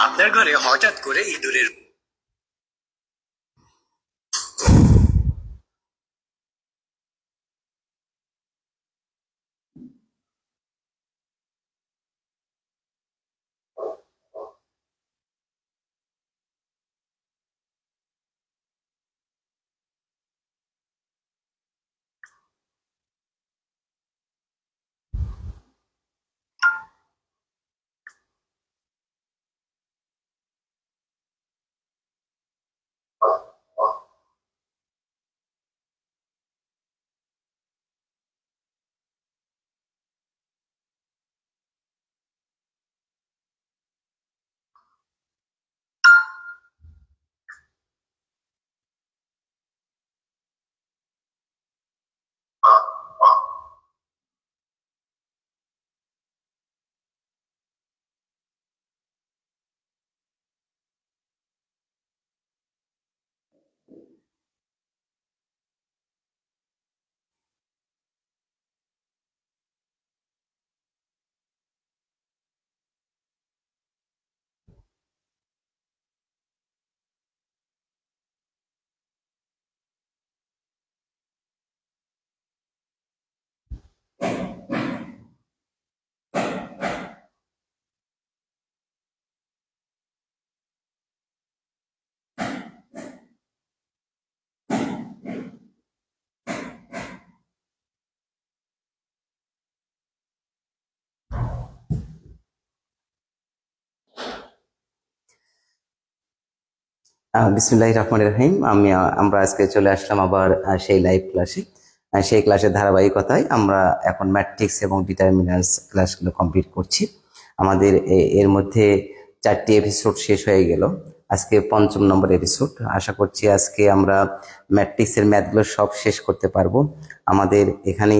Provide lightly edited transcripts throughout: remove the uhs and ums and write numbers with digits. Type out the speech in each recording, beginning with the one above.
আপনার ঘরে হঠাৎ করে ইঁদুরের বিসমিল্লাহির রহমানির রহিম। আমরা আজকে চলে আসলাম আবার সেই লাইভ ক্লাসে। সেই ক্লাসের ধারাবাহিকতায় আমরা এখন ম্যাট্রিক্স এবং ডিটারমিন্যান্টস ক্লাসগুলো কমপ্লিট করছি। আমাদের এর মধ্যে 4টি এপিসোড শেষ হয়ে গেল, আজকে 5ম নম্বর এপিসোড। আশা করছি আজকে আমরা ম্যাট্রিক্সের ম্যাথগুলো সব শেষ করতে পারবো। আমাদের এখানে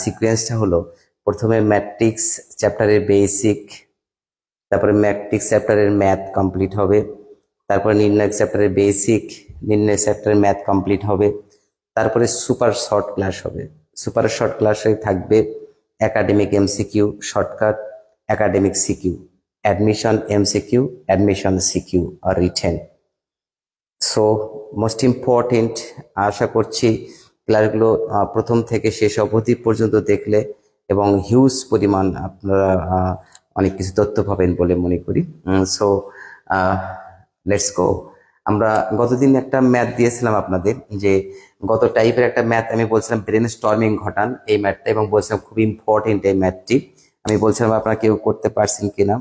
সিকোয়েন্সটা হলো, প্রথমে ম্যাট্রিক্স চ্যাপ্টারের বেসিক, তারপরে ম্যাট্রিক্স চ্যাপ্টারের ম্যাথ কমপ্লিট হবে, তারপরে নির্ণায়ক চ্যাপ্টারের বেসিক, নির্ণয় চ্যাপ্টারের ম্যাথ কমপ্লিট হবে, তারপরে সুপার শর্ট ক্লাস হবে। সুপার শর্ট ক্লাসে থাকবে academic MCQ, shortcut, academic CQ, admission MCQ, admission CQ or written. So most important, আশা করছি ক্লাসগুলো প্রথম থেকে শেষ অবধি পর্যন্ত দেখলে এবং হিউজ পরিমাণ আপনারা অনেক কিছু তথ্য পাবেন বলে মনে করি। So let's go. আমরা গতদিন একটা ম্যাথ দিয়েছিলাম আপনাদের, যে গত টাইপের একটা ম্যাথ আমি বলছিলাম ব্রেন স্টর্মিং ঘটান এই ম্যাথটা, এবং বলছিলাম খুব ইম্পর্টেন্ট এই ম্যাথটি। আমি বলছিলাম আপনারা কেউ করতে পারছেন কিনা।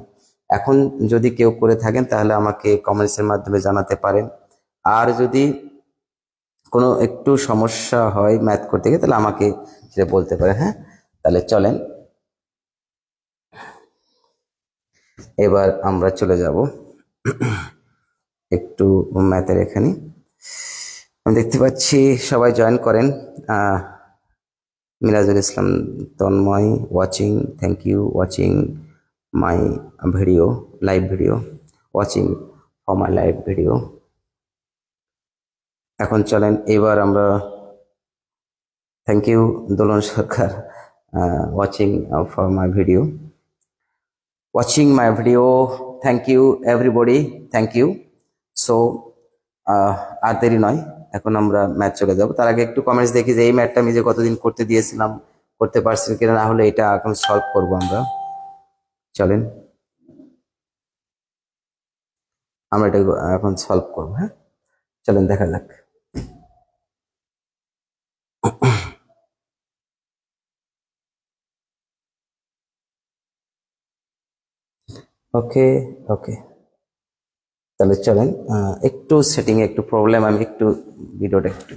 এখন যদি কেউ করে থাকেন তাহলে আমাকে কমেন্টসের মাধ্যমে জানাতে পারেন, আর যদি কোনো একটু সমস্যা হয় ম্যাথ করতে গিয়ে তাহলে আমাকে সেটা বলতে পারে। হ্যাঁ, তাহলে চলেন এবার আমরা চলে যাব একটু ম্যাথের। এখানে আমি দেখতে পাচ্ছি সবাই জয়েন করেন। Mirajul Islam Tanmoy watching, thank you watching my video, live video, watching for my live video. এখন চলেন এবার আমরা, thank you Dolon Sarkar watching for my video, watching my video, thank you everybody, thank you. So আর দেরি নয়, এখন আমরা ম্যাথ চলে যাব। তার আগে একটু কমেন্টস দেখি যে এই ম্যাথটা আমি যে কতদিন করতে দিয়েছিলাম করতে পারছেন কিনা, না হলে এটা এখন সলভ করব আমরা। চলেন আমরা এটা এখন সলভ করবো। হ্যাঁ, চলেন দেখা যাক। ওকে ওকে, তাহলে চলেন। একটু সেটিং একটু প্রবলেম, আমি একটু ভিডিওটা একটু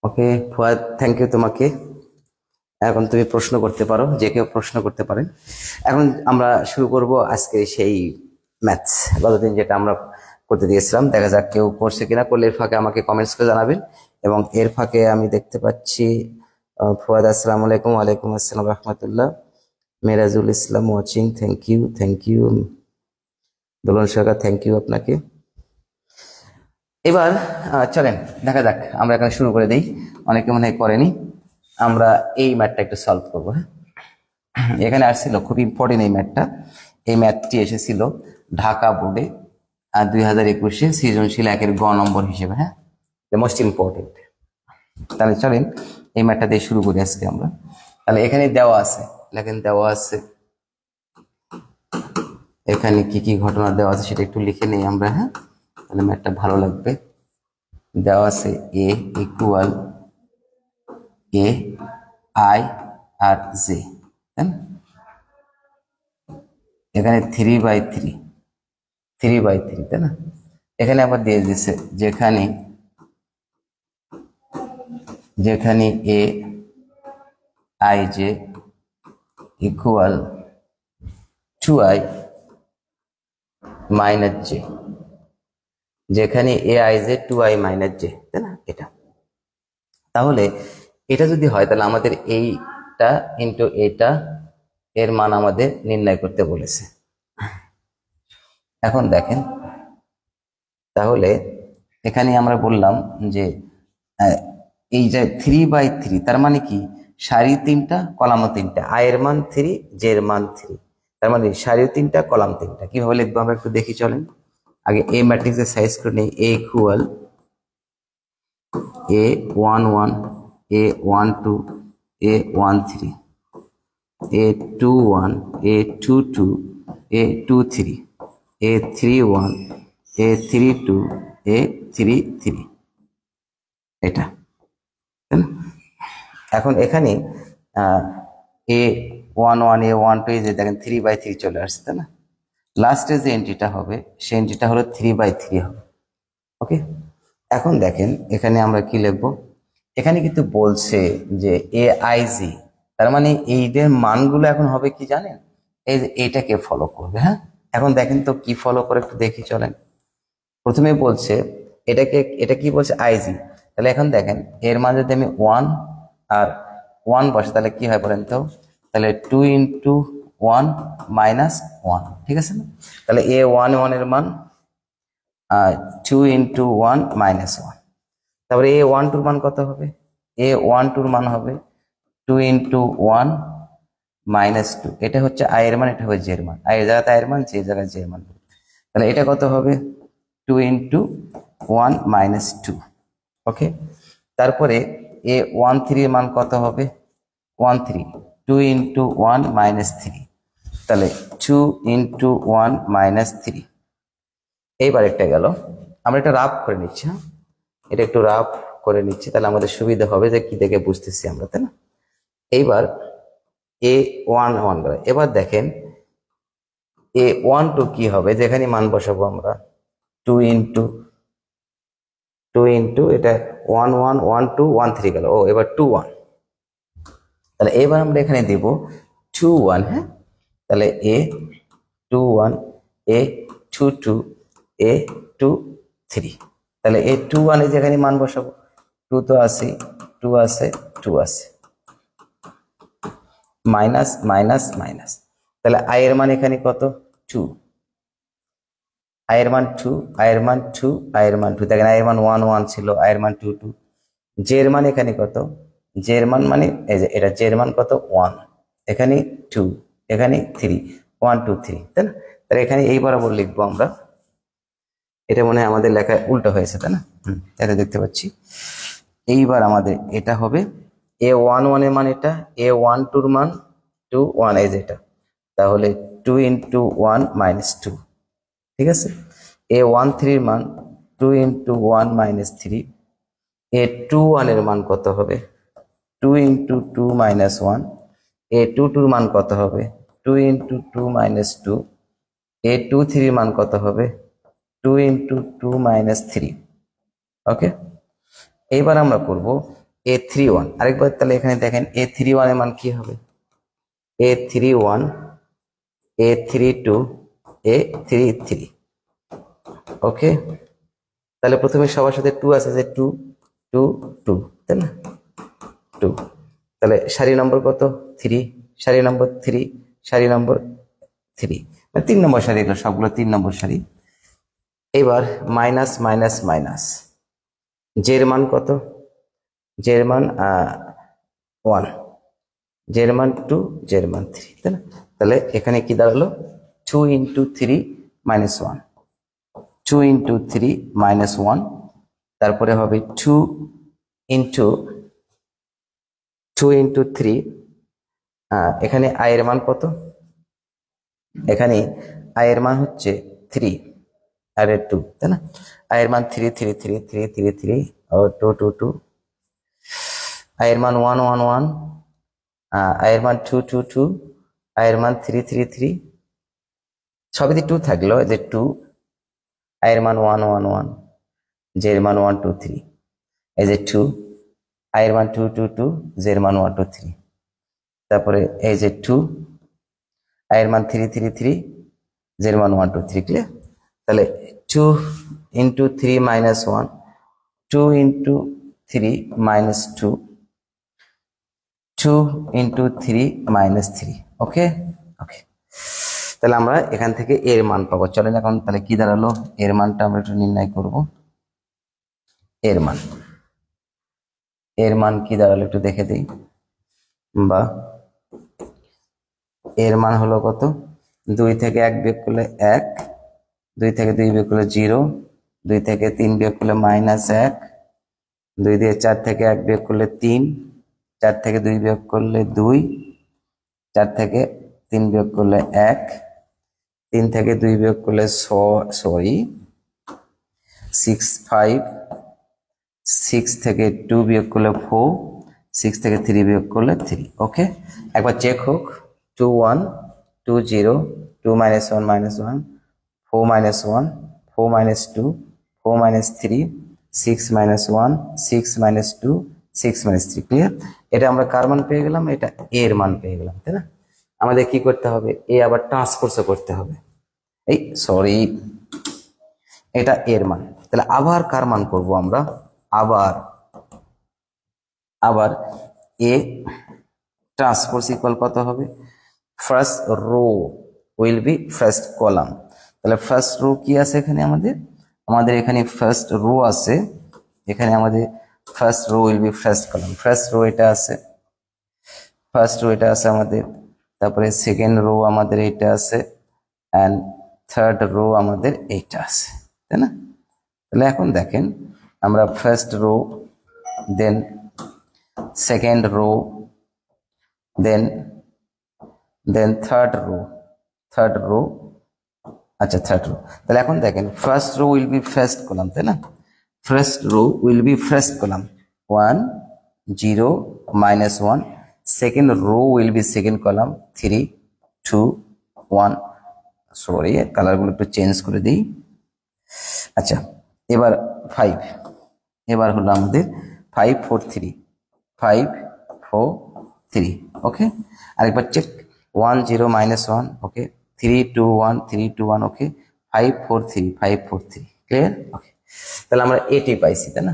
ওকে ফুয়াদ, থ্যাংক ইউ তোমাকে। এখন তুমি প্রশ্ন করতে পারো, যে কেউ প্রশ্ন করতে পারেন। এখন আমরা শুরু করব আজকে সেই ম্যাথস, গতদিন যেটা আমরা করতে দিয়েছিলাম। দেখা যাক কেউ করছে কিনা, করলে এর ফাঁকে আমাকে কমেন্টস করে জানাবেন। এবং এর ফাঁকে আমি দেখতে পাচ্ছি ফুয়াদ, আসসালামু আলাইকুম। ওয়ালাইকুম আসসালাম রহমতুল্লাহ। Merajul Islam watching, thank you, thank you. Dolon Sarkar, thank you আপনাকে। এবার চলেন দেখা যাক, আমরা এখানে শুরু করে দিই, অনেকে মনে হয় করেনি। আমরা এই ম্যাথটা একটু সলভ করবো। হ্যাঁ, এখানে আসছিল খুব ইম্পর্টেন্ট এই ম্যাথটা। এই ম্যাথটি এসেছিল ঢাকা বোর্ডে 2021-এ সৃজনশীল 1-এর গ নম্বর হিসেবে। হ্যাঁ, মোস্ট ইম্পর্টেন্ট। তাহলে চলেন এই ম্যাথটা দিয়ে শুরু করি আজকে আমরা। তাহলে এখানে দেওয়া আছে, লেখেন দেওয়া আছে, এখানে কি কি ঘটনা দেওয়া আছে সেটা একটু লিখে নেই আমরা। হ্যাঁ, তাহলে ম্যাথটা ভালো লাগবে। দেওয়া আছে এ ইকুয়াল এ আই আর জে, তাই না? এখানে 3/3, 3/3, তাই না? এখানে আবার দিয়ে দিচ্ছে যেখানে যেখানে a i j equal 2i minus j, যেখানে a i j 2i minus j, তাই না? এটা তাহলে এটা যদি হয় তাহলে আমাদের এইটা ইন্টু এটা এর মান আমাদের নির্ণয় করতে বলেছে। এখন দেখেন, তাহলে এখানে আমরা বললাম যে এই যে 3/3, তার মানে কি সারি 3টা কলামও 3টা, আয়ের মান 3, জের মান 3, তার মানে সারি 3টা কলাম 3টা। কিভাবে লিখবো আমরা একটু দেখি, চলেন আগে এ ম্যাট্রিক্সের সাইজ করে নেই। এ equal A11, A12, A13, A21, A22, A23, A31, A32, A33, এটা, তাই না? এখন এখানে A11, A12 যে দেখেন 3/3 চলে আসছে, তাই না? লাস্টে যে এন্ট্রিটা হবে সেই এন্ট্রিটা হলো 3/3 হবে। ওকে, এখন দেখেন এখানে আমরা কি লিখবো। এখানে কিন্তু বলছে যে এ আই জি, তার মানে এইটার মানগুলো এখন হবে কি জানেন, এই যে এইটাকে ফলো করবে। হ্যাঁ, এখন দেখেন তো কি ফলো করে একটু দেখি চলেন। প্রথমে বলছে এটা কি বলছে আইজি, তাহলে এখন দেখেন এর মান যদি আমি 1 আর 1 বসে তাহলে কি হয় বলেন তো, তাহলে 2 ইন্টু 1 মাইনাস 1, ঠিক আছে না? তাহলে A11 এর মান 2 ইন্টু 1 মাইনাস 1। তারপরে A12 মান কত হবে? A12 মান হবে 2 ইন্টু 1 মাইনাস 2। এটা হচ্ছে আই এর মান, এটা হচ্ছে জে এর মান। আই এর জায়গায় আই এর মান, জে এর জায়গায় জে এর মান। তাহলে এটা কত হবে? 2 ইন্টু 1 মাইনাস 2। ওকে, তারপরে A13 এর মান কত হবে? 13, 2 ইন্টু 1 মাইনাস 3, তাহলে 2 ইন্টু 1 মাইনাস 3। এইবার একটা গেল, আমরা এটা রাফ করে নিচ্ছি। হ্যাঁ, এটা একটু রাফ করে নিচ্ছি, তাহলে আমাদের সুবিধা হবে যে কি দেখে বুঝতেছি আমরা, তাই না? এইবার A11 গেল। এবার দেখেন A12 কি হবে, যেখানে মান বসাবো আমরা 2 ইন্টু এটা 1 1 1 2 1 3 গেল। এবার 2 1, তাহলে এবার আমরা এখানে দেব 2 1। হ্যাঁ, তাহলে A21 A22 A23, তাহলে A21 এর যেখানে মান বসাবো 2 তো আছে, 2 আছে, 2 আছে, মাইনাস মাইনাস মাইনাস। তাহলে আই এর মান এখানে কত? 2, আই এর মান 2, আই এর মান 2, আই এর মান 2। দেখেন আই এর মান 1 1 ছিল, আই এর মান 2 2। জে এর মান এখানে কত? জে এর মান মানে এই যে এটা জে এর মান কত? 1, এখানে 2, এখানে 3, 1 2 3, তাই না? তাহলে এখানে এই বরাবর লিখবো আমরা। এটা মনে হয় আমাদের লেখা উল্টো হয়েছে, তাই না? এটা দেখতে পাচ্ছি। এইবার আমাদের এটা হবে A11 এর মান এটা, A12 এর মান 2 1, এই যে এটা, তাহলে 2 ইন্টু 1 মাইনাস 2, ঠিক আছে? A13 এর মান 2 ইন্টু 1 মাইনাস 3। A21 এর মান কত হবে? 2 ইন্টু 2 মাইনাস 1। A22 এর মান কত হবে? 2 ইন্টু 2 মাইনাস 2। A23 এর মান কত হবে? 2 ইন্টু 2 মাইনাস 3। ওকে, এইবার আমরা করব A31 আরেকবার। তাহলে এখানে দেখেন A31 এর মান কি হবে? A31 A32 A33। ওকে, তাহলে প্রথমে সবার সাথে 2 আছে, যে 2 2 2, তাই না? 2, তাহলে সারি নম্বর কত? 3, সারি নম্বর 3, সারি নম্বর 3, মানে 3 নম্বর সারি, এগুলো সবগুলো 3 নম্বর সারি। এবার মাইনাস মাইনাস মাইনাস, জে এর মান কত? জে এর মান 1, জে এর মান 2, জে এর মান 3, তাই না? তাহলে এখানে কি দাঁড়ালো? 2 ইন্টু 3 মাইনাস 1, 2 ইন্টু 3 মাইনাস 1। তারপরে হবে 2 ইন্টু 3। এখানে আই এর মান কত? এখানে আই এর মান হচ্ছে 3 আর 2, তাই না? আই এর মান 3 3 3 3 3 3 আর 2 2 2। আই এর মান 1 1 1, আই এর মান 2 2 2, আই এর মান 3 3 3। সবই 2 থাকলো, যে 2, আই এর মান 1 1 1, জে এর মান 1 2 3, এই যে 2, আই এর মান 2 2 2, জে এর মান 1 2 3। তারপরে এই যে 2, আই এর মান 3 3 3, জে এর মান 1 2 3। ক্লিয়ার? তাহলে 2 into 3 minus 1, 2 into 3 minus 2, 2 into 3 minus 3। ওকে ওকে, তাহলে আমরা এখান থেকে এর মান পাবো। চলেন এখন তাহলে কি দাঁড়ালো, এর মানটা আমরা একটু নির্ণয় করব। এর মান, এর মান কি দাঁড়ালো একটু দেখে দিই। বা এর মান হলো কত? 2 থেকে 1 বিয়োগ করলে 1, 2 থেকে 2 বিয়োগ করলে 0, 2 থেকে 3 বিয়োগ করলে মাইনাস 1, 2 দিয়ে 4 থেকে 1 বিয়োগ করলে 3, 4 থেকে 2 বিয়োগ করলে 2, 4 থেকে 3 বিয়োগ করলে 1, 3 থেকে 2 বিয়োগ করলে 6 5, 6 থেকে 2 বিয়োগ করলে 4, 6 থেকে 3 বিয়োগ করলে 3। ওকে, একবার চেক হোক। 2 1 2 0, 2 minus 1 minus 1, 4 minus 1, 4 minus 2, 4 minus 3, 6 minus 1, 6 minus 2, 6 minus 3। Clear? এটা আমরা কার মান পেয়ে গেলাম? এটা এর মান পেয়ে গেলাম, তাই না? আমাদের কি করতে হবে? এ আবার ট্রান্সপোজও করতে হবে। এই সরি, এটা এর মান। তাহলে আবার কার মান করব আমরা? আবার এ ট্রান্সপোজ ইকুয়াল কত হবে? First row will be first column. তাহলে ফার্স্ট রো কি আছে এখানে আমাদের এখানে ফার্স্ট রো আছে, এখানে আমাদের first row will be first column. First row এটা আছে, আমাদের। তারপরে সেকেন্ড রো আমাদের এটা আছে, অ্যান্ড থার্ড রো আমাদের এইটা আছে, তাই না? তাহলে এখন দেখেন, আমরা first row, then second row, then third row, আচ্ছা থার্ড রো। তাহলে এখন দেখেন, first row will be first column, তাই না? First row will be first column, 1 0 -1। Second row will be second column, 3 2 1। Sorry, কালারগুলো একটু চেঞ্জ করে দিই। আচ্ছা, এবার 5, এবার হলো আমাদের 5 4 3, 5 4 3। ওকে, আরেকবার চেক, 1 0 -1, ওকে, 3 2 1 3 2 1, ওকে, 5 4 3 5 4 3। ক্লিয়ার? ওকে, তাহলে আমরা এটি পাইছি, তাই না?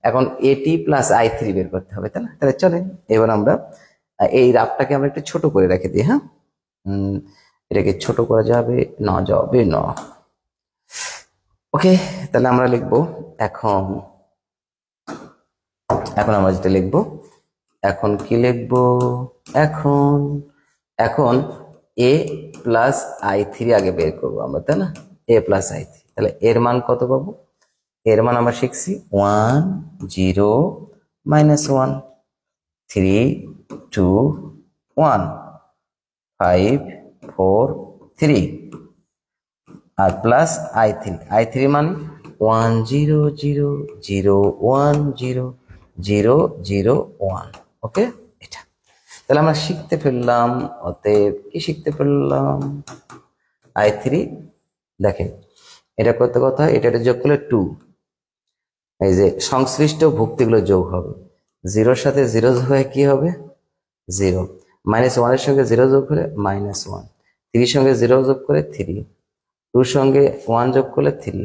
এখন এটি প্লাস i3 বের করতে হবে, তাই না? তাহলে চলেন এবার আমরা এই রাফটাকে আমরা একটু ছোট করে রেখে দিই। হ্যাঁ, এটাকে ছোট করা যাবে না। ওকে, তাহলে আমরা লিখবো এখন আমরা যেটা লিখবো, এখন কি লিখবো? এখন a প্লাস i3 আগে বের করবো আমরা, তাই না? a plus i3। তাহলে এর মান কত পাবো? এর মান আমরা শিখছি 1 0 -1, 3 2 1, 5 4 3, আর প্লাস i3 মানে 1 0 0 0 1 0 0 0 1। ওকে, এটা তাহলে আমরা শিখতে ফেললাম। অতএব কি শিখতে ফেললাম? i3, দেখেন এটা করতে কথা, এটা যোগ করলে 2, এই যে সংশ্লিষ্ট ভুক্তিগুলো যোগ হবে, 0-র সাথে 0 যোগ হয়ে কি হবে? 0। -1 এর সঙ্গে 0 যোগ করে -1, 3 সঙ্গে 0 যোগ করে 3, 2 সঙ্গে 1 যোগ করলে 3,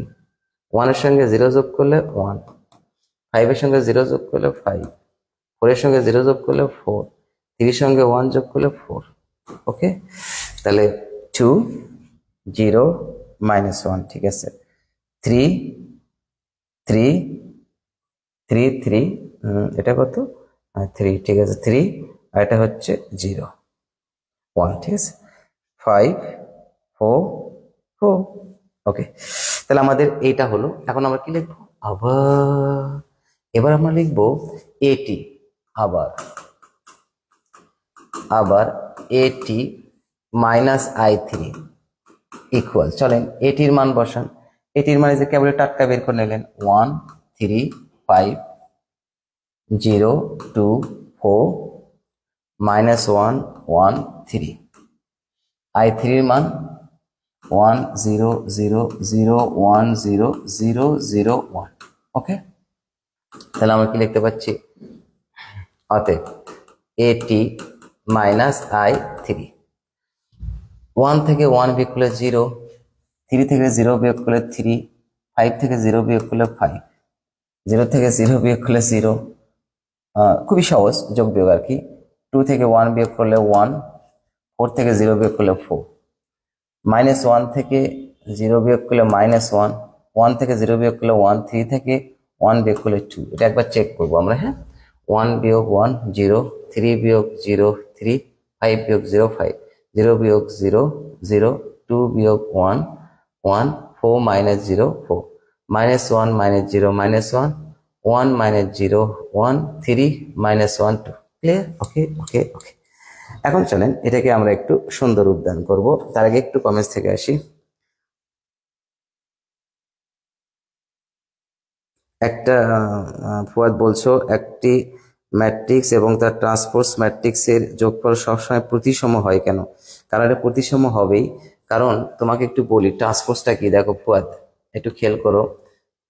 1 এর সঙ্গে 0 যোগ করলে 1, 5 এর সঙ্গে 0 যোগ করলে 5, 4 এর সঙ্গে 0 যোগ করলে 4, 3 সঙ্গে 1 যোগ করলে 4। ওকে, তাহলে 2 0 -1, ঠিক আছে, 3 3 3 3, এটা কত? 3, ঠিক আছে, 3, আর এটা হচ্ছে 0 1, ঠিক আছে, 5 4 4। ওকে, তাহলে আমাদের এইটা হলো। এখন আমরা কি লিখবো? এবার আমরা লিখবো এটি, আবার এটি মাইনাস i3 ইকুয়াল, চলেন এটির মান বসান। এটির মানে যে কেবল টাটকা বের করে নিলেন, 1 3 5 0 2 4 -1 1 3। i3 এর মান 1 0 0 0 1 0 0 0 1। ওকে, তাহলে আমরা কি লিখতে পাচ্ছি? অতএব এটি মাইনাস i3, 1 থেকে 1 বিয়োগ করলে 0, 3 থেকে 0 বিয়োগ করলে 3, 5 থেকে 0 বিয়োগ করলে 5, 0 থেকে 0 বিয়োগ করলে 0, খুবই সহজ যোগ বিয়োগ আর কি। 2 থেকে 1 বিয়োগ করলে 1, 4 থেকে 0 বিয়োগ করলে 4, -1 থেকে 0 বিয়োগ করলে -1, 1 থেকে 0 বিয়োগ করলে 1, 3 থেকে 1 বিয়োগ করলে 2। এটা একবার চেক করবো আমরা। হ্যাঁ, 1 বিয়োগ 1 0, 3 বিয়োগ 0 3, 5 বিয়োগ 0 5, 0 বিয়োগ 0 0, 2 বিয়োগ 1 1, 4 -0 4, -1 -0 -1, 1 -0 1, 3 -1 2। ক্লিয়ার? ওকে ওকে ওকে, এখন চলেন এটাকে আমরা একটু সুন্দর উদ্যান করব। তার আগে একটু কমেন্টস থেকে আসি। একটা ফুয়াদ বলছো, একটি ম্যাট্রিক্স এবং তার ট্রান্সপোজ ম্যাট্রিক্সের যোগফল সবসময় প্রতিসম হয় কেন? কারণ এটা প্রতিসম হবেই, কারণ তোমাকে একটু বলি ট্রান্সপোজটা কি। দেখো ফুয়াদ, একটু খেয়াল করো,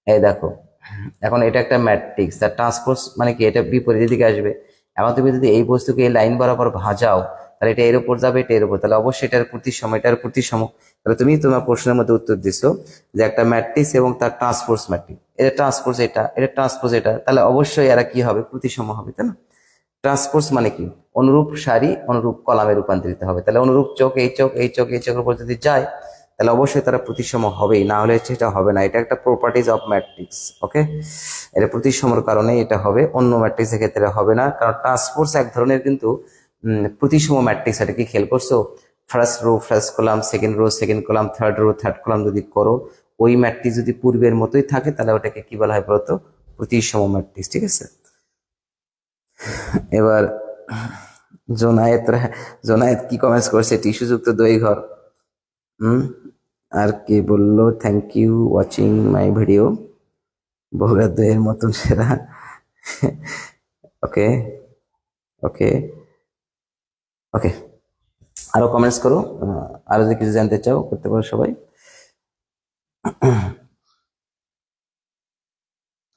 এই দেখো, এখন এটা একটা ম্যাট্রিক্স, তার ট্রান্সপোজ মানে কি? এটা বিপরীত দিকে আসবে। এখন তুমি যদি এই বস্তুকে এই লাইন বরাবর ভাজাও, তাহলে এটা এর উপর যাবে, এটা এর উপর, তাহলে অবশ্যই এটার প্রতিসম, এটার প্রতিসম। তাহলে তুমি তোমার প্রশ্নের মধ্যে উত্তর দিছো যে একটা ম্যাট্রিক্স এবং তার ট্রান্সপোজ ম্যাট্রিক্স, এটা ট্রান্সপোজ এটা, এটা ট্রান্সপোজ এটা, তাহলে অবশ্যই এরা কি হবে, প্রতিসম হবে, তাই না? ট্রান্সপোজ মানে কি, অনুরূপ সারি অনুরূপ কলামে রূপান্তরিত হবে। তাহলে অনুরূপ চোখ এই চোখ এই চোখ এই চোখের উপর যদি যায় তাহলে অবশ্যই তারা প্রতিসম হবেই, না হলে সেটা হবে না। এটা একটা প্রপার্টিজ অফ ম্যাট্রিক্স, ওকে? এটা প্রতিসমর কারণে এটা হবে, অন্য ম্যাট্রিক্সের ক্ষেত্রে হবে না, কারণ ট্রান্সপোজ এক ধরনের কিন্তু প্রতিসম ম্যাট্রিক্স। এটা কি খেয়াল করছো? First row first column, second row second column, third rho third column যদি করো, ওই ম্যাট্রিক্স যদি পূর্বের মতোই থাকে তাহলে ওটাকে কি বলা হয় বলতো? প্রতিসম ম্যাট্রিক্স, ঠিক আছে? এবার জোনায়েত জোনায়েত কি কমেন্টস করছে, টিস্যুযুক্ত দই ঘর। আর কি বললো, thank you watching my video, বগুড়ার দইয়ের মতন সেরা। ওকে ওকে ওকে, আরো কমেন্টস করো, আরো যদি কিছু জানতে চাও করতে পারো সবাই।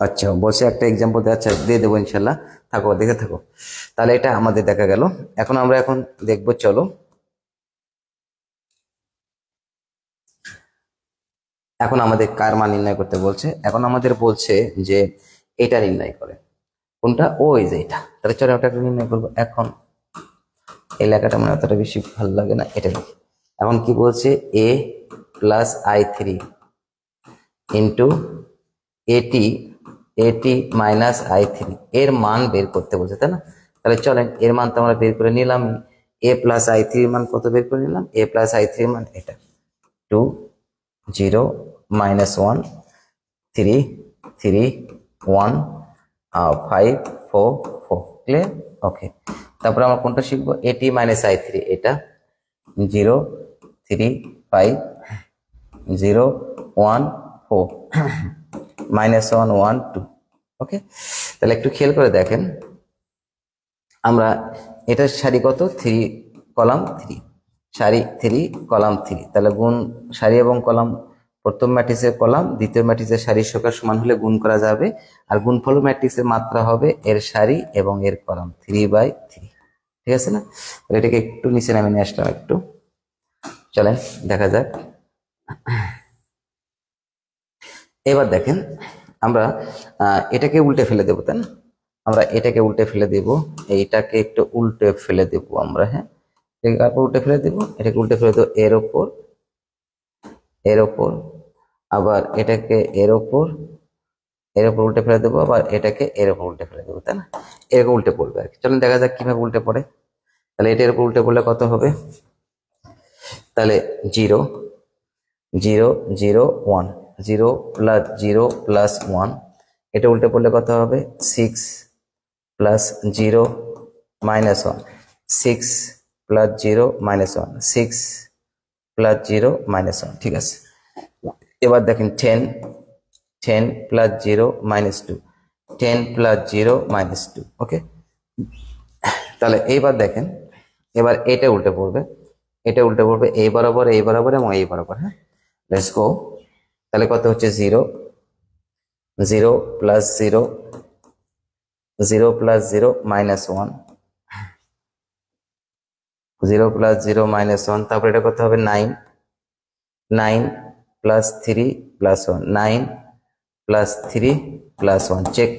আচ্ছা, বসে একটা এক্সাম্পল দিয়ে, আচ্ছা দিয়ে দেবো ইনশাল্লাহ, থাকো দেখে থাকো। তাহলে এটা আমাদের দেখা গেল। এখন আমরা দেখবো, চলো এখন আমাদের কার মান নির্ণয় করতে বলছে। এখন আমাদের বলছে যে এটা নির্ণয় করে, কোনটা? ওই যে এটা। তাহলে চলো ওটা নির্ণয় করবো। এখন এই লেখাটা মানে অতটা বেশি ভালো লাগে না, এটা লিখি। এখন কি বলছে, a প্লাস i3 ইন্টু এটি মাইনাস i3 এর মান বের করতে বলছে, তাই না? তাহলে চলেন এর মান তো আমরা বের করে নিলাম। a প্লাস i3 মান কত বের করে নিলাম? a প্লাস i3 মান এটা 2 0 -1 3 3 1 5 4 4, ক্লিয়ার? ওকে, তারপরে আমরা কোনটা শিখবো? এটি মাইনাস i3, এটা 0 3 5 0 1 4 -1 1 2, ওকে? তাহলে একটু খেয়াল করে দেখেন, আমরা এটার সারি কত? 3 কলাম 3, সারি 3 কলাম 3, তাহলে গুণ সারি এবং কলাম, প্রথম ম্যাট্রিক্সের কলাম দ্বিতীয় ম্যাট্রিক্সের সারির সংখ্যা সমান হলে গুণ করা যাবে, আর গুণফল ম্যাট্রিক্সের মাত্রা হবে এর সারি এবং এর কলাম 3/3, ঠিক আছে না? তাহলে এটাকে একটু নিচে নামিয়ে নিয়ে আসলাম একটু, চলেন দেখা যাক। এবার দেখেন, আমরা এটাকে উল্টে ফেলে দেবো, তাই না? আমরা এটাকে উল্টে ফেলে দেব, এইটাকে একটু উল্টে ফেলে দেব আমরা, হ্যাঁ, এটাকে উল্টে ফেলে দেব, এটাকে উল্টে ফেলে দেবো এর ওপর, এর ওপর, আবার এটাকে এর ওপর, এর ওপর উল্টে ফেলে দেবো, আবার এটাকে এর ওপর উল্টে ফেলে দেবো, তাই না? এরকম উল্টে পড়বে আর কি। চলুন দেখা যাক কিভাবে উল্টে পড়ে। তাহলে এটার উপর উল্টে পড়লে কত হবে? তাহলে 0 0 0 1, 0 প্লাস 0 প্লাস 1, এটা উল্টে পড়লে কত হবে? 6 plus 0 minus 1, 6 plus 0 minus 1, 6 plus 0 minus 1, ঠিক আছে। এবার দেখেন 10 10 প্লাস 0 মাইনাস 2, 10 প্লাস 0 মাইনাস 2, ওকে? তাহলে এইবার দেখেন, এবার এটা উল্টে পড়বে, এটা উল্টে পড়বে এই বরাবর এই বরাবর এবং এই বরাবর, হ্যাঁ, লেটস গো। তাহলে কত হচ্ছে? 0 0 plus 0 0 plus 0 minus 1, 0 plus 0 minus 1, তারপর এটা করতে হবে 9 9 plus 3 plus 1, 9 plus 3 plus 1, check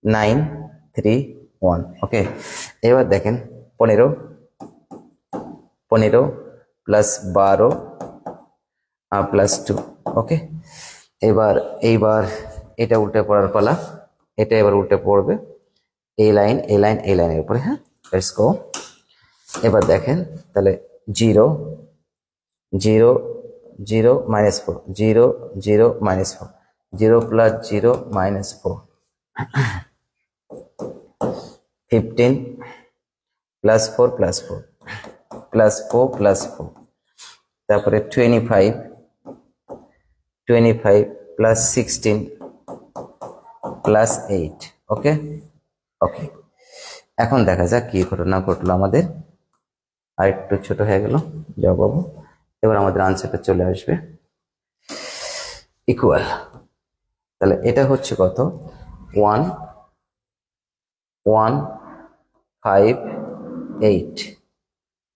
9 3 1, okay? এবার দেখেন 15 15 প্লাস 12 প্লাস 2, ওকে? এইবার এটা উল্টে পড়ার পালা, এটা এবার উল্টে পড়বে এই লাইন এই লাইন এই লাইনের উপরে, হ্যাঁ, লেটস গো। এবার দেখেন, তাহলে 0 0 0 minus 4, 0 0 minus 4, 0 plus 0 minus 4, 15 plus 4 plus 4 plus 4 plus 4, তারপরে 25 প্লাস 16 প্লাস 8, ওকে? ওকে, এখন দেখা যাক কি ঘটনা ঘটলো আমাদের। আর একটু ছোট হয়ে গেল যা বাবু। এবার আমাদের আনসারটা চলে আসবে ইকুয়াল। তাহলে এটা হচ্ছে কত? 1 1 5 8,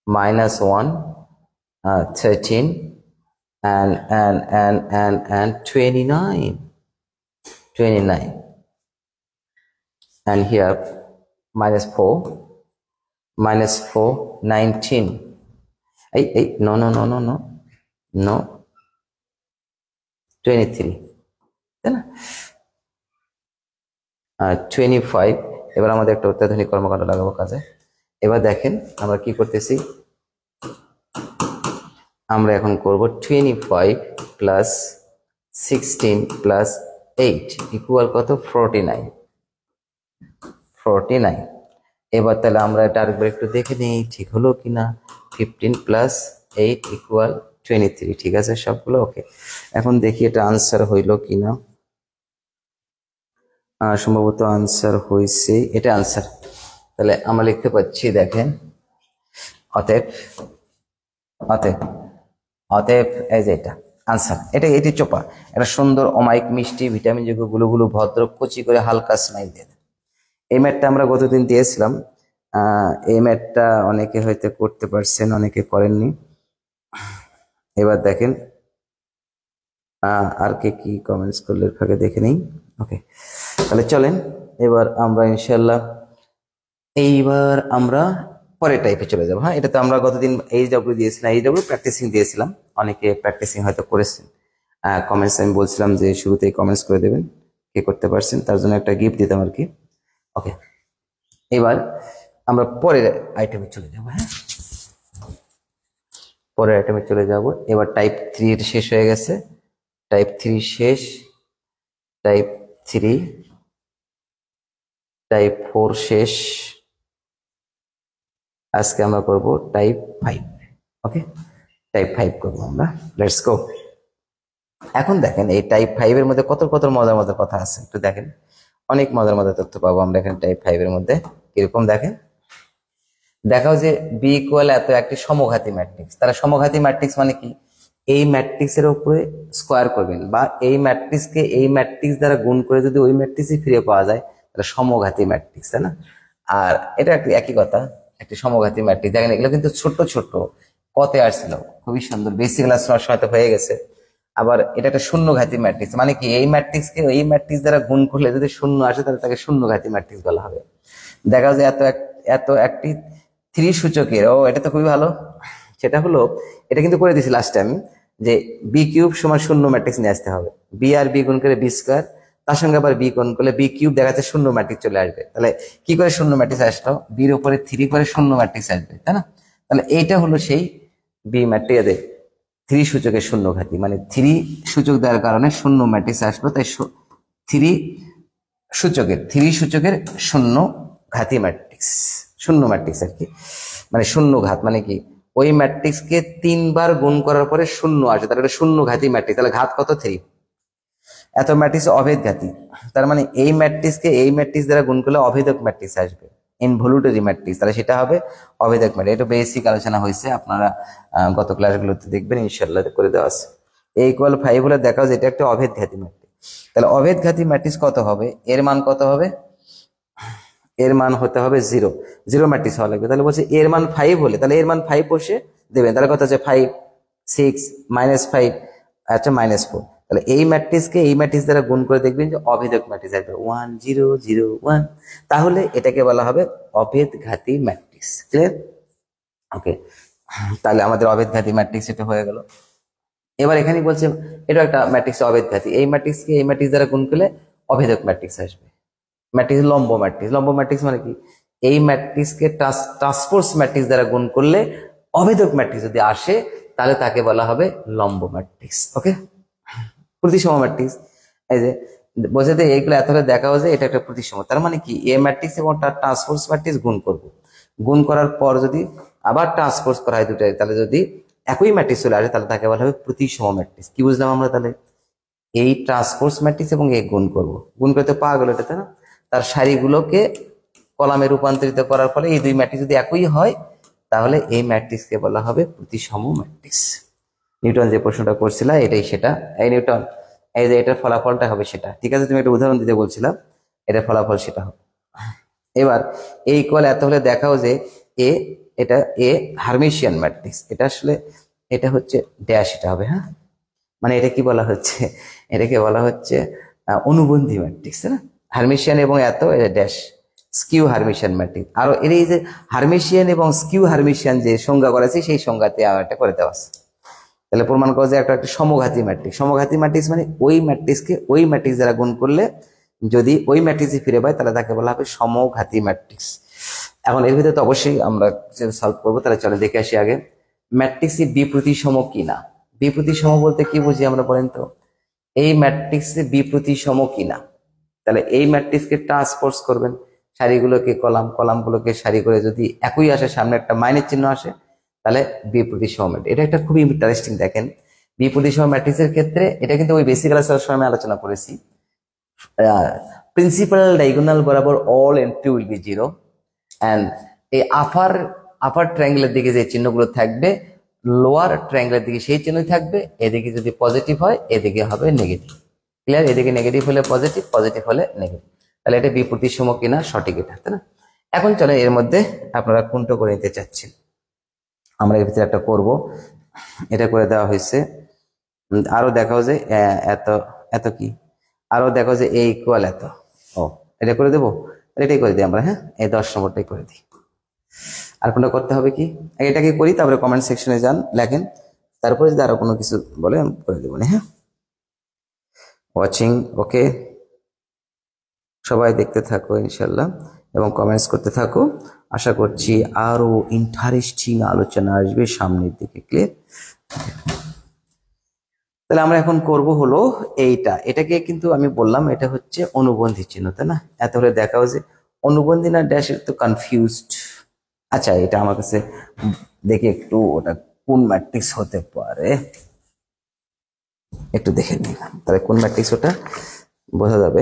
-1, 13, and 29, and here -4, -4, 19. No, no, no, no, no, no, 23, তাই না? 25। এবার আমাদের একটা অত্যাধুনিক কর্মকাণ্ড লাগাবো কাজে। এবার দেখেন আমরা কি করতেছি, আমরা এখন করব 25 প্লাস 16 প্লাস 8 ইকুয়াল কত? 49। এবার তাহলে আমরা এটা আরেকবার একটু দেখে নিই ঠিক হলো কিনা। 15 প্লাস 8 ইকুয়াল 23, ঠিক আছে সবগুলো ওকে। এখন দেখি এটা আনসার হইল কিনা। সম্ভবত আনসার হয়েছে, এটা আনসার। তাহলে আমরা লিখতে পাচ্ছি, দেখেন, অতএব অতএব অতএব এই যে এটা আনসার, এটি চোপা, এটা সুন্দর অমায়িক মিষ্টি ভিটামিন যুক্ত গুলো ভদ্র কচি করে হালকা স্মাইল দিয়ে দেন। এই ম্যাটটা আমরা গতদিন দিয়েছিলাম। এই ম্যাটটা অনেকে হয়তো করতে পারছেন, অনেকে করেননি। এবার দেখেন আর কে কি কমেন্টস করলে ফাঁকে দেখে নেই। ওকে, তাহলে চলেন এবার আমরা ইনশাল্লাহ এইবার আমরা পরের টাইপে চলে যাবো। হ্যাঁ, এটা তো আমরা গতদিন HW দিয়েছিলাম, HW প্র্যাকটিসিং দিয়েছিলাম, অনেকে প্র্যাকটিসিং হয়তো করেছেন। কমেন্টস আমি বলছিলাম যে শুরুতেই কমেন্টস করে দেবেন কে করতে পারছেন, তার জন্য একটা গিফট দিতাম আর কি। ওকে, এবার আমরা পরের আইটেমে চলে যাব। হ্যাঁ, পরের আইটেমে চলে যাব। এবার টাইপ 3 শেষ হয়ে গেছে, টাইপ 3 শেষ, টাইপ 3, টাইপ 4 শেষ, আজকে আমরা করব টাইপ 5। ওকে, টাইপ 5 করবো আমরা। Let's go. এখন দেখেন এই টাইপ 5 এর মধ্যে কত কত মজার মজার কথা আছে, একটু দেখেন। অনেক মজার মজার তথ্য পাবো আমরা এখানে টাইপ 5 এর মধ্যে। কিরকম দেখেন, দেখাও যে বি ইকুয়াল এত একটি সমঘাতী ম্যাট্রিক্স। তাহলে সমঘাতী ম্যাট্রিক্স মানে কি? এই ম্যাট্রিক্সের উপরে স্কোয়ার করবেন, বা এই ম্যাট্রিক্সকে এই ম্যাট্রিক্স দ্বারা গুণ করে যদি ওই ম্যাট্রিক্সই ফিরে পাওয়া যায়, তাহলে সমঘাতী ম্যাট্রিক্স, তাই না? আর এটা একই কথা, একটি সমঘাতী ম্যাট্রিক্স। দেখেন এগুলো কিন্তু ছোট ছোট কতে আসছিল, খুবই সুন্দর, বেসিক ক্লাস হয়তো হয়ে গেছে। আবার এটা একটা শূন্যঘাতী ম্যাট্রিক্স, মানে কি এই ম্যাট্রিক্সকে এই ম্যাট্রিক্স দ্বারা গুণ করলে যদি শূন্য আসে তাহলে তাকে শূন্যঘাতী ম্যাট্রিক্স বলা হবে। দেখা যায় এত একটি 3 সূচকের, এটা তো খুবই ভালো। সেটা হলো, এটা কিন্তু করে দিয়েছি লাস্ট টাইম, যে বি কিউব সমান শূন্য ম্যাট্রিক্স নিয়ে আসতে হবে। বি আর বি গুণ করে বি স্কোয়ার, তার সঙ্গে আবার বি গুণ করলে বি কিউব, দেখা যাচ্ছে শূন্য ম্যাট্রিক্স চলে আসবে। তাহলে কি করে শূন্য ম্যাট্রিক্স আসলো? বির উপরে 3 করে শূন্য ম্যাট্রিক্স আসবে, তাই না? তাহলে এইটা হলো সেই বি ম্যাট্রিক্স, 3 সূচকের শূন্য ঘাতি, মানে 3 সূচক দেওয়ার কারণে শূন্য ম্যাট্রিক্স আসলো। তাই 3 সূচকের শূন্য ঘাতি ম্যাট্রিক্স, শূন্য ম্যাট্রিক্স আর কি, মানে শূন্য ঘাত মানে কি? ওই ম্যাট্রিক্সকে 3 বার গুণ করার পরে শূন্য আসে, তাহলে শূন্য ঘাতি ম্যাট্রিক্স। তাহলে ঘাত কত? 3। এত ম্যাট্রিক্স অভেদ ঘাতি, তার মানে এই ম্যাট্রিক্সকে এই ম্যাট্রিক্স দ্বারা গুণ করলে অভেদক ম্যাট্রিক্স আসবে, ইনভলিউটারি ম্যাট্রিক্স, তাহলে সেটা হবে অভেদক ম্যাট্রিক্স। এটা বেসিক আলোচনা হয়েছে, আপনারা গত ক্লাসগুলোতে দেখবেন, ইনশাল্লাহ করে দেওয়া আছে। এই ইকুয়াল 5 হলে দেখাও যে এটা একটা অভেদ ঘাতি ম্যাট্রিক্স। তাহলে অভেদ ঘাতি ম্যাট্রিক্স কত হবে? এর মান কত হবে? এর মান হতে হবে 0, 0 ম্যাট্রিক্স হওয়া লাগবে। তাহলে বলছে এর মান 5 হলে, তাহলে এর মান 5 বসে দেবেন। তাহলে কত আছে? 5, 6, -5, আচ্ছা -4। তাহলে এই ম্যাট্রিক্সকে এই ম্যাট্রিক্স দ্বারা গুণ করে দেখবেন যে অভেদক ম্যাট্রিক্স আসবে 1 0 0 1। তাহলে এটাকে বলা হবে অভেদ ঘাতি ম্যাট্রিক্স। ক্লিয়ার? ওকে, তাহলে আমাদের অভেদ ঘাতি ম্যাট্রিক্স এটা হয়ে গেল। এবার এখানে বলছে এটা একটা ম্যাট্রিক্স অভেদ ঘাতি, এই ম্যাট্রিক্সকে এই ম্যাট্রিক্স দ্বারা গুণ করলে অভেদক ম্যাট্রিক্স আসবে। ম্যাট্রিক্স লম্ব ম্যাট্রিক্স, লম্ব ম্যাট্রিক্স মানে কি? এই ম্যাট্রিক্সকে ট্রান্সপোজ ম্যাট্রিক্স দ্বারা গুণ করলে অভেদক ম্যাট্রিক্স যদি আসে, তাহলে তাকে বলা হবে লম্ব ম্যাট্রিক্স। ওকে, প্রতিসম ম্যাট্রিক্স। এই যে বোঝাতে এইগুলো এত হলে দেখা যায় এটা একটা প্রতিসম, তার মানে কি এ ম্যাট্রিক্স এবং তার ট্রান্সপোজ ম্যাট্রিক্স গুণ করব, গুণ করার পর যদি আবার ট্রান্সপোজ করা হয় দুটাই, তাহলে যদি একই ম্যাট্রিক্স চলে আসে, তাহলে তাকে বলা হবে প্রতিসম ম্যাট্রিক্স। কি বুঝলাম আমরা? তাহলে এই ট্রান্সপোজ ম্যাট্রিক্স এবং এই গুণ করব, গুণ করতে পাওয়া গেল এটা, তাই না? তার সারিগুলোকে কলামে রূপান্তরিত করার ফলে এই দুই ম্যাট্রিক্স যদি একই হয়, তাহলে এই ম্যাট্রিক্সকে বলা হবে প্রতিসম ম্যাট্রিক্স। নিউটন যে প্রশ্নটা করছিল এটাই সেটা। এই নিউটন, এই যে এটার ফলাফলটা হবে সেটা। ঠিক আছে, তুমি একটা উদাহরণ দিতে বলছিলাম, এটার ফলাফল সেটা হবে। এবার এই ইকুয়াল এত হলে দেখাও যে এ এটা এ হার্মিশিয়ান ম্যাট্রিক্স, এটা আসলে এটা হচ্ছে ড্যাশ, এটা হবে, হ্যাঁ, মানে এটা কি বলা হচ্ছে, এটাকে বলা হচ্ছে অনুবন্ধী ম্যাট্রিক্স, না, হার্মিশিয়ান এবং এত এটা ড্যাশ স্কিউ হার্মিশিয়ান ম্যাট্রিক্স। আর এর এই যে হার্মিশিয়ান এবং স্কিউ হার্মিশিয়ান যে সংজ্ঞা করেছে সেই সংজ্ঞাতে আমার একটা করে দেওয়া আছে। তাহলে প্রমাণ করা যায় একটা সমঘাতী ম্যাট্রিক্স। সমঘাতী ম্যাট্রিক্স মানে ওই ম্যাট্রিক্সকে ওই ম্যাট্রিক্স দ্বারা গুণ করলে যদি ওই ম্যাট্রিক্সে ফিরে পায় তাহলে তাকে বলা হবে সমঘাতী ম্যাট্রিক্স। এখন এর ভিতরে তো অবশ্যই আমরা সলভ করবো, তাহলে চলে দেখে আসি আগে ম্যাট্রিক্সে বিপ্রতিসম কিনা। বিপ্রতিসম বলতে কি বুঝি আমরা বলেন তো? এই ম্যাট্রিক্সে বিপ্রতিসম কিনা, তাহলে এই ম্যাট্রিক্সকে ট্রান্সপোজ করবেন, সারিগুলোকে কলাম, কলামগুলোকে সারি করে যদি একই আসে, সামনে একটা মাইনাস চিহ্ন আসে, তাহলে বিপ্রতিসম ম্যাট্রিক্স। এটা একটা খুবই ইন্টারেস্টিং, দেখেন বিপ্রতিসম ম্যাট্রিক্সের ক্ষেত্রে এটা কিন্তু ওই বেসিক ক্লাসের সময় আমি আলোচনা করেছি। প্রিন্সিপাল ডায়াগোনাল বরাবর all entry will be zero, and এই আপার ট্রায়াঙ্গেলের দিকে যে চিহ্নগুলো থাকবে লোয়ার ট্রায়াঙ্গেলের দিকে সেই চিহ্নই থাকবে। এদিকে যদি পজিটিভ হয় এদিকে হবে নেগেটিভ, ক্লিয়ার? এদিকে নেগেটিভ হলে পজিটিভ, পজিটিভ হলে নেগেটিভ, তাহলে এটা বিপ্রতিসম কিনা সঠিক, এটা, তাই না? এখন চলে এর মধ্যে আপনারা কোনটা করে নিতে চাচ্ছেন, আমরা এর ভিতরে একটা করব, এটা করে দেওয়া হয়েছে। আরো দেখাও যে এত এত কি, আরো দেখো যে এ ইকুয়াল এত, ও এটা করে দেবো, এটাই করে দিই আমরা, হ্যাঁ, এই 10 নম্বরটাই করে দিই। আর কোনটা করতে হবে কি, আগে এটাকে করি, তারপরে কমেন্ট সেকশনে যান, লেখেন, তারপরে যদি আরো কোনো কিছু বলে আমি করে দেবো না, হ্যাঁ। ওয়াচিং, ওকে, সবাই দেখতে থাকো ইনশাল্লাহ এবং কমেন্টস করতে থাকো। আশা করছি আরো ইন্টারেস্টিং আলোচনা আসবে সামনের দিকে, ক্লিয়ার? তাহলে আমরা এখন করব হলো এইটা, এটাকে কিন্তু আমি বললাম এটা হচ্ছে অনুবন্ধী চিহ্ন, তাই না? এত হলে দেখাও যে অনুবন্ধী না ড্যাশ, তো কনফিউজড। আচ্ছা, এটা আমার কাছে দেখি একটু, ওটা কোন ম্যাট্রিক্স হতে পারে একটু দেখে নিলাম, তাহলে কোন ম্যাট্রিক্স ওটা বোঝা যাবে।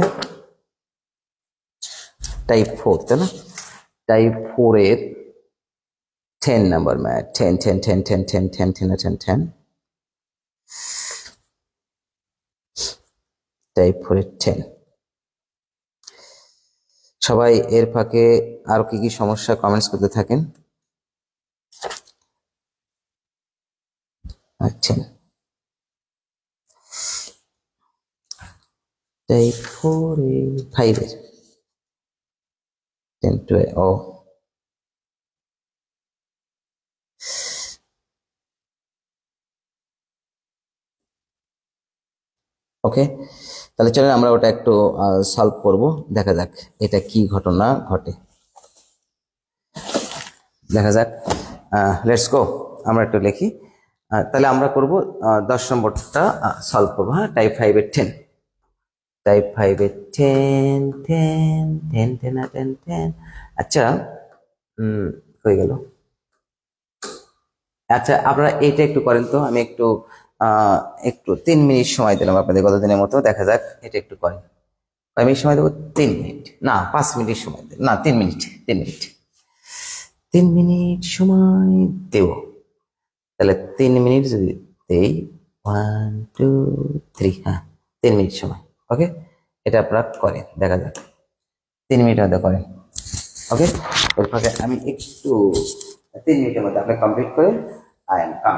টাইপ 4, তাই না? টাইপ 4 এর 10 নাম্বার ম্যাট, 10 10 10 10 10 10 10 10 10, টাইপ 4 এর 10। সবাই এর ফাঁকে আরো কি কি সমস্যা কমেন্টস করতে থাকেন। আচ্ছা, টাইপ 4 এ 5 এর 10 টু, ও ওকে, তাহলে চলেন আমরা ওটা একটু সলভ করব, দেখা যাক এটা কি ঘটনা ঘটে, দেখা যাক। লেটস গো, আমরা একটু লিখি। তাহলে আমরা করব 10 নম্বরটা সলভ করবো, হ্যাঁ, টাইপ 5 এর 10, টাইপ 5 এর 10 10 10 10 10 10। আচ্ছা, হয়ে গেল। আচ্ছা, আপনারা এইটা একটু করেন তো, আমি একটু একটু 3 মিনিট সময় দিলাম আপনাদের গতদিনের মতো, দেখা যাক এটা একটু করেন। কয় মিনিট সময় দেবো? 3 মিনিট না, 5 মিনিট সময় দেব, না 3 মিনিট, 3 মিনিট, 3 মিনিট সময় দেব। তাহলে 3 মিনিট যদি দেই, 1 2 3, হ্যাঁ, 3 মিনিট সময়, ওকে, এটা আপনারা করেন, দেখা যাক 3 মিনিটের মধ্যে করেন, ওকে। এর ফাঁকে আমি একটু 3 মিনিটের মধ্যে আপনি কমপ্লিট করে আই এম কাম।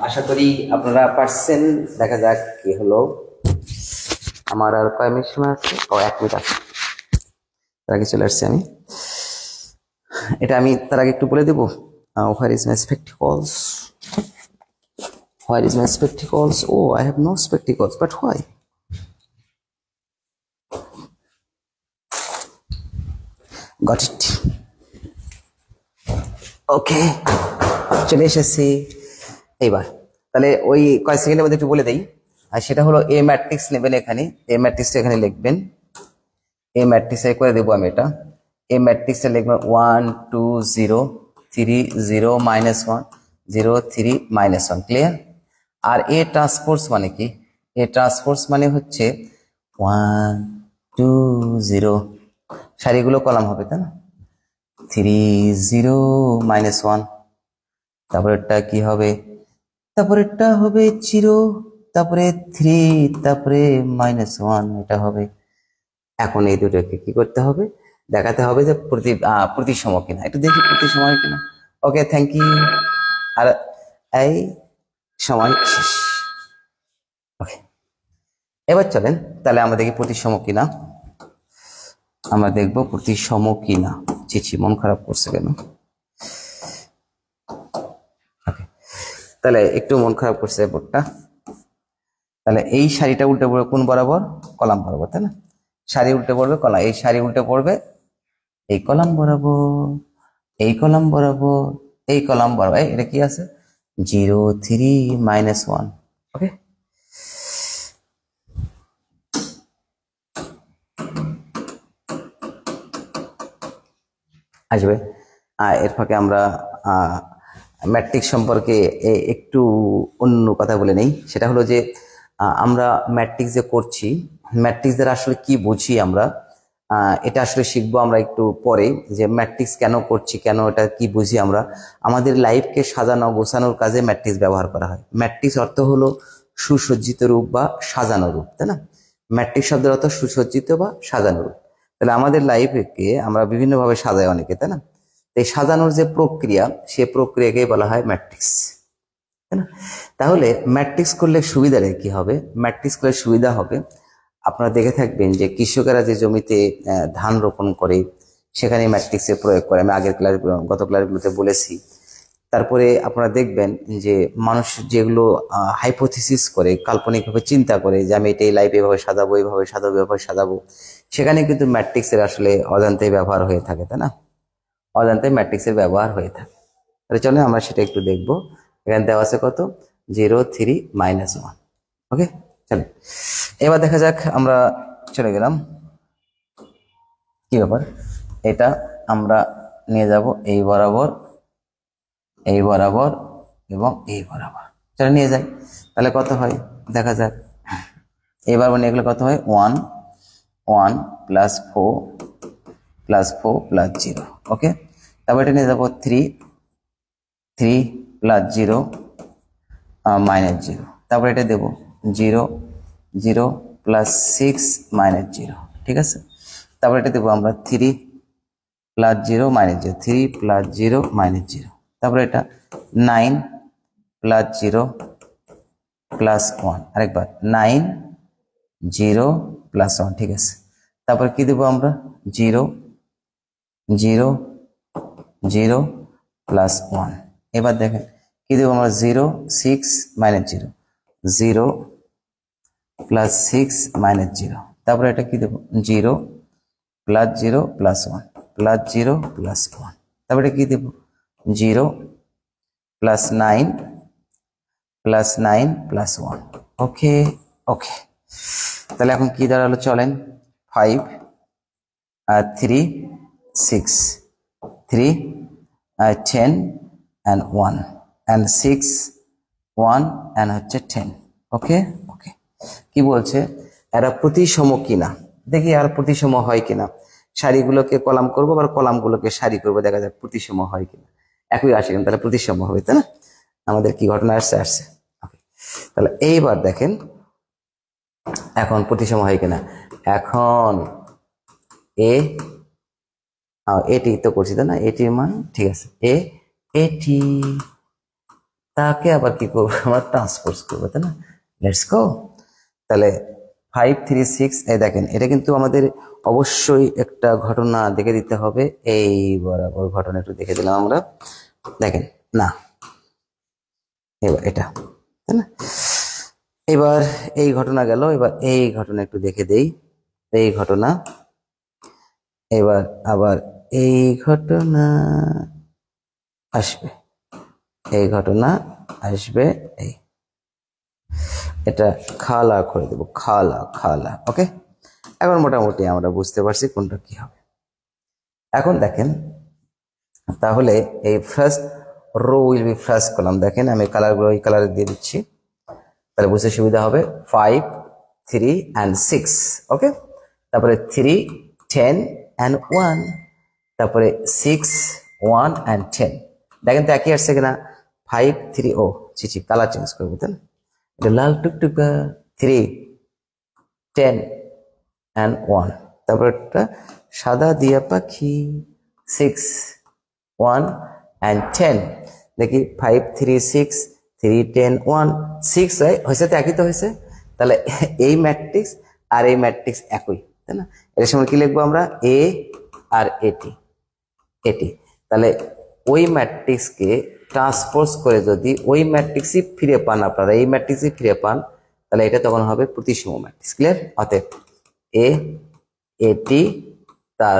আশা করি আপনারা পারছেন। দেখা যাক কি হলো। আমার আর কয় মিনিট সময় আছে? ও 1 মিনিট আছে, তার আগে চলে আসছি আমি। এটা আমি তার আগে একটু বলে দেবো, where is my spectacles, where is my spectacles, oh I have no spectacles, but why? Got it, okay, চলে এসেছি এইবার। তাহলে ওই কয় সেকেন্ডের মধ্যে একটু বলে দেই। আর সেটা হলো এ ম্যাট্রিক্স নেবেন, এখানে এ ম্যাট্রিক্সটা এখানে লিখবেন। এ ম্যাট্রিক্সে করে দেবো আমি এটা। এ ম্যাট্রিক্সে লিখবেন 1 2 0 3 0 -1 0 3 -1, ক্লিয়ার? আর এ ট্রান্সপোজ মানে কি? এ ট্রান্সপোজ মানে হচ্ছে 1 2 0, সারিগুলো কলাম হবে, তাই না? 3 0 -1, তারপরেরটা কি হবে? তারপরেরটা হবে 0, তারপরে 3, তারপরে -1, এটা হবে। এখন এই দুটোকে কি করতে হবে? দেখাতে হবে যে প্রতিসম কিনা। একটু দেখি প্রতিসম কিনা। ওকে, থ্যাংক ইউ। আর এই সময় শেষ। ওকে, এবার চলেন তাহলে আমরা দেখি প্রতিসম কিনা। আমরা দেখবো প্রতিসম কিনা। চিচি, মন খারাপ করছে কেন? ওকে, তাহলে একটু মন খারাপ করছে বোর্ডটা। তাহলে এই সারিটা উল্টে পড়বে কোন বরাবর? কলাম বরাবর, তাই না? সারি উল্টে পড়বে কলাম, এই সারি উল্টে পড়বে এই কলাম বরাবর, এই কলাম বরাবর, এই কলাম বরাবর। এটা কি আছে? 0 3 -1। ওকে, আসবে। এর ফাঁকে আমরা ম্যাট্রিক্স সম্পর্কে একটু অন্য কথা বলে নেই। সেটা হলো যে আমরা ম্যাট্রিক্স যে করছি, ম্যাট্রিক্স দ্বারা আসলে কি বুঝি আমরা, এটা আসলে শিখবো আমরা একটু পরে, যে ম্যাট্রিক্স কেন করছি, কেন এটা কি বুঝি আমরা। আমাদের লাইফকে সাজানো গোছানোর কাজে ম্যাট্রিক্স ব্যবহার করা হয়। ম্যাট্রিক্স অর্থ হলো সুসজ্জিত রূপ বা সাজানো রূপ, তাই না? ম্যাট্রিক্স শব্দের অর্থ সুসজ্জিত বা সাজানো রূপ। তাহলে আমাদের লাইফকে আমরা বিভিন্নভাবে সাজাই অনেকে, তাই না? এই সাজানোর যে প্রক্রিয়া, সে প্রক্রিয়াকেই বলা হয় ম্যাট্রিক্স, তাই না? তাহলে ম্যাট্রিক্স করলে সুবিধাটা কি হবে? ম্যাট্রিক্স করলে সুবিধা হবে, আপনারা দেখে থাকবেন যে কৃষকেরা যে জমিতে ধান রোপণ করে সেখানে ম্যাট্রিক্সের প্রয়োগ করে। আমি আগের ক্লাস, গত ক্লাসগুলোতে বলেছি। তারপরে আপনারা দেখবেন যে মানুষ যেগুলো হাইপোথিসিস করে, কাল্পনিকভাবে চিন্তা করে যে আমি এটা এই লাইফ এভাবে সাজাবো, এইভাবে সাজাবো, এভাবে সাজাবো, সেখানে কিন্তু ম্যাট্রিক্সের আসলে অজান্তে ব্যবহার হয়ে থাকে, তাই না? অজান্তে ম্যাট্রিক্সের ব্যবহার হয়ে থাকে। তাহলে চলে আমরা সেটা একটু দেখবো। এখানে দেওয়া আছে কত? 0 3 -1। ওকে, চলো এবার দেখা যাক। আমরা চলে গেলাম। কি ব্যাপার? এটা আমরা নিয়ে যাব এই বরাবর, এই বরাবর এবং এই বরাবর। চলে নিয়ে যাই। তাহলে কত হয় দেখা যাক। এবার মানে এগুলো কত হয়? 1 1 +4 +4 +0। ওকে, তারপর এটা নিয়ে যাবো 3 3 +0 -0। তারপর এটা দেবো 0 0 +6 -0, ঠিক আছে? তারপর এটা দেবো আমরা 3 +0 -0, 3 +0 -0। তারপরে এটা 9 +0 +1, আরেকবার 9 0 +1, ঠিক আছে? তারপরে কি দেবো আমরা? 0 0 0 +1। এবার দেখেন কি দেবো আমরা? 0 6 -0, 0 +6 -0। তারপরে এটা কি দেবো? 0 +0 +1 +0 +1। তারপরে কি দেবো? 0 +9 +9 +1। ওকে ওকে, তাহলে এখন কি দাঁড়ালো? চলেন 5 3 6 3 10 and 1 and 6 1 and হচ্ছে 10। ওকে ওকে, কি বলছে? এরা প্রতিসম কিনা দেখি, আর প্রতিসম হয় কিনা। সারিগুলোকে কলাম করবো, আবার কলামগুলোকে সারি করবো, দেখা যাক প্রতিসম হয় কিনা। একই আসে কিনা, তাহলে প্রতিসম হবে, তাই না? আমাদের কি ঘটনা আসছে? আসছে। তাহলে এইবার দেখেন এখন প্রতিসম হয় কিনা। এখন এটি তো করছি, তাই না? এটির মান ঠিক আছে, এটি। তাকে আবার কি করবো আমরা ট্রান্সপোজ করবো, তাই না? Let's go. তাহলে 5 3 6, এই দেখেন এটা কিন্তু আমাদের অবশ্যই একটা ঘটনা দেখে দিতে হবে। এই বরাবর ঘটনা একটু দেখে দিলাম আমরা, দেখেন না এবার এটা, তাই না? এবার এই ঘটনা গেল, এবার এই ঘটনা একটু দেখে দেই, এই ঘটনা, এবার আবার এই ঘটনা আসবে, এই ঘটনা আসবে, এই এটা খালা করে দেবো, খালা খালা। ওকে, এখন মোটামুটি আমরা বুঝতে পারছি কোনটা কি হবে। এখন দেখেন তাহলে এই first row will be first column, দেখেন আমি কালারগুলো এই কালারে দিয়ে দিচ্ছি, তাহলে বুঝতে সুবিধা হবে। 5 3 and 6, ওকে। তারপরে 3 10 and 1, তারপরে 6 1 and 10। দেখেন তো একই আসছে কিনা? 5 3, ও ছি কালার চেঞ্জ করবো, তাই না? এটা লাল টুকটুকা, 3 10 and 1, তারপর একটা সাদা দিয়া পাখি, 6 1 and 10। দেখি 5 3 6 3 10 1 6 হয়েছে তো, একই তো হয়েছে। তাহলে এই ম্যাট্রিক্স আর এই ম্যাট্রিক্স একই, তাই না? এর সময় কি লিখবো আমরা? এ আর এটি, এটি। তাহলে ওই ম্যাট্রিক্সকে ট্রান্সপোজ করে যদি ওই ম্যাট্রিক্সই ফিরে পান আপনারা, এই ম্যাট্রিক্সই ফিরে পান, তাহলে এটা তখন হবে প্রতিসম ম্যাট্রিক্স। ক্লিয়ার? অতএব এ এটি তার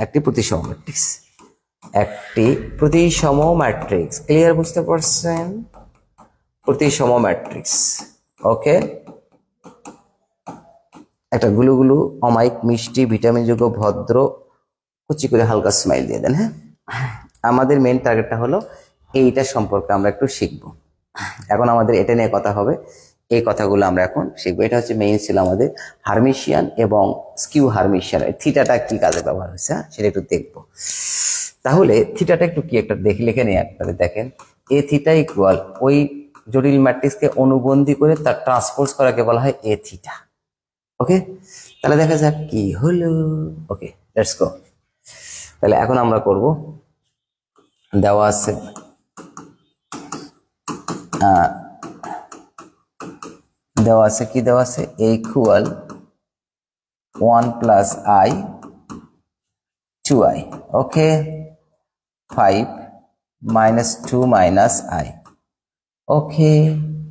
একটি প্রতিসম ম্যাট্রিক্স, একটি প্রতিসম ম্যাট্রিক্স। ক্লিয়ার? বুঝতে পারছেন? প্রতিসম ম্যাট্রিক্স। ওকে, একটা গুলুগুলু অমায়িক মিষ্টি ভিটামিন যুক্ত ভদ্র কুচি করে হালকা স্মাইল দিয়ে দেন। হ্যাঁ, আমাদের মেন টার্গেটটা হলো এইটা সম্পর্কে আমরা একটু শিখবো। এখন আমাদের এটা নিয়ে কথা হবে, এই কথাগুলো আমরা এখন শিখবো। এটা হচ্ছে মেইন ছিল আমাদের হারমিশিয়ান এবং স্কিউ হারমিশিয়ান, থিটাটা কি কাজে ব্যবহার হয়েছে সেটা একটু দেখবো। তাহলে থিটাটা একটু কি একটা লিখে নিয়ে আপনারা দেখেন, এ থিটা ইকুয়াল ওই জটিল ম্যাট্রিক্সকে অনুবন্ধী করে তার ট্রান্সপোজ করাকে বলা হয় এ থিটা। ওকে, তাহলে দেখা যাক কি হলো। Okay, let's go. তাহলে এখন আমরা করব, দেওয়া আছে কি দেওয়া আছে? A equal 1 plus i 2i, okay. 5 minus 2 minus i, okay,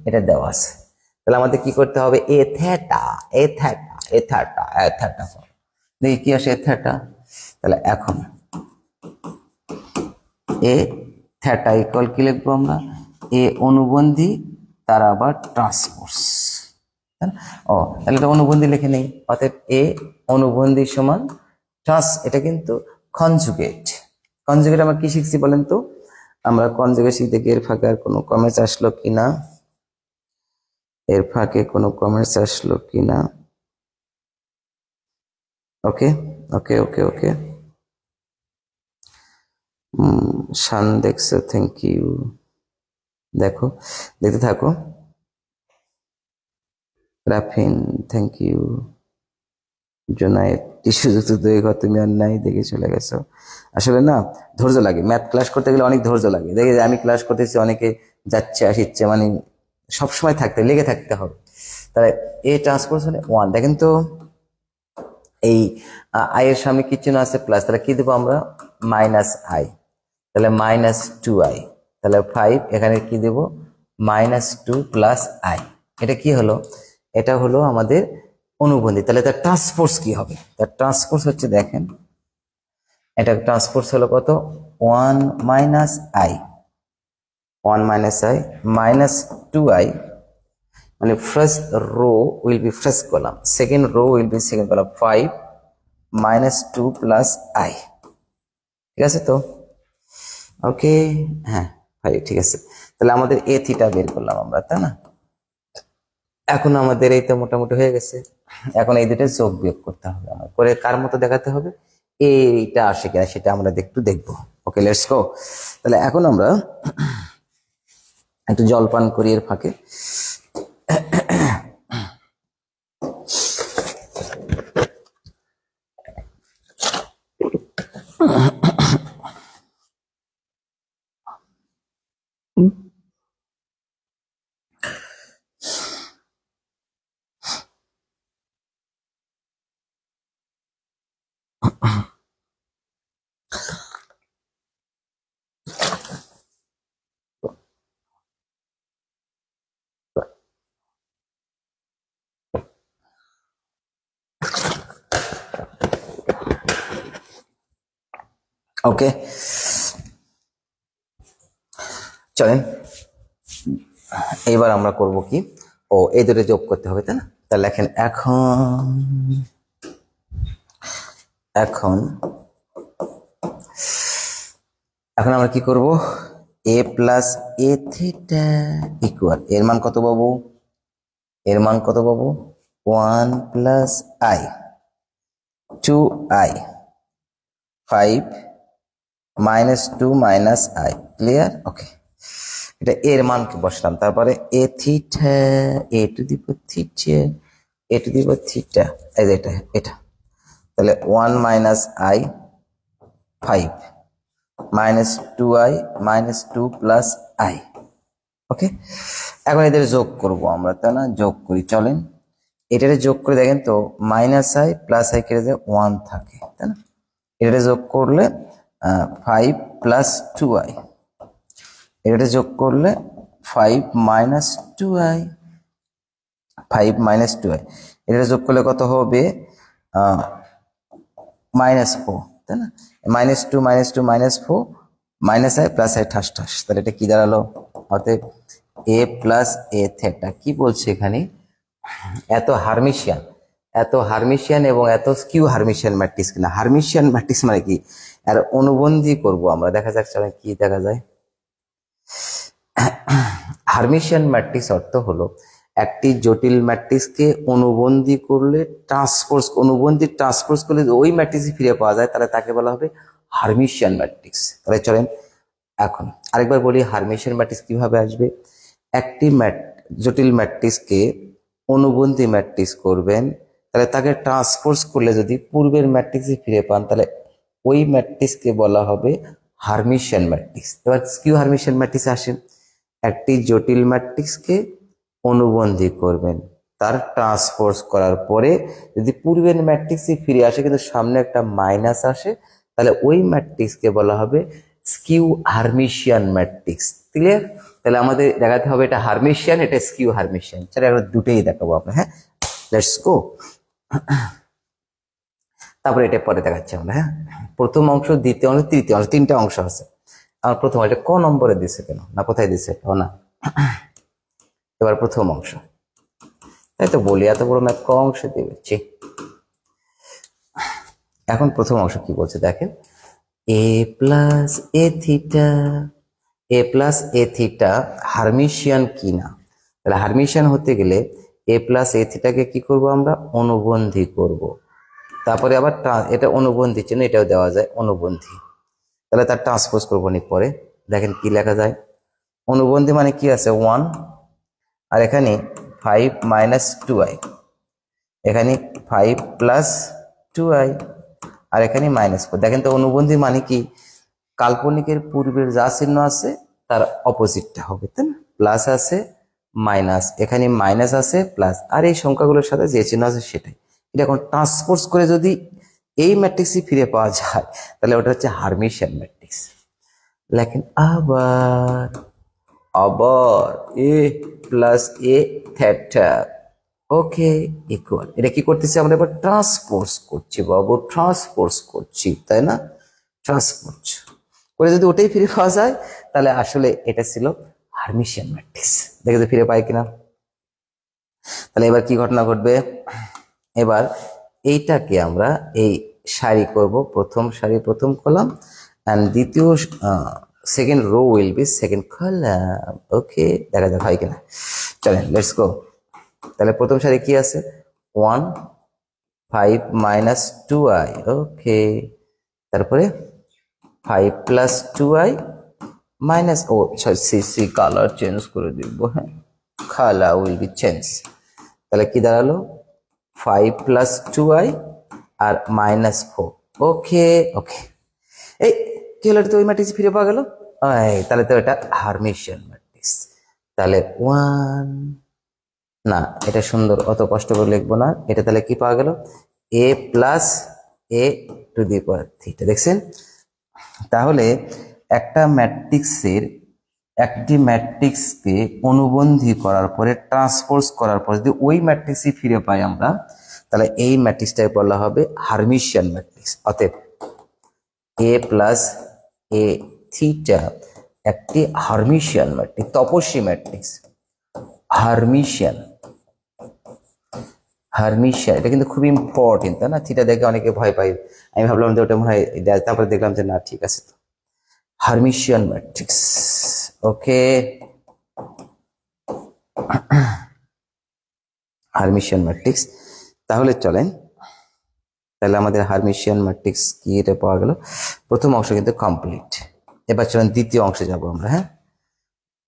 এটা দেওয়া আছে। তাহলে আমাদের কি করতে হবে? A theta, A theta, A theta, A theta. দেখি কি আসে এ থিটা। তাহলে এখন এ থিটা ইকুয়াল কি লিখবো আমরা? এ অনুবন্ধী তার আবার ট্রান্সপোজ, ও তাহলে এটা অনুবন্ধী লিখে নেই। অতএব এ অনুবন্ধী সমান এটা কিন্তু কনজুগেট। কনজুগেট আমরা কি শিখছি বলেন তো? আমরা কনজুগেট শিখতে গিয়ে এর ফাঁকে আর কোনো কমেন্টস আসলো কিনা, এর ফাঁকে কোনো কমেন্টস আসলো কিনা? ওকে ওকে ওকে ওকে, শান দেখছো, থ্যাংক ইউ। দেখো, দেখতে থাকো। রাফিন, থ্যাংক ইউ। জোনায়েদ, টিস্যুযুক্ত দৈঘ, তুমি আর নাই দেখে চলে গেছো। আসলে না, ধৈর্য লাগে, ম্যাথ ক্লাস করতে গেলে অনেক ধৈর্য লাগে। দেখে আমি ক্লাস করতেছি, অনেকে যাচ্ছে আসিচ্ছে, মানে সবসময় লেগে থাকতে হবে। তাহলে এ ট্রান্সপোজ হলে 1, দেখেন তো এই আই এর সামনে কি চিহ্ন আছে? প্লাস, তাহলে কি দেবো আমরা? মাইনাস আই, তাহলে মাইনাস 2i, তাহলে 5, এখানে কি দেব? Minus 2 plus i. এটা কি হলো? এটা হলো আমাদের অনুবন্ধী। তাহলে তার ট্রান্সপোজ কি হবে? তার ট্রান্সপোজ হচ্ছে, দেখেন এটা ট্রান্সপোজ হলো কত? 1 minus I, 1 minus I minus 2i, মানে first row will be first column, second row will be second column. 5 minus 2 plus I, ঠিক আছে তো? ওকে, হ্যাঁ ভাই ঠিক আছে। তাহলে আমাদের এ থিটা বের করলাম আমরা, তাই না? এখন আমাদের এই তো মোটামুটি হয়ে গেছে। এখন এই দুটো যোগ বিয়োগ করতে হবে, আমার করে কার মতো দেখাতে হবে, এইটা আসে কিনা সেটা আমরা একটু দেখবো। ওকে, লেটস গো। তাহলে এখন আমরা একটু জল পান করি এর ফাঁকে। ওকে, চলেন এইবার আমরা করব কি, ও এই দুটো যোগ করতে হবে, তাই না? তা লেখেন এখন এখন এখন আমরা কি করব, A plus A theta equal, এর মান কত পাবো? এর মান কত পাবো? 1 plus i 2i 5 minus 2 minus i. Clear? Okay, এটা এর মানকে বসলাম, তারপরে A theta A to the power theta A to the power theta, এই যে এটা এটা, তাহলে 1 minus i 5 minus 2i minus 2 plus i. Okay, এখন এদের যোগ করব আমরা, তাই না? যোগ করি, চলেন এটারে যোগ করে দেখেন তো, মাইনাস আই প্লাস আই কেটে যায় 1 থাকে, তাই না? এটারে যোগ করলে 5 প্লাস 2i, এটারে যোগ করলে 5 মাইনাস 2i 5 মাইনাস 2i, এটারে যোগ করলে কত হবে? মাইনাস 4, তাই না? Minus 2 minus 2 minus 4 minus I plus I ঠাস ঠাস, তাহলে এটা কি দাঁড়ালো? অতএব এ প্লাস এ থিটা। কি বলছে এখানে? এত হারমিশিয়ান এবং এত স্কিউ হারমিশিয়ান ম্যাট্রিক্স কিনা। হারমিশিয়ান ম্যাট্রিক্স মানে কি? আর অনুবন্ধী করব আমরা, দেখা যাক চলে কি দেখা যায়। হারমিশিয়ান ম্যাট্রিক্স অর্থ হলো একটি জটিল ম্যাট্রিক্সকে অনুবন্ধী করলে অনুবন্ধী ট্রান্সপোজ করলে ওই ম্যাট্রিক্স ফিরে পাওয়া যায়, তাহলে তাকে বলা হবে হারমিশিয়ান ম্যাট্রিক্স। তাহলে চলেন এখন আরেকবার বলি, হারমিশিয়ান ম্যাট্রিক্স কিভাবে আসবে। একটি জটিল ম্যাট্রিক্সকে অনুবন্ধী ম্যাট্রিক্স করবেন, তাহলে তাকে ট্রান্সপোজ করলে যদি পূর্বের ম্যাট্রিক্সে ফিরে পান, তাহলে ওই ম্যাট্রিক্সকে বলা হবে হারমিশিয়ান ম্যাট্রিক্স। এবার স্কিউ হারমিশিয়ান ম্যাট্রিক্স আসে, একটি জটিল ম্যাট্রিক্সকে অনুবন্ধী করবেন, তার ট্রান্সপোজ করার পরে যদি পূর্বের ম্যাট্রিক্সে ফিরে আসে কিন্তু সামনে একটা মাইনাস আসে, তাহলে ওই ম্যাট্রিক্সকে বলা হবে স্কিউ হারমিশিয়ান ম্যাট্রিক্স। ক্লিয়ার? তাহলে আমাদের দেখাতে হবে এটা হারমিশিয়ান, এটা স্কিউ হারমিশিয়ান। চলো আমরা দুটোই দেখাবো আপনার। হ্যাঁ, লেটস গো। তারপরে এটা পরে দেখাচ্ছি আমরা। হ্যাঁ, প্রথম অংশ, দ্বিতীয় অংশ, তৃতীয় অংশ, তিনটা অংশ আছে। আমার প্রথম এটা ক নম্বরে দিছে কেন, না কোথায় দিছে? ও না, এবার প্রথম অংশ, তাই তো বলি এত বড় ম্যাথ ক অংশে দিচ্ছি। এখন প্রথম অংশ কি বলছে দেখেন, এ plus A theta, A plus A theta Hermitian কিনা। তাহলে হারমিশিয়ান হতে গেলে এ প্লাস এ থিটাকে কি করব আমরা? অনুবন্ধী করব। তারপরে আবার এটা অনুবন্ধী চিহ্ন, এটাও দেওয়া যায় অনুবন্ধী, তাহলে তার ট্রান্সপোজ করবো নি পরে। দেখেন কি লেখা যায়, অনুবন্ধী মানে কি আছে? 1, আর এখানে 5 মাইনাস 2i, এখানে 5 প্লাস 2i, আর এখানে -4। দেখেন তো অনুবন্ধী মানে কি? কাল্পনিকের পূর্বের যা চিহ্ন আছে তার অপোজিটটা হবে, তাই না? প্লাস আছে মাইনাস, এখানে মাইনাস আছে প্লাস, আর এই সংখ্যাগুলোর সাথে যে চিহ্ন আছে সেটাই। এটা এখন ট্রান্সপোজ করে যদি এই ম্যাট্রিক্সই ফিরে পাওয়া যায়, তাহলে ওটা হচ্ছে হারমিশিয়ান ম্যাট্রিক্স। লেখেন আবার আবার এ plus A theta, okay, equal. এটা কি করতেছি আমরা? এবার ট্রান্সপোজ করছি বাবু, ট্রান্সপোজ করছি, তাই না? ট্রান্সপোজ করে যদি ওটাই ফিরে পাওয়া যায়, তাহলে আসলে এটা ছিল হারমিশিয়ান ম্যাট্রিক্স। দেখে তো ফিরে পাই কিনা। তাহলে এবার কি ঘটনা ঘটবে? এবার এইটাকে আমরা এই সারি করব, প্রথম সারি প্রথম কলাম, অ্যান্ড দ্বিতীয় second row will be second column. Okay, দেখা যাক হয় কিনা। চলেন লেটস গো। তাহলে প্রথম সারি কি আছে? 1 5 মাইনাস 2i, ওকে, তারপরে 5 প্লাস 2i মাইনাস, ও সি কালার চেঞ্জ করে দিব। হ্যাঁ, কালার উইল বি চেঞ্জ। তাহলে কি দাঁড়ালো? 5 প্লাস 2i আর -4। ওকে ওকে, এই কি হলো? তো ওই ম্যাট্রিক্স ফিরে পাওয়া গেল। তাহলে তো এটা হারমিশিয়ান ম্যাট্রিক্স। তাহলে 1, না এটা সুন্দর, অত কষ্ট করে লিখবো না এটা। তাহলে কি পাওয়া গেল? A plus A to the power theta. দেখছেন? তাহলে একটা ম্যাট্রিক্সের একটি ম্যাট্রিক্সকে অনুবন্ধী করার পরে ট্রান্সপোজ করার পর যদি ওই ম্যাট্রিক্সই ফিরে পাই আমরা, তাহলে এই ম্যাট্রিক্সটাকে বলা হবে হার্মিশিয়ান ম্যাট্রিক্স। অতএব এ প্লাস এ থিটা একটি হার্মিশিয়ান ম্যাট্রিক্স, তপস্বী ম্যাট্রিক্স। হার্মিশিয়ান, হার্মিশিয়ান এটা কিন্তু খুব ইম্পর্টেন্ট, তাই না? থিটা দেখে অনেকে ভয় পাই, আমি ভাবলাম যে ওটা মনে হয়, তারপরে দেখলাম যে না, ঠিক আছে। তো হার্মিশিয়ান ম্যাট্রিক্স, ওকে, হার্মিশিয়ান ম্যাট্রিক্স। তাহলে চলেন, তাহলে আমাদের হার্মিশিয়ান ম্যাট্রিক্স কি এটা পাওয়া গেল। প্রথম অংশ কিন্তু কমপ্লিট। এবার চলেন দ্বিতীয় অংশে যাব আমরা। হ্যাঁ,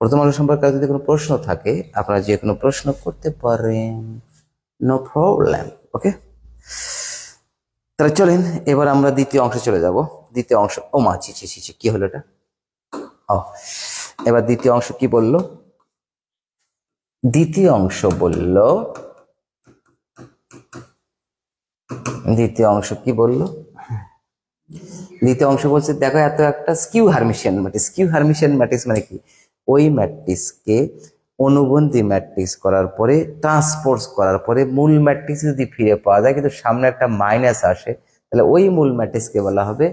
প্রথম অংশ সম্পর্কে যদি কোনো প্রশ্ন থাকে আপনারা যে কোনো প্রশ্ন করতে পারেন, নো প্রবলেম। ওকে, তাহলে চলেন এবার আমরা দ্বিতীয় অংশে চলে যাব। দ্বিতীয় অংশ, ও মা, ছি ছি ছি, কি হলো এটা? ও, এবার দ্বিতীয় অংশ কি বললো? দ্বিতীয় অংশ বলল, দ্বিতীয় অংশ কি বলল? দ্বিতীয় অংশ বলছে দেখো এত একটা skew Hermitian matrix. Skew Hermitian matrix মানে কি? ওই ম্যাট্রিক্সকে অনুবন্ধী ম্যাট্রিক্স করার পরে ট্রান্সপোজ করার পরে মূল ম্যাট্রিক্স যদি ফিরে পাওয়া যায় কিন্তু সামনে একটা মাইনাস আসে, তাহলে ওই মূল ম্যাট্রিক্সকে বলা হবে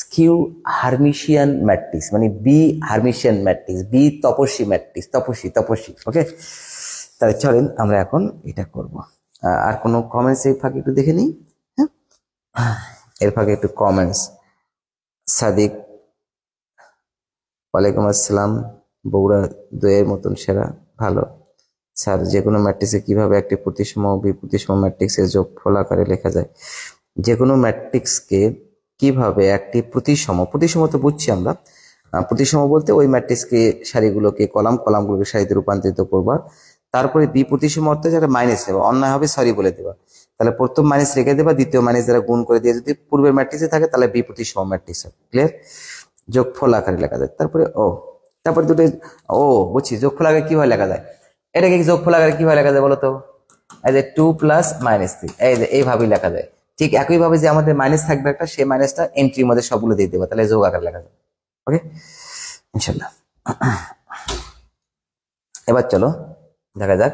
স্কিউ হার্মিশিয়ান ম্যাট্রিক্স, মানে বি হার্মিশিয়ান ম্যাট্রিক্স, বি তপস্বী ম্যাট্রিক্স, তপস্বী তপস্বী। ওকে, তাহলে চলেন আমরা এখন এটা করব। আর কোনো কমেন্টস এই ফাঁকে একটু দেখে নিই। হ্যাঁ, এর ফাঁকে একটু কমেন্টস। সাদিক, ওয়ালাইকুম আসসালাম, বগুড়া দইয়ের মতন সেরা, ভালো স্যার। যে কোনো ম্যাট্রিক্সে কিভাবে একটি প্রতিসম ও বিপ্রতিসম ম্যাট্রিক্সের যোগফল আকারে লেখা যায়? যে কোনো ম্যাট্রিক্সকে কিভাবে একটি প্রতিসম, প্রতিসম তো বুঝছি আমরা, প্রতিসম বলতে ওই ম্যাট্রিক্সকে সারিগুলোকে কলামগুলোকে সারিতে রূপান্তরিত করবা, তারপরে বিপ্রতিসম অর্থে যারা মাইনাস নেবা, অন্যায় হবে সরি বলে দেবা, তাহলে প্রথম মাইনাস রেখে দেবা, দ্বিতীয় মাইনাস দ্বারা গুণ করে দিয়ে যদি পূর্বের ম্যাট্রিক্সে থাকে তাহলে বিপ্রতিসম ম্যাট্রিক্স হবে। ক্লিয়ার? যোগফল আকারে লেখা যায়। তারপরে তারপরে দুটো, বুঝছি, যোগফল আকারে কিভাবে লেখা যায়, এটাকে যোগফল আকারে কিভাবে লেখা যায় বলো তো? এই যে 2 প্লাস -3, এই যে এইভাবেই লেখা যায়। ঠিক একইভাবে যে আমাদের মাইনাস থাকবে একটা, সেই মাইনাসটা এন্ট্রির মধ্যে সবগুলো দিয়ে দেবো, তাহলে যোগ আকারে লেখা যায়। ওকে, ইনশাল্লাহ। এবার চলো দেখা যাক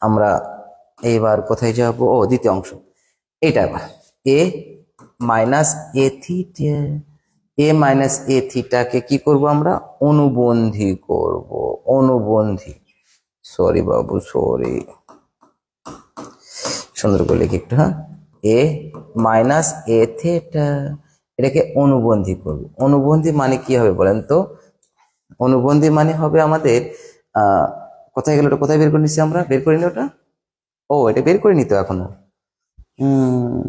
আমরা এইবার কোথায় যাব। দ্বিতীয় অংশ এটা। এবার এ minus A theta, A minus এ থিটাকে কি করব আমরা? অনুবন্ধী করব। অনুবন্ধী, সরি বাবু, সরি, সুন্দর করে লিখি একটু। হ্যাঁ, এ মাইনাস এ থিটা, এটাকে অনুবন্ধী করব। অনুবন্ধী মানে কি হবে বলেন তো? অনুবন্ধী মানে হবে আমাদের কোথায় গেল ওটা? কোথায় বের করে নিচ্ছি আমরা? বের করিনি ওটা? এটা বের করে নিত এখনো?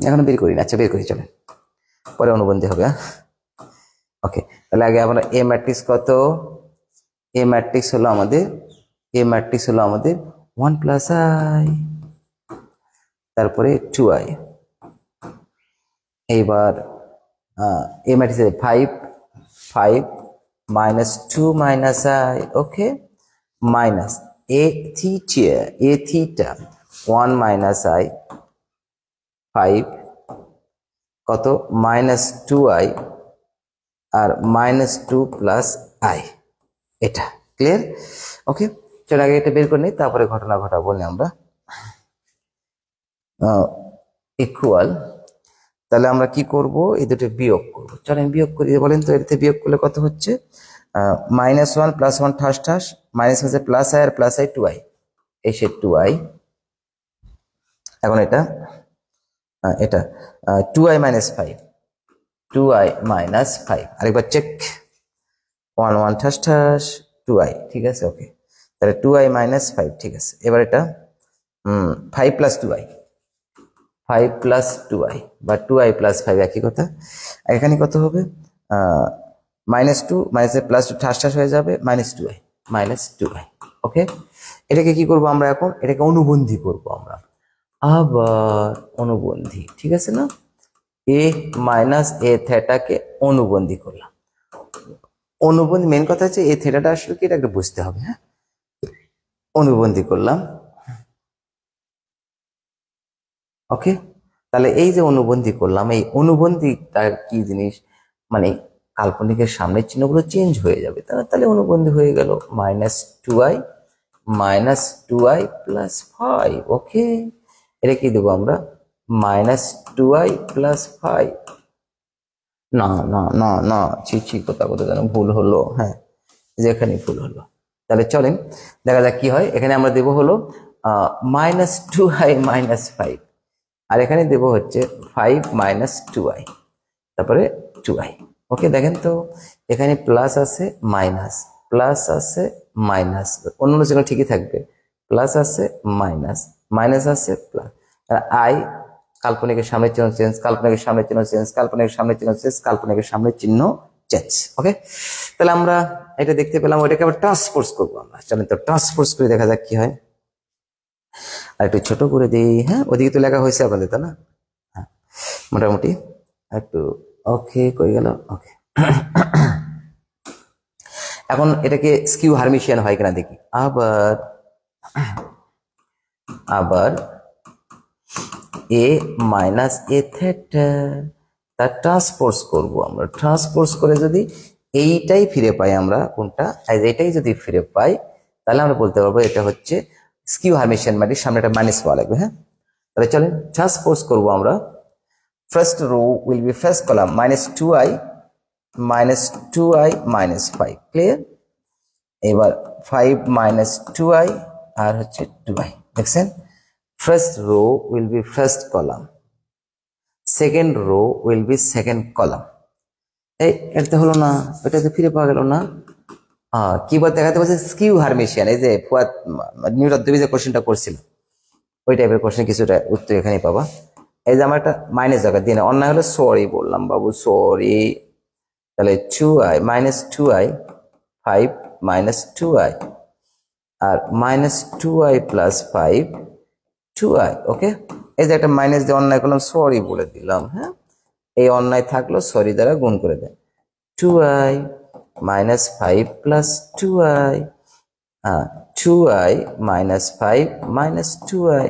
এখনো বের করিনি। আচ্ছা, বের করি, চলে, পরে অনুবন্ধী হবে। ওকে, তাহলে আগে আমরা এ ম্যাট্রিক্স কত? এ ম্যাট্রিক্স হলো আমাদের, এ ম্যাট্রিক্স হলো আমাদের 1 প্লাস আই, তারপরে 2i। এইবার A matrix 5 minus 2 minus i, okay, minus A theta 1 minus i, 5 কত? মাইনাস 2i আর মাইনাস 2 প্লাস আই। এটা ক্লিয়ার? ওকে, চল আগে এটা বের করে নিই, তারপরে ঘটনা ঘটাবো আমরা। ইকুয়াল, তাহলে আমরা কি করব? এই দুটো বিয়োগ করবো। চলেন বিয়োগ করি। বলেন তো এটাতে বিয়োগ করলে কত হচ্ছে? -1 + 1 ঠাস, মাইনাস হচ্ছে প্লাস আই আর প্লাস আই 2i, এই সে 2i। এখন এটা 2i - 5, 2i - 5, আরেকবার চেক, 1 1 ঠাস 2i, ঠিক আছে? ওকে, তাহলে 2i - 5, ঠিক আছে। এবার এটা 5 + 2i, 5 + 2i বা 2i + 5 একই কথা। এখানে কত হবে? -2 +2 ঠাস হয়ে যাবে, -2i। ওকে, এটাকে কি করব আমরা এখন? এটাকে অনুবন্ধী করব আমরা, আবার অনুবন্ধী, ঠিক আছে না? এ মাইনাস এ থিটাকে অনুবন্ধী করলাম। অনুবন্ধী, মেন কথা হচ্ছে এ থিটাটা আসলে কি, এটাকে বুঝতে হবে। হ্যাঁ, অনুবন্ধী করলাম। ওকে, তাহলে এই যে অনুবন্ধী করলাম, এই অনুবন্ধীটা কি জিনিস, মানে কাল্পনিকের সামনের চিহ্নগুলো চেঞ্জ হয়ে যাবে, তাহলে অনুবন্ধী হয়ে গেল -2i প্লাস 5। ওকে, এটা কি দেবো আমরা, -2i প্লাস 5। না না না না, কোথাও যেন ভুল হলো, হ্যাঁ যেখানে ভুল হলো। তাহলে চলেন দেখা যাক কি হয়। এখানে আমরা দেবো হলো -2i মাইনাস 5, আর এখানে দেবো হচ্ছে 5 - 2i, তারপরে 2i। ওকে, দেখেন তো এখানে প্লাস আছে মাইনাস, প্লাস আছে মাইনাস, অন্য চিহ্ন ঠিকই থাকবে, প্লাস আছে মাইনাস, মাইনাস আছে প্লাস। আই কাল্পনিকের সামনের চিহ্ন চেঞ্জ, কাল্পনিকের সামনের চিহ্ন চেঞ্জ, কাল্পনিকের সামনের চিহ্ন চেঞ্জ, কাল্পনিকের সামনের চিহ্ন চেঞ্জ। ওকে, তাহলে আমরা এটা দেখতে পেলাম, ওইটাকে আবার ট্রান্সপোজ করবো আমরা। চলেন তো ট্রান্সপোজ করে দেখা যাক কি হয়। আর একটু ছোট করে দিই, হ্যাঁ ওদিকে তো লেখা হয়েছে আপনাদের, তাই না? হ্যাঁ মোটামুটি একটু। ওকে, কই গেল? ওকে, এখন এটাকে স্কিউ হারমিশিয়ান হয় কিনা দেখি। আবার আবার এ মাইনাস এ থেটা, তার ট্রান্সপোজ করব আমরা। ট্রান্সপোজ করে যদি এইটাই ফিরে পাই আমরা, কোনটা, এটাই যদি ফিরে পাই, তাহলে আমরা বলতে পারবো এটা হচ্ছে স্কিউ হারমিশিয়ান ম্যাট্রিক্স। সামনে একটা মাইনাস পাওয়া লাগবে। হ্যাঁ, তাহলে চলেন ট্রান্সপোজ করবো আমরা। First row will be first column -2i minus 5, clear? এবার 5 - 2i আর হচ্ছে 2i, দেখছেন? First row will be first column, second row will be second column. এই এটা হলো না, এটা তো ফিরে পাওয়া গেল না। কি বল দেখাতে বলছে স্কিউ হারমিশিয়ান। এই যে ফুয়াদ নিউটন তুমি যে কোশ্চেনটা করছিল, ওই টাইপের কোশ্চেন কিছুটা উত্তর এখানে পাবা। এই যে আমার একটা মাইনাস জায়গা দিয়ে না, অন্যায় হলো সরি বললাম বাবু, সরি। তাহলে 2i -2i, 5 - 2i, আর -2i প্লাস 5 2i। ওকে, এই যে একটা মাইনাস দিয়ে অন্যায় করলাম, সরি বলে দিলাম। হ্যাঁ, এই অন্যায় থাকলো সরি দ্বারা গুণ করে দেন। 2i -5 plus 2i, 2i -5 - 2i।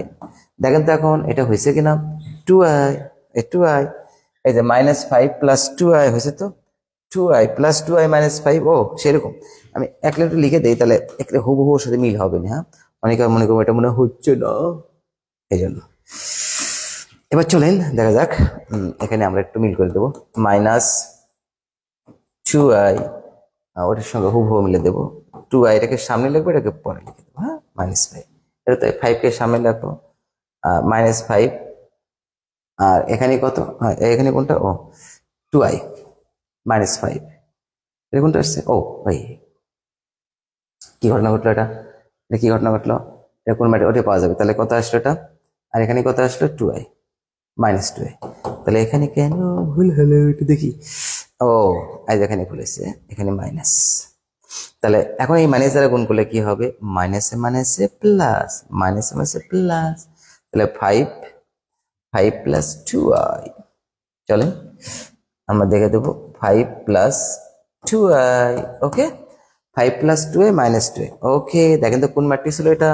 দেখেন তো এখন এটা হয়েছে কিনা, 2i, এই 2i, এই যে -5 প্লাস 2i হয়েছে তো, 2i প্লাস 2i মাইনাস 5। ও সেরকম, আমি এক লিটার লিখে দেই, তাহলে একটা হুবহু ওর সাথে মিল হবে না। হ্যাঁ, অনেকে মনে করবো এটা মনে হচ্ছে না, এই জন্য। এবার চলেন দেখা যাক, এখানে আমরা একটু মিল করে দেবো। -2i ওটার সঙ্গে হুবহু মিলে দেবো। 2i এটাকে সামনে লিখবো, এটাকে পরে লিখে দেবো। হ্যাঁ, -5, এটা তো 5কে সামনে রাখবো, -5, আর এখানে কত, এখানে কোনটা, ও 2i -5, এটা কোনটা আসছে, ও ভাই কি ঘটনা ঘটলো, এটা কি ঘটনা ঘটলো, এটা কোন ম্যাটে ওটা পাওয়া যাবে। তাহলে কত আসলো এটা, আর এখানে কত আসলো, 2i -2i। তাহলে এখানে কেন ভুল হলো একটু দেখি। ও আজ এখানে ভুল এসেছে, এখানে মাইনাস। তাহলে এখন এই মাইনাস দ্বারা গুণ করলে কি হবে, মাইনাসে মাইনাসে প্লাস, মাইনাসে মাইনাসে প্লাস। তাহলে 5 প্লাস 2i। চলেন আমরা দেখে দেবো 5 plus 2i। Okay, 5 plus 2i minus 2i। ওকে, দেখেন তো কোন ম্যাট্রিক্স হলো এটা,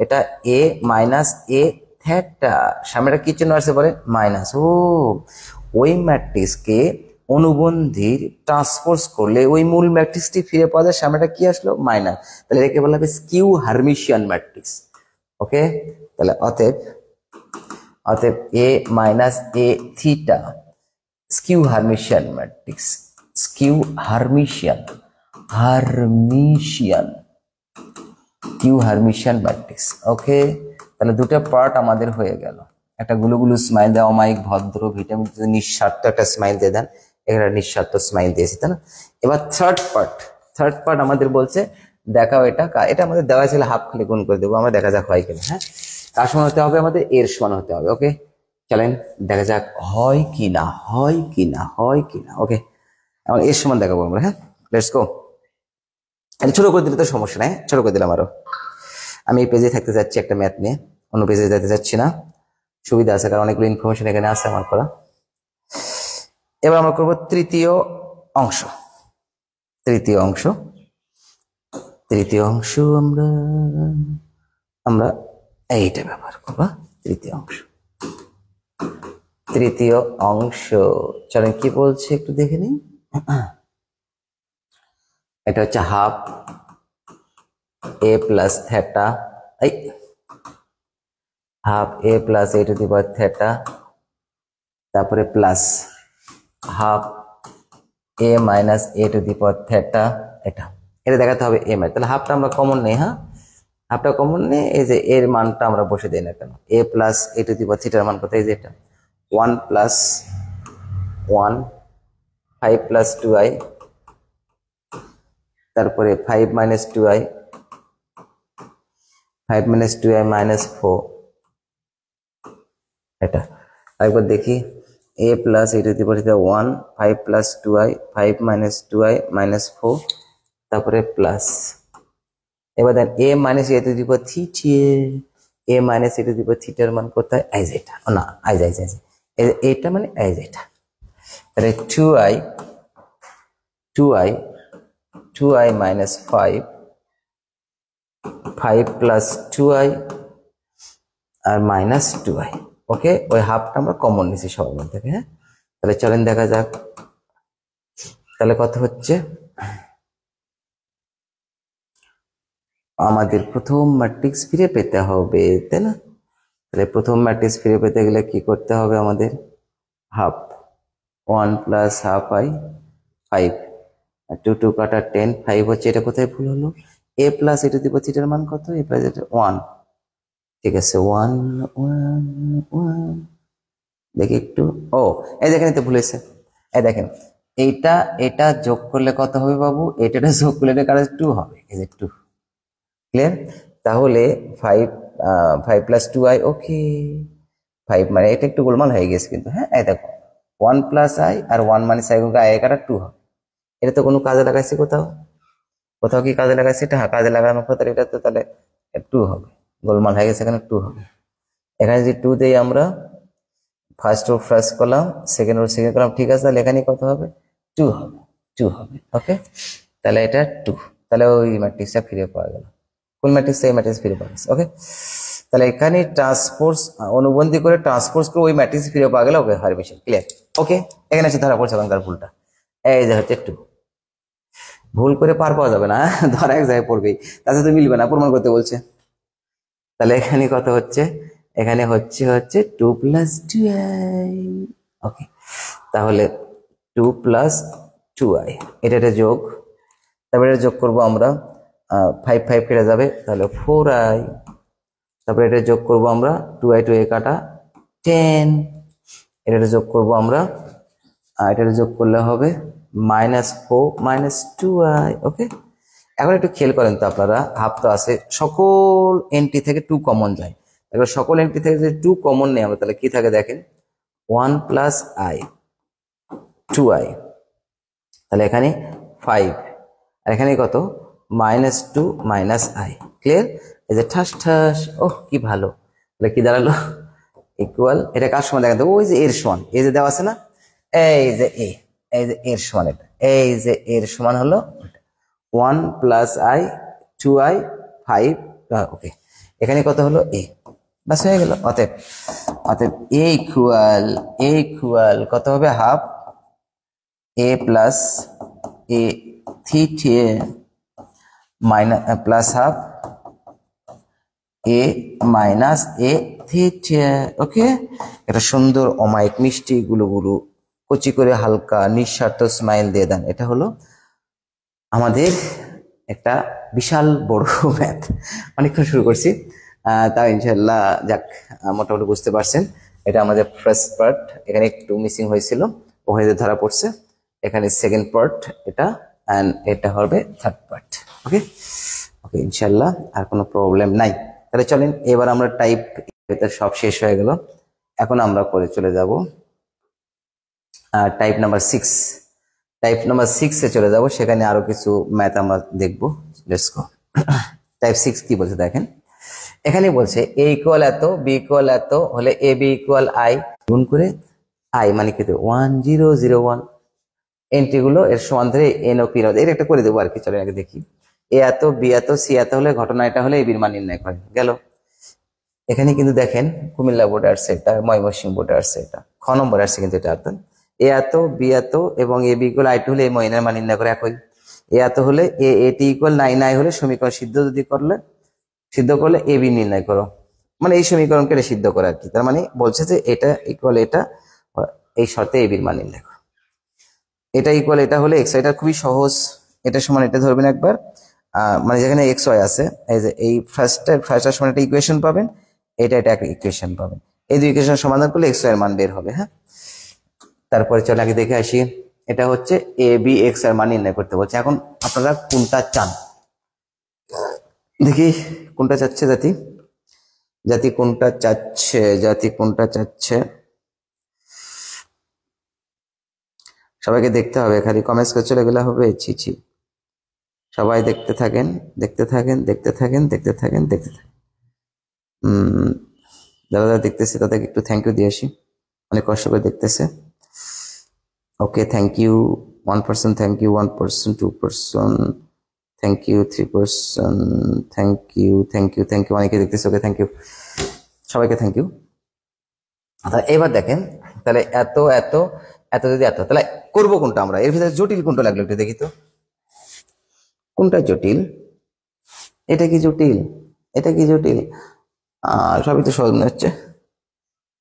এটা a মাইনাস a থেটা, সামনেটা কি চিহ্ন আছে বলে, মাইনাস। ও ওই ম্যাট্রিক্সকে অনুবন্ধীর ট্রান্সপোজ করলে ওই মূল ম্যাট্রিক্সটি ফিরে পাওয়া যায়, সামনেটা কি আসলো, মাইনাস। তাহলে এটাকে বলা হবে স্কিউ হারমিশিয়ান ম্যাট্রিক্স। ওকে, তাহলে অতএব a minus a theta skew Hermitian matrix, skew Hermitian matrix. Okay, তাহলে দুটো পার্ট আমাদের হয়ে গেল। একটা গুলুগুলু স্মাইল দেওয়া, অমায়িক ভদ্র ভিটামিন নিঃস্বার্থ একটা স্মাইল দিয়ে দেন, এখানে নিঃস্বার্থ স্মাইল দিয়েছি, তাই না? এবার থার্ড পার্ট আমাদের বলছে দেখাও এটা, এটা আমাদের দেওয়া ছিল, হাফ খালি গুণ করে দেবো আমরা, দেখা যাক হয় কিনা। হ্যাঁ, কার সমান হতে হবে, আমাদের এর সমান হতে হবে। ওকে, চলেন দেখা যাক হয় কিনা। ওকে, এখন এর সমান দেখাবো আমরা। হ্যাঁ, লেটস গো। ছোট করে দিলে তো সমস্যা নাই, ছোট করে দিলাম আরো। আমি এই পেজে থাকতে যাচ্ছি একটা ম্যাথ নিয়ে, অন্য পেজে যেতে যাচ্ছি না, সুবিধা আছে কারণ অনেকগুলো ইনফরমেশন এখানে আছে আমার করা। এবার আমরা করবো তৃতীয় অংশ। আমরা এইটা ব্যবহার করবো, তৃতীয় অংশ। তৃতীয় অংশ। চলেন কি বলছে একটু দেখে নিই। এটা হচ্ছে হাফ এ প্লাস থিটা, এই half A plus A to the power theta, তারপরে plus half A minus A to the power theta. এটা দেখাতে হবে এ মাইনাস, তাহলে হাফটা আমরা কমন নেই। হ্যাঁ, হাফটা কমন নেই, এই যে এর মানটা আমরা বসে দিই না কেন, এ plus A to the power থিটার মান কত, এই যে এটা 1 প্লাস 1 5 প্লাস 2i, তারপরে 5 minus 2i, 5 minus 2i minus 4। এটা একবার দেখি, a plus A to the power 1 5 plus 2i 5 minus 2i minus 4, তারপরে প্লাস, এবার then a minus A to the power theta, a minus A to the power থিটার মান কোথায়, আইজ এটা না, আইজ এটা মানে আইজ এটা, তাহলে 2i মাইনাস 5 প্লাস 2i আর মাইনাস 2i। ওকে, ওই হাফটা আমরা কমন নিছি সবার মধ্যে থেকে। হ্যাঁ, তাহলে চলেন দেখা যাক, তাহলে কত হচ্ছে। আমাদের প্রথম ম্যাট্রিক্স ফিরে পেতে হবে, তাই না? তাহলে প্রথম ম্যাট্রিক্স ফিরে পেতে গেলে কি করতে হবে আমাদের, হাফ 1 প্লাস হাফ i 5, 2 2 কাটা 10, 5 হচ্ছে, এটা কোথায় ভুল হলো, a plus A to the power থিটার মান কত, a প্লাস 1, ঠিক আছে 1 1 1, দেখি একটু, ও এই দেখেন এতে ভুল হয়েছে, এই দেখেন এটা যোগ করলে কত হবে বাবু, এটা যোগ করলে এটা কারণ 2 হবে, এই যে 2, ক্লিয়ার? তাহলে 5 প্লাস 2i, ওকে 5 মানে এটা একটু গোলমাল হয়ে গেছে কিন্তু। হ্যাঁ, এই দেখো 1 প্লাস i আর 1 মাইনাস i গুণ i কাটা 2 হবে, এটা তো কোনো কাজে লাগাইছে কোথাও কি কাজে লাগাইছে এটা, কাজে লাগানোর পর এটা তো তাহলে 2 হবে, গোলমাল হয়ে গেছে, এখানে 2 হবে। এখানে যদি 2 দেই আমরা, first row first column, second row second column, ঠিক আছে, তাহলে এখানে কত হবে, 2 হবে। ওকে, তাহলে এটা 2, তাহলে ওই ম্যাট্রিক্সটা ফিরে পাওয়া গেল। কোন ম্যাট্রিক্স, এই ম্যাট্রিক্স ফিরে পাওয়া গেছে। ওকে, তাহলে এখানে ট্রান্সপোজ অনুবন্ধী করে ট্রান্সপোজ করে ওই ম্যাট্রিক্স ফিরে পাওয়া গেল। ওকে, হারবিশন ক্লিয়ার। ওকে, এখানে এসে ধরা পড়ছে এখানকার ভুলটা, এই যে হচ্ছে 2, ভুল করে পার পাওয়া যাবে না, ধরা এক জায়গায় পড়বেই, তার সাথে মিলবে না, প্রমাণ করতে বলছে। তাহলে এখানে কত হচ্ছে, এখানে হচ্ছে 2 প্লাস 2i। ওকে, তাহলে 2 প্লাস 2i, এটা যোগ, তারপরে এটা যোগ করবো আমরা, 5 5 কেটে যাবে, তাহলে 4i, তারপরে এটা যোগ করবো আমরা, 2i 2a কাটা 10, এটা যোগ করবো আমরা, এটা যোগ করলে হবে -4 মাইনাস 2i। ওকে, এখন একটু খেয়াল করেন তো আপনারা, হাফ তো আছে, সকল এন্ট্রি থেকে 2 কমন যায়, এবার সকল এন্ট্রি থেকে যদি 2 কমন নেই আমরা, তাহলে কি থাকে দেখেন, 1 প্লাস i 2i, তাহলে এখানে 5, আর এখানে কত, -2 মাইনাস i, ক্লিয়ার? এই যে ঠাস ঠাস, ওহ কি ভালো, তাহলে কি দাঁড়ালো, ইকুয়াল, এটা কার সমান দেখেন তো, ওই যে এর সমান, এই যে দেওয়া আছে না, এই যে এর সমান, এটা এই যে এর সমান হলো 1 প্লাস i 2i 5। ওকে, এখানে কত হলো, a, বাস হয়ে গেল। অতএব a ইকুয়াল কত হবে, half a plus a theta minus plus half a minus a theta. Okay, এটা সুন্দর অমায়িক মিষ্টি গুলো কচি করে হালকা নিঃস্বার্থ স্মাইল দিয়ে দেন, এটা হলো আমাদের একটা বিশাল বড় ম্যাথ। অনেকক্ষণ শুরু করছি, তাও ইনশাল্লাহ যাক মোটামুটি বুঝতে পারছেন। এটা আমাদের ফার্স্ট পার্ট, এখানে একটু মিসিং হয়েছিল, ওখানে ধরা পড়ছে, এখানে সেকেন্ড পার্ট এটা, অ্যান্ড এটা হবে থার্ড পার্ট। ওকে ইনশাল্লাহ আর কোনো প্রবলেম নাই। তাহলে চলেন এবার আমরা টাইপ সব শেষ হয়ে গেল, এখন আমরা করে চলে যাব টাইপ নাম্বার 6। টাইপ নাম্বার 6 এ চলে যাব, সেখানে আরো কিছু ম্যাথ আমরা দেখবো। Let's go. টাইপ 6 কি বলছে দেখেন, এখানে বলছে a ইকুয়াল এত, b ইকুয়াল এত হলে a b ইকুয়াল i গুণ করে i মানে কি 1 0 0 1, এন্ট্রি গুলো এর সমান ধরে n ও p এর, এটা একটা করে দেবো আর কি। চলে আগে দেখি, a এত, b এত, c এত হলে ঘটনা এটা হলে a b এর মান নির্ণয় করেন। গেল, এখানে কিন্তু দেখেন কুমিল্লা বোর্ডে আসছে এটা, ময়মনসিংহ বোর্ডে আসছে এটা, খ নম্বর আসছে কিন্তু এটা অর্থাৎ এ এত বি এত এবং এ বি ইকুয়াল I2 হলে এম এর মান নির্ণয় করে একই। এ এত হলে এটি ইকুয়াল 9 হলে সমীকরণ সিদ্ধ করলে এ বি নির্ণয় করো, মানে এই সমীকরণকে এটা সিদ্ধ করে আর কি। তার মানে বলছে যে এটা ইকুয়াল এটা, এই শর্তে এ বির মান নির্ণয় করো। এটা ইকুয়াল এটা হলে এক্স, এটা খুবই সহজ। এটা সমান এটা ধরবেন একবার, মানে যেখানে এক্স ওয়াই আছে, এই যে এই ফার্স্টের সমান একটা ইকুয়েশন পাবেন, এটা একটা ইকুয়েশন পাবেন। এই দুই ইকুয়েশন সমাধান করলে এক্স ওয়াই এর মান বের হবে। হ্যাঁ, তারপরে চলে আগে দেখে আসি। এটা হচ্ছে এ বি এক্স এর মান নির্ণয় করতে বলছে। এখন আপনারা কোনটা চান দেখি, কোনটা চাচ্ছে জাতি কোনটা চাচ্ছে সবাইকে দেখতে হবে, খালি কমেন্টস করে চলে গেলে হবে? ছি, সবাই দেখতে থাকেন। যারা দেখতেছে তাদেরকে একটু থ্যাংক ইউ দিয়ে আসি, অনেক কষ্ট করে দেখতেছে। Okay, thank you 1%, thank you 1%, 2%, thank you 3%, thank you অনেকে দেখতেছে। ওকে, থ্যাংক ইউ সবাইকে, থ্যাংক ইউ। এবার দেখেন, তাহলে এত এত এত যদি এত, তাহলে করবো কোনটা আমরা? এর ভিতরে জটিল কোনটা লাগলো একটু দেখি তো, কোনটা জটিল? এটা কি জটিল? সবই তো সহজ মনে হচ্ছে,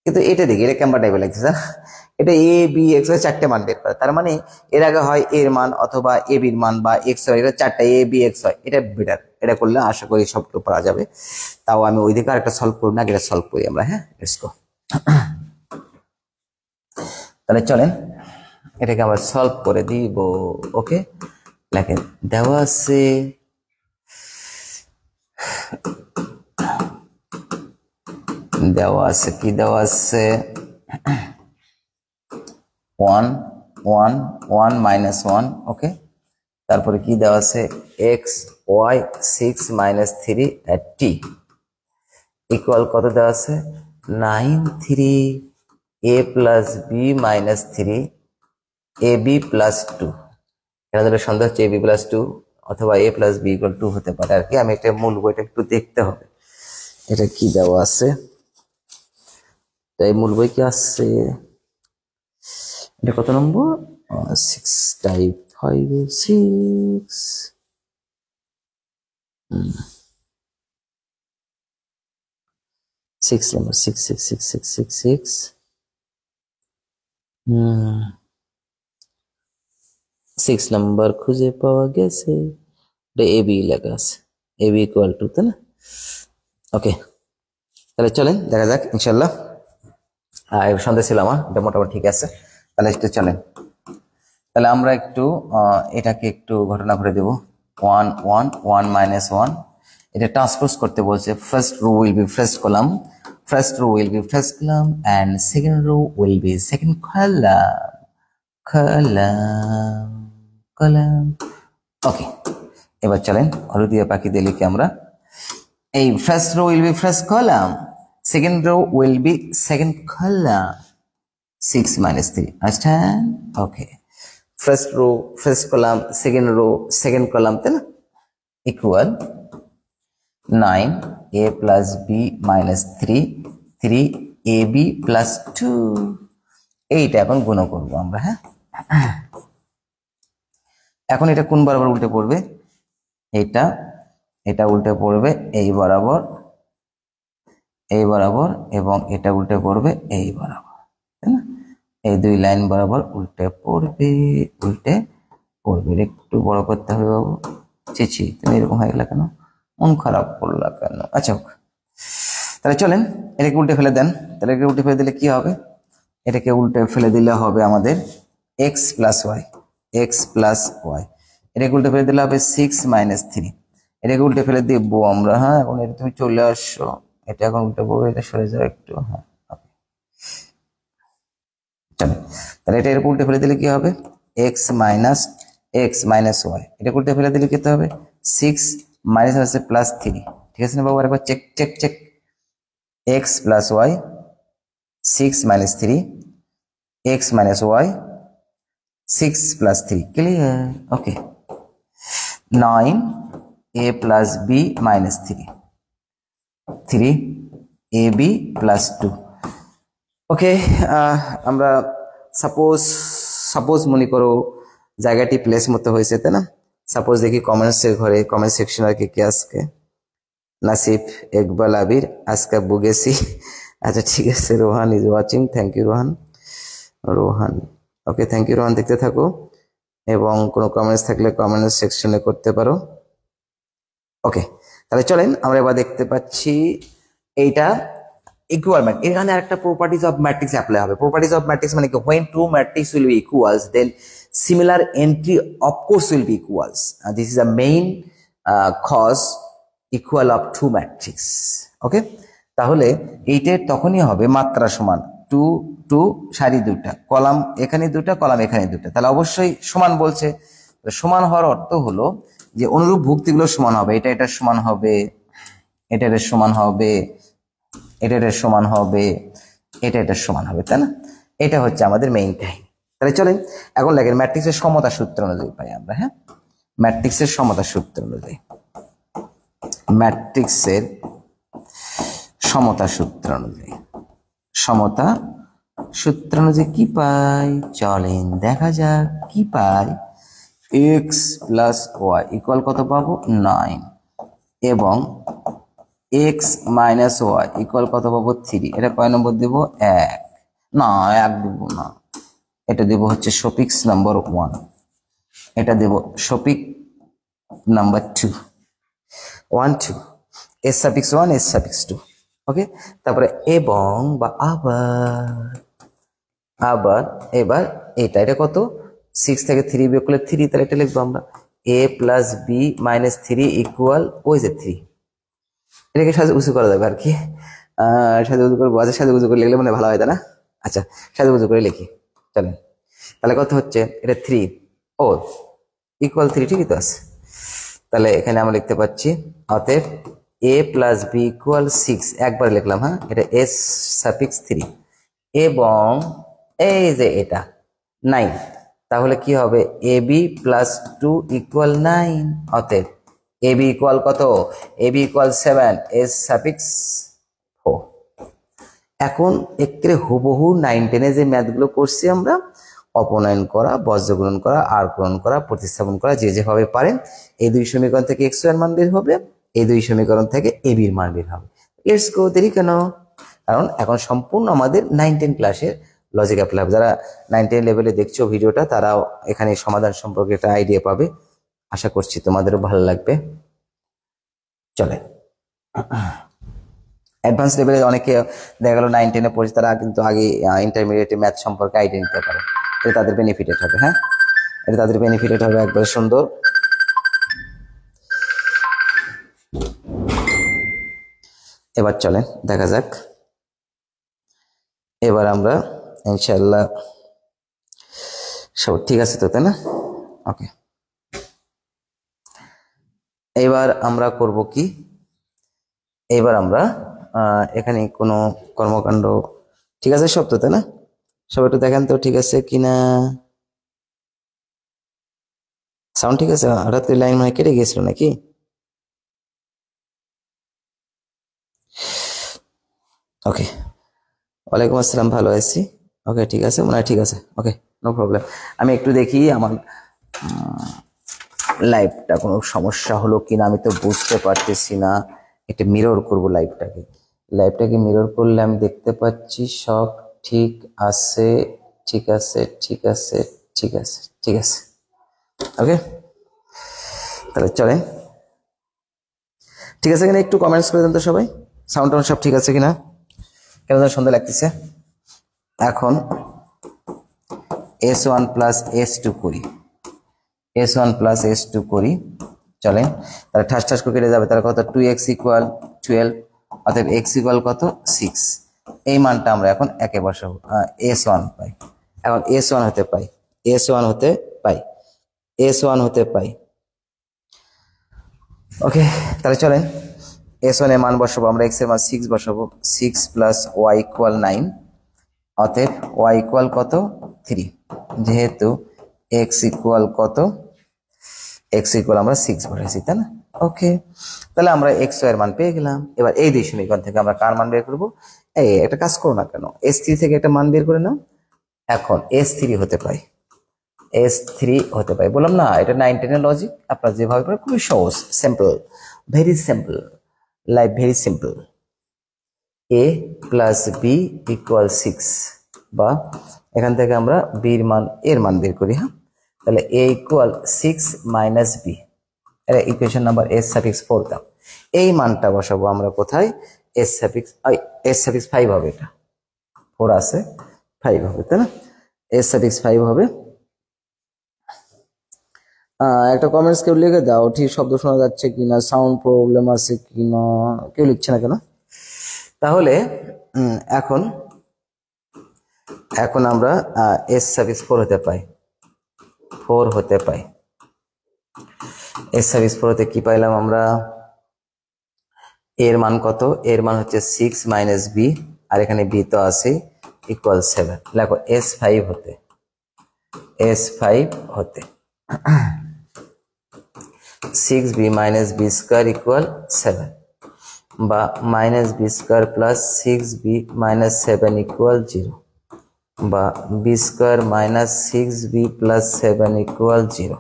কিন্তু এটা দেখি, এটা কেমন টাইপের লাগছে স্যার। এটা এ বি এক্স ওয়াই চারটে মান বের করে, তার মানে এর আগে হয় এর মান অথবা এ বির মান বা এক্স ওয়াই, এটা চারটা এ বি এক্স ওয়াই, এটা বেটার। এটা করলে আশা করি সবটুকু পারা যাবে। তাও আমি ওই দিকে আরেকটা সলভ করব না, এটা সলভ করি আমরা। হ্যাঁ, লেটস গো। তাহলে চলেন এটাকে আমরা সলভ করে দিব। ওকে, লেখেন দেওয়া আছে কি দেওয়া আছে 1 1 1 -1। ওকে, তারপরে কি দেওয়া আছে এক্স ওয়াই 6 - 3 t ইকুয়াল কত দেওয়া আছে 9 3 a plus b minus 3 a b plus 2। এখানে যেটা সন্দেহ হচ্ছে এ বি প্লাস 2 অথবা এ প্লাস বি ইকুয়াল 2 হতে পারে আর কি। আমি এটা মূল বইটা একটু দেখতে হবে, এটা কি দেওয়া আছে। তাই মূল বই কি আছে, এটা কত নম্বর? 6 টাইপ 5 6 6 নম্বর 6 6 6 6 6 6 6 নম্বর খুঁজে পাওয়া গেছে। এটা এ বি লেখা আছে, এ বি ইকুয়াল টু, তাই না? ওকে, তাহলে চলেন দেখা যাক ইনশাল্লাহ। সন্দেহ ছিল আমার, এটা মোটামুটি ঠিক আছে। তাহলে একটু চলেন, তাহলে আমরা একটু এটাকে একটু ঘটনা করে দেব। 1 1 1 -1, এটা ট্রান্সপোজ করতে বলছে। First row will be first column, and second row will be second column। Okay, এবার চলেন হলুদিয়া পাখি দিয়ে লিখি আমরা। এই first row will be first column, second row will be second column, 6 - 3, understand? Okay, first row first column, second row second column, তাই না? Equal 9 a plus b minus 3 a b plus 2। এইটা এখন গুণ করবো আমরা। হ্যাঁ, এখন এটা কোন বরাবর উল্টে পড়বে? এটা উল্টে পড়বে এই বরাবর এবং এটা উল্টে পড়বে এই বরাবর, তাই না? এই দুই লাইন বরাবর উল্টে পড়বে। একটু বড় করতে হবে বাবু। চিচি, তুমি এরকম হয়ে গেলে কেন? মন খারাপ করলা কেন? আচ্ছা, তাহলে চলেন এটাকে উল্টে ফেলে দেন। তাহলে এটাকে উল্টে ফেলে দিলে কি হবে? এটাকে উল্টে ফেলে দিলে হবে আমাদের এক্স প্লাস ওয়াই। এটাকে উল্টে ফেলে দিলে হবে 6 - 3। এটাকে উল্টে ফেলে দিব আমরা। হ্যাঁ, এখন এটা তুমি চলে আসো, এটা এখন উল্টে পড়বে, এটা সরে যাও একটু। হ্যাঁ, তাহলে এটা এরকম উল্টে ফেলে দিলে কি হবে? X minus y. এটা উল্টে ফেলে দিলে কি হবে? 6 মাইনাস হচ্ছে প্লাস 3। ঠিক আছে না বাবু? আরেকবার check. X plus y 6 - 3 x minus y 6 + 3, clear? Okay, 9 a plus b minus 3 a b plus 2। Okay, আমরা সাপোজ সাপোজ মনে করো জায়গাটি প্লেস মতো হয়েছে, তাই না? সাপোজ দেখি কমেন্টসের ঘরে, কমেন্ট সেকশন আর কে আজকে নাসিফ, ইকবাল, আবির আজকে বুগেছি। আচ্ছা ঠিক আছে, Rohan is watching, thank you Rohan. Rohan, okay thank you Rohan, দেখতে থাকো এবং কোনো কমেন্টস থাকলে কমেন্ট সেকশনে করতে পারো। ওকে, তাহলে চলেন আমরা এবার দেখতে পাচ্ছি এইটা ইকুয়ালমেন্ট। এখানে আরেকটা প্রপার্টিজ অফ ম্যাট্রিক্স অ্যাপ্লাই হবে। প্রপার্টিজ অফ ম্যাট্রিক্স মানে কি, when two matrix will be equals then similar entry of course will be equals. This is a main cause equal of two matrix. ওকে, তাহলে এইটা তখনই হবে মাত্রা সমান, টু টু সারি দুটা, কলাম এখানে দুটা, কলাম এখানে দুটা, তাহলে অবশ্যই সমান বলছে। সমান হওয়ার অর্থ হলো যে অনুরূপ ভুক্তিগুলো সমান হবে, এটা এটার সমান হবে, এটা এটার সমান হবে, এটা এটার সমান হবে, এটা এটার সমান হবে, তাই না? এটা হচ্ছে আমাদের মেইন কাহিনী। তাহলে চলেন এখন লেখেন ম্যাট্রিক্সের সমতা সূত্র অনুযায়ী পাই আমরা, হ্যাঁ, ম্যাট্রিক্সের সমতা সূত্র অনুযায়ী, ম্যাট্রিক্সের সমতা সূত্র অনুযায়ী, সমতা সূত্র অনুযায়ী কি পাই চলেন দেখা যাক কি পাই। এক্স প্লাস ওয়াই ইকুয়াল কত পাবো 9 এবং এক্স মাইনাস ওয়াই ইকুয়াল কত পাবো 3। এটা কয় নম্বর দেব? 1 না, 1 দেব না, এটা দেব হচ্ছে সফিক্স নাম্বার 1, এটা দেব suffix number 2, 1 2, S suffix 1 S suffix 2। Okay, তারপরে এবং বা আবার আবার এবার এটা কত 6 থেকে 3 বিয়োগ করলে 3, তাহলে এটা লিখবো আমরা a plus b minus 3 equal ওই যে 3। এটাকে সাথে উঁচু করা যাবে আর কি, সাথে উঁচু করে বাজের সাথে উঁচু করে লিখলে মানে ভালো হয়, তাই না? আচ্ছা, সাথে উঁচু করে লিখি চলেন। তাহলে কত হচ্ছে এটা 3 ও ইকুয়াল 3, ঠিকই তো আছে। তাহলে এখানে আমরা লিখতে পাচ্ছি অতএব a প্লাস বি ইকুয়াল 6, একবার লিখলাম, হ্যাঁ, এটা এস সাফিক্স 3 এবং এই যে এটা 9, তাহলে কি হবে এ বি প্লাস 2 ইকুয়াল 9, অতএব এ বি ইকুয়াল কত, A B equal 7 S suffix 4। এখন এক্ষেত্রে হুবহু 9 10 যে ম্যাথগুলো করছি আমরা, অপনয়ন করা, বজ্রগ্রহণ করা, আর গ্রহণ করা, প্রতিস্থাপন করা, যে যেভাবে পারেন, এই দুই সমীকরণ থেকে এক্স এর মান বের হবে, এই দুই সমীকরণ থেকে এ বির মান বের হবে। লেটস গো, দেরি কেন? কারণ এখন সম্পূর্ণ আমাদের 9 10 ক্লাসের লজিক অ্যাপ্লাই হবে। যারা 9 10 লেভেলে দেখছো ভিডিওটা, তারাও এখানে সমাধান সম্পর্কে একটা আইডিয়া পাবে, আশা করছি তোমাদেরও ভালো লাগবে। চলে অ্যাডভান্স লেভেলে অনেকে দেখা গেল 9 10 পড়ছে, তারা কিন্তু আগে ইন্টারমিডিয়েটে ম্যাথ সম্পর্কে আইডিয়া নিতে পারে, এটা তাদের বেনিফিটেড হবে। হ্যাঁ, এটা তাদের বেনিফিটেড হবে একবার সুন্দর। এবার চলেন দেখা যাক, এবার আমরা ইনশাআল্লাহ সব ঠিক আছে তো, তাই না? ওকে, এবার আমরা করব কি, এবার আমরা এখানে কোনো কর্মকাণ্ড ঠিক আছে সব তো, তাই না? সব একটু দেখেন তো ঠিক আছে কিনা, সাউন্ড ঠিক আছে? হঠাৎ করে লাইন মানে কেটে গিয়েছিল নাকি? ওকে, ওয়ালাইকুম আসসালাম, ভালো আছি। ওকে ঠিক আছে, মনে হয় ঠিক আছে। ওকে, নো প্রবলেম। আমি একটু দেখি আমার লাইভটা কোনো সমস্যা হলো কিনা, আমি তো বুঝতে পারতেছি না। একটা মিরর করব লাইভটাকে, লাইভটাকে মিরর করলে আমি দেখতে পাচ্ছি সব ঠিক আছে, ঠিক আছে, ঠিক আছে, ঠিক আছে, ঠিক আছে। ওকে, তাহলে চলেন, ঠিক আছে কিনা একটু কমেন্টস করে দেন তো সবাই, সাউন্ড টাউন্ড সব ঠিক আছে কিনা, কেন যেন সন্ধ্যা লাগতেছে। এখন s1 প্লাস s2 করি, s1 প্লাস s2 করি, চলেন। তাহলে ঠাস ঠাস করে কেটে যাবে, তাহলে কত 2x ইকুয়াল 12, অতএব x ইকুয়াল কত 6। এই মানটা আমরা এখন একে বসাবো, s1 পাই। এখন s1 হতে পাই, s1 হতে পাই, s1 হতে পাই। ওকে, তাহলে চলেন s1 এর মান বসাবো আমরা, x এর মান 6 বসাবো, 6 প্লাস y ইকুয়াল 9, অতএব y ইকুয়াল কত 3, যেহেতু x ইকুয়াল কত, x ইকুয়াল আমরা 6 বসাইছি, তাই না? ওকে, তাহলে আমরা x এর মান পেয়ে গেলাম। এবার এই দুই সমীকরণ থেকে আমরা কার মান বের করবো, এই একটা কাজ করো না কেন, S3 থেকে একটা মান বের করে নাও। এখন S3 হতে পাই, S3 হতে পাই, বললাম না এটা 9-10 এর লজিক, আপনারা যেভাবে করেন খুবই সহজ, simple, very simple, life very simple. A plus b equal 6, বা এখান থেকে আমরা এর মান বের করি। হ্যাঁ, তাহলে A ইকুয়াল 6 মাইনাস বি, এটা ইকুয়েশন নাম্বার S4 দাও। এই মানটা বসাবো আমরা কোথায়, S5 হবে, এটা 4 আছে 5 হবে, তাই না, S5 হবে। একটা কমেন্টস কেউ লিখে দাও, ঠিক শব্দ শোনা যাচ্ছে কিনা, সাউন্ড প্রবলেম আছে কিনা, কেউ লিখছে না কেন। তাহলে এখন এখন আমরা S4 হতে পাই, 4 হতে পাই। S4 হতে কি পাইলাম আমরা, এর মান কত, এর মান হচ্ছে 6 মাইনাস বি, আর এখানে বি তো আছে, ইকুয়াল 7। দেখো S5 হতে, S5 হতে 6b minus b square equal 7, বা minus b square plus 6b minus 7 equal 0, বা b square minus 6b plus 7 equal 0।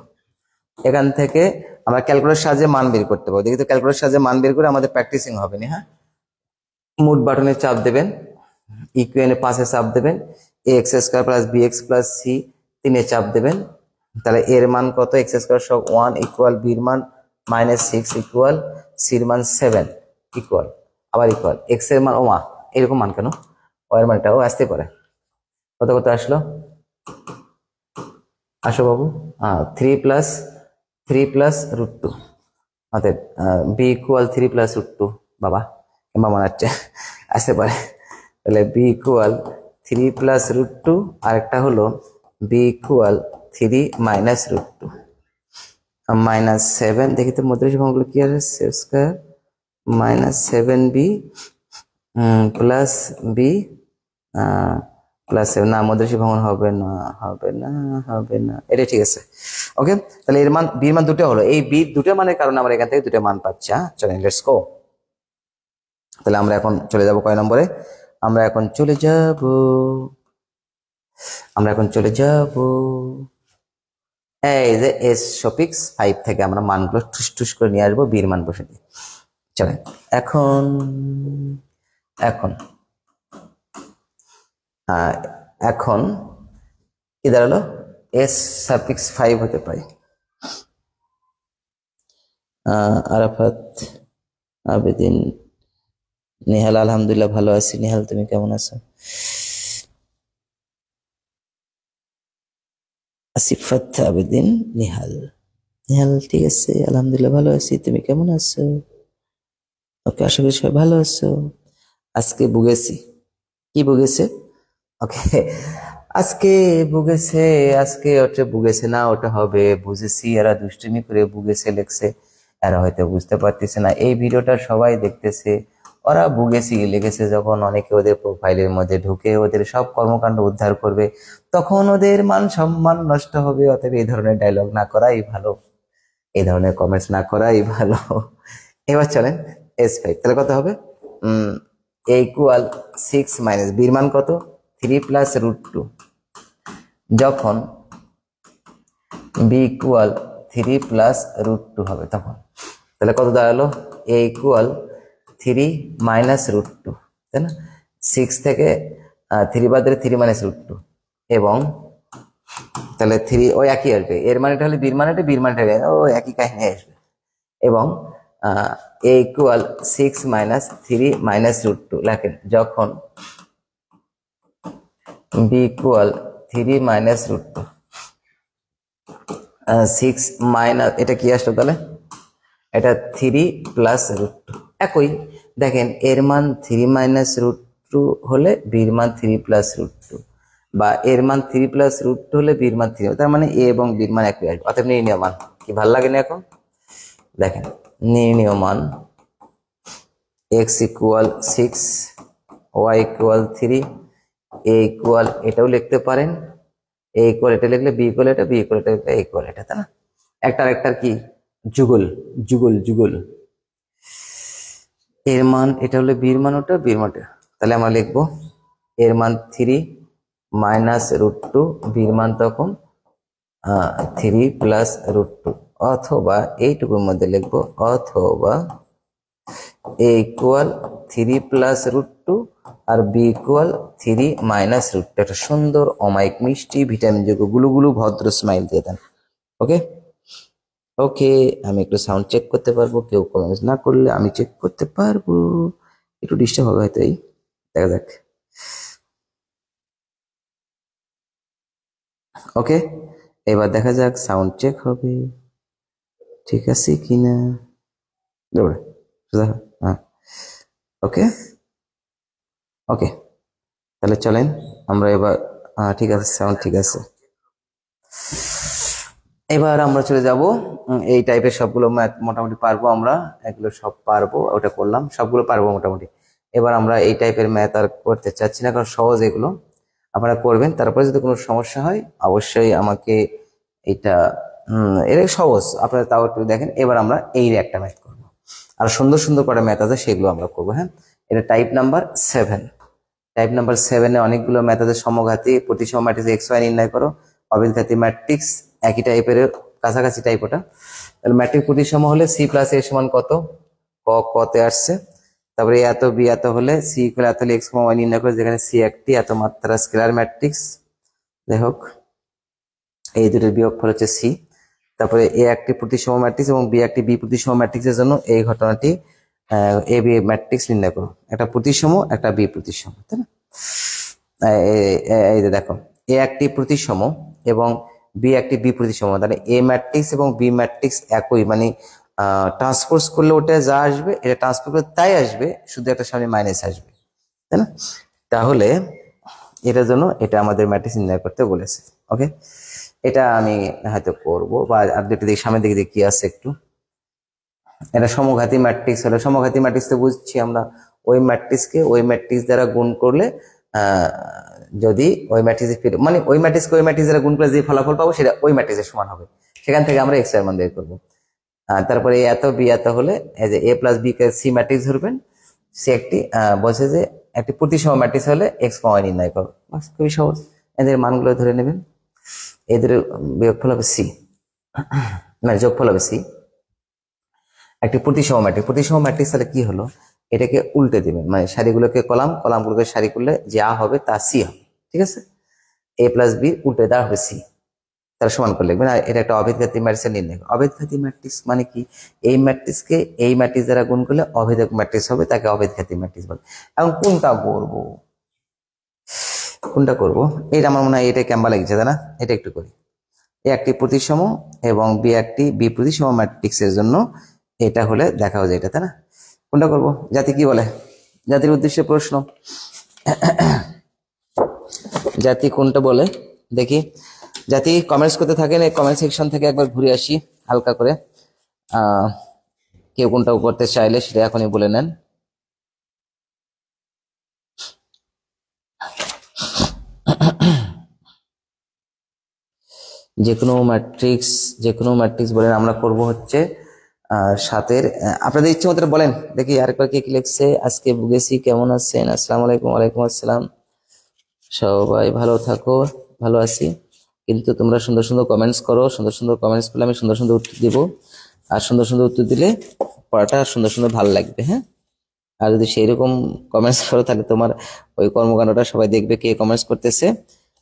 এখান থেকে আমরা ক্যালকুলেটর সাহায্যে মান বের করতে পারবো। দেখি তো ক্যালকুলেটর সাহায্যে মান বের করে আমাদের প্র্যাকটিসিং হবে না। হ্যাঁ, মোট বাটনে চাপ দেবেন, ইকুয়েশনে 5-এ চাপ দেবেন, ax square plus bx plus c 3-এ চাপ দেবেন। তাহলে এর মান কত, এক্স স্কোয়ার সব 1 ইকুয়াল, বির মান -6 ইকুয়াল, সির মান 7 ইকুয়াল, আবার ইকুয়াল, এক্স এর মান, ওমা এরকম মান কেন, ও এর মানটাও আসতে পারে। কত কত আসলো, আসো বাবু, 3 প্লাস √2, অতএব বি ইকুয়াল 3 প্লাস √2, বাবা কিংবা মনে হচ্ছে আসতে পারে। তাহলে বি ইকুয়াল 3 প্লাস √2, আর একটা হলো বি ইকুয়াল 3 মাইনাস √2 -7। দেখি তো মধ্যে ভাঙগুলো কি আছে, square -7b plus B plus 7, না মধ্যে ভাঙন হবে না, হবে না, এটা ঠিক আছে। ওকে, তাহলে এর মান, বির মান দুটো হলো, এই বি দুটো মানের কারণে আমরা এখান থেকে দুটো মান পাচ্ছি। হ্যাঁ, চলেন লেটস গো। তাহলে আমরা এখন চলে যাব কয় নম্বরে, আমরা এখন চলে যাব এই যে S5 থেকে আমরা মানগুলো ঠুস করে নিয়ে আসবো, বির মান বসে দিয়ে। চলেন এখন এখন কি দাঁড়ালো, S5 হতে পাই। আরাফাত, আবেদিন, নিহাল, আলহামদুলিল্লাহ ভালো আছি। নিহাল তুমি কেমন আছো? আসিফাত, আবেদিন, নিহাল ঠিক আছে, আলহামদুলিল্লাহ ভালো আছি। তুমি কেমন আছো? ওকে, আশা করি সবাই ভালো আছো। আজকে বুঝেছি, কি বুঝেছে? ওকে, আজকে বুঝেছে, আজকে ওটা বুঝেছে না, ওটা হবে বুঝেছি। এরা দুষ্টুমি করে বুঝেছে লেখছে, এরা হয়তো বুঝতে পারতেছে না। এই ভিডিওটা সবাই দেখতেছে, ওরা বুঝেছি লিখেছে। যখন অনেকে ওদের প্রোফাইলের মধ্যে ঢুকে ওদের সব কর্মকাণ্ড উদ্ধার করবে, তখন ওদের মান সম্মান নষ্ট হবে। অতএব এই ধরনের ডায়লগ না করাই ভালো, এই ধরনের কমেন্টস না করাই ভালো। এবার চলেন S5, তাহলে কত হবে, a ইকুয়াল 6 মাইনাস বির মান কত, 3 প্লাস √2, যখন b ইকুয়াল 3 প্লাস √2 হবে তখন, তাহলে কত দাঁড়ালো, a ইকুয়াল 3 মাইনাস √2, তাই না, 6 থেকে 3 বাদ দিলে 3 মাইনাস √2, এবং তাহলে 3 ওই একই আসবে, এর মানেটা হলে বির মানেটা, বির মানেটা ও একই কাহিনী আসবে। এবং a ইকুয়াল 6 মাইনাস 3 মাইনাস √2 লেখেন, যখন b ইকুয়াল 3 মাইনাস √2, 6 মাইনাস, এটা কি আসলো তাহলে, এটা 3 প্লাস √2, একই। দেখেন এর মান 3 মাইনাস √2 হলে বির মান 3 প্লাস √2, বা এর মান 3 প্লাস √2 হলে বির মান 3, তার মানে a এবং বির মান একই আসবে। অতএব নির্ণয় মান কি, ভালো লাগে না? এখন দেখেন নির্ণয় মান x equal 6, y equal 3, a equal, এটাও লিখতে পারেন, a ইকুয়াল এটা লিখলে b ইকুয়াল এটা, b ইকুয়াল এটা লিখলে a ইকুয়াল এটা, তাই না, একটার কি যুগল, যুগল। এর মান এটা হলে বির মান ওটা, বির মানটা, তাহলে আমরা লিখবো এর মান 3 মাইনাস √2, বির মান তখন 3 প্লাস √2, অথবা এইটুকুর মধ্যে লিখবো অথবা a ইকুয়াল 3 প্লাস √2 আর b ইকুয়াল 3 মাইনাস √2। একটা সুন্দর অমায়িক মিষ্টি ভিটামিন যোগ গুলু গুলু ভদ্র স্মাইল দিয়ে দেন। ওকে ওকে, আমি একটু সাউন্ড চেক করতে পারবো, কেউ কমেন্টস না করলে আমি চেক করতে পারবো। একটু ডিস্টার্ব হবে হয়তো, এই দেখা যাক। ওকে, এবার দেখা যাক সাউন্ড চেক হবে ঠিক আছে কিনা। হ্যাঁ, ওকে ওকে, তাহলে চলেন আমরা এবার, ঠিক আছে সাউন্ড ঠিক আছে। এবার আমরা চলে যাব এই টাইপের সবগুলো ম্যাথ মোটামুটি পারবো আমরা, এগুলো সব পারবো, ওটা করলাম, সবগুলো পারবো মোটামুটি। এবার আমরা এই টাইপের ম্যাথ আর করতে চাচ্ছি না, কারণ সহজ এগুলো আপনারা করবেন। তারপরে যদি কোনো সমস্যা হয় অবশ্যই আমাকে এটা এটা সহজ, আপনারা তাও একটু দেখেন। এবার আমরা এই একটা ম্যাথ করবো, আর সুন্দর সুন্দর কটা ম্যাথ আছে সেগুলো আমরা করবো। হ্যাঁ, এটা টাইপ নাম্বার 7। টাইপ নাম্বার 7-এ অনেকগুলো ম্যাথ আছে। সমঘাতী প্রতিসম ম্যাট্রিক্স এক্স ওয়াই নির্ণয় করো, অবিঘাতী ম্যাট্রিক্স একই টাইপের, কাছাকাছি টাইপ ওটা। তাহলে ম্যাট্রিক্স প্রতিসম হলে সি প্লাস এ সমান কত, কতে আসছে। তারপরে এত বি এত হলে সি ইকুয়াল এত হলে এক্স ওয়াই নির্ণয় করে, যেখানে সি একটি এত মাত্রা স্কেলার ম্যাট্রিক্স। যাই হোক, এই দুটোর বিয়োগফল হচ্ছে সি। তারপরে এ একটি প্রতিসম ম্যাট্রিক্স এবং বি একটি বি প্রতিসম ম্যাট্রিক্সের জন্য এই ঘটনাটি এ বি ম্যাট্রিক্স নির্ণয় করো, একটা প্রতিসম একটা বি প্রতিসম, তাই না? এই যে দেখো, এ একটি প্রতিসম এবং বি একটি বি প্রতিসম, তাহলে এ ম্যাট্রিক্স এবং বি ম্যাট্রিক্স একই, মানে ট্রান্সপোজ করলে ওটা যা আসবে এটা ট্রান্সপোজ করলে তাই আসবে, শুধু একটা সামনে মাইনাস আসবে, তাই না? তাহলে এটার জন্য এটা আমাদের ম্যাট্রিক্স নির্ণয় করতে বলেছে। ওকে, এটা আমি হয়তো করবো, বা আর দুটো দিকে সামনের দিকে কি আছে একটু। এটা সমঘাতী ম্যাট্রিক্স হলো, সমঘাতী ম্যাট্রিক্স তো বুঝছি আমরা, ওই ম্যাট্রিক্সকে ওই ম্যাট্রিক্স দ্বারা গুণ করলে যদি ওই ম্যাট্রিক্স মানে ওই ম্যাট্রিক্সকে ওই ম্যাট্রিক্স দ্বারা গুণ করে যে ফলাফল পাবো সেটা ওই ম্যাট্রিক্সের সমান হবে, সেখান থেকে আমরা এক্স এর মান বের করবো। তারপরে এত বি এত হলে এই যে এ plus B K C matrix ধরবেন, সে একটি বলছে যে একটি প্রতিসম ম্যাট্রিক্স হলে এক্স ওয়াই নির্ণয় করো, খুবই সহজ। এদের মানগুলো ধরে নেবেন, এদের বিয়োগফল হবে সি, মানে যোগফল হবে সি। একটি প্রতিসম ম্যাট্রিক্স, প্রতিসম ম্যাট্রিক্স তাহলে কি হলো, এটাকে উল্টে দিবেন, মানে সারিগুলোকে কলাম, কলামগুলোকে সারি করলে যা হবে তা সি হবে, ঠিক আছে? এ প্লাস বি উল্টে দেওয়া হবে সি, তারা সমান করে লিখবেন। আর এটা একটা অভেদঘাতী ম্যাট্রিক্সের নির্ণয়। অভেদঘাতী ম্যাট্রিক্স মানে কি, এই ম্যাট্রিক্সকে এই ম্যাট্রিক্স দ্বারা গুণ করলে অভেদক ম্যাট্রিক্স হবে, তাকে অভেদঘাতী ম্যাট্রিক্স বলে। এখন কোনটা করবো, কোনটা করবো, এটা আমার মনে হয় এটা ক্যাম্বা লাগছে, তাই না? এটা একটু করি। এ একটি প্রতিসম এবং বি একটি বি প্রতিসম ম্যাট্রিক্সের জন্য এটা হলে দেখা যায় এটা, তাই না? কোনটা করব, জাতি কি বলে, জাতির উদ্দেশ্যে প্রশ্ন, জাতি কোনটা বলে দেখি। জাতি কমেন্টস করতে থাকেন, এই কমেন্ট সেকশন থেকে একবার ঘুরে আসি হালকা করে। কেউ কোনটা করতে চাইলে সেটা এখনই বলে নেন। যে কোনো ম্যাট্রিক্স বলেন, আমরা করব হচ্ছে 7-এর। আপনাদের ইচ্ছে মতো বলেন দেখি। আরেকবার কে কি লিখছে, আজকে বুঝেছি, কেমন আছেন? আসসালামু আলাইকুম। ওয়ালাইকুম আসসালাম, সবাই ভালো থাকো। ভালো আছি, কিন্তু তোমরা সুন্দর সুন্দর কমেন্টস করো, সুন্দর সুন্দর কমেন্টস করলে আমি সুন্দর সুন্দর উত্তর দিব, আর সুন্দর সুন্দর উত্তর দিলে পড়াটা সুন্দর সুন্দর ভালো লাগবে। হ্যাঁ, আর যদি সেইরকম কমেন্টস করো তাহলে তোমার ওই কর্মকাণ্ডটা সবাই দেখবে কে কমেন্টস করতেছে,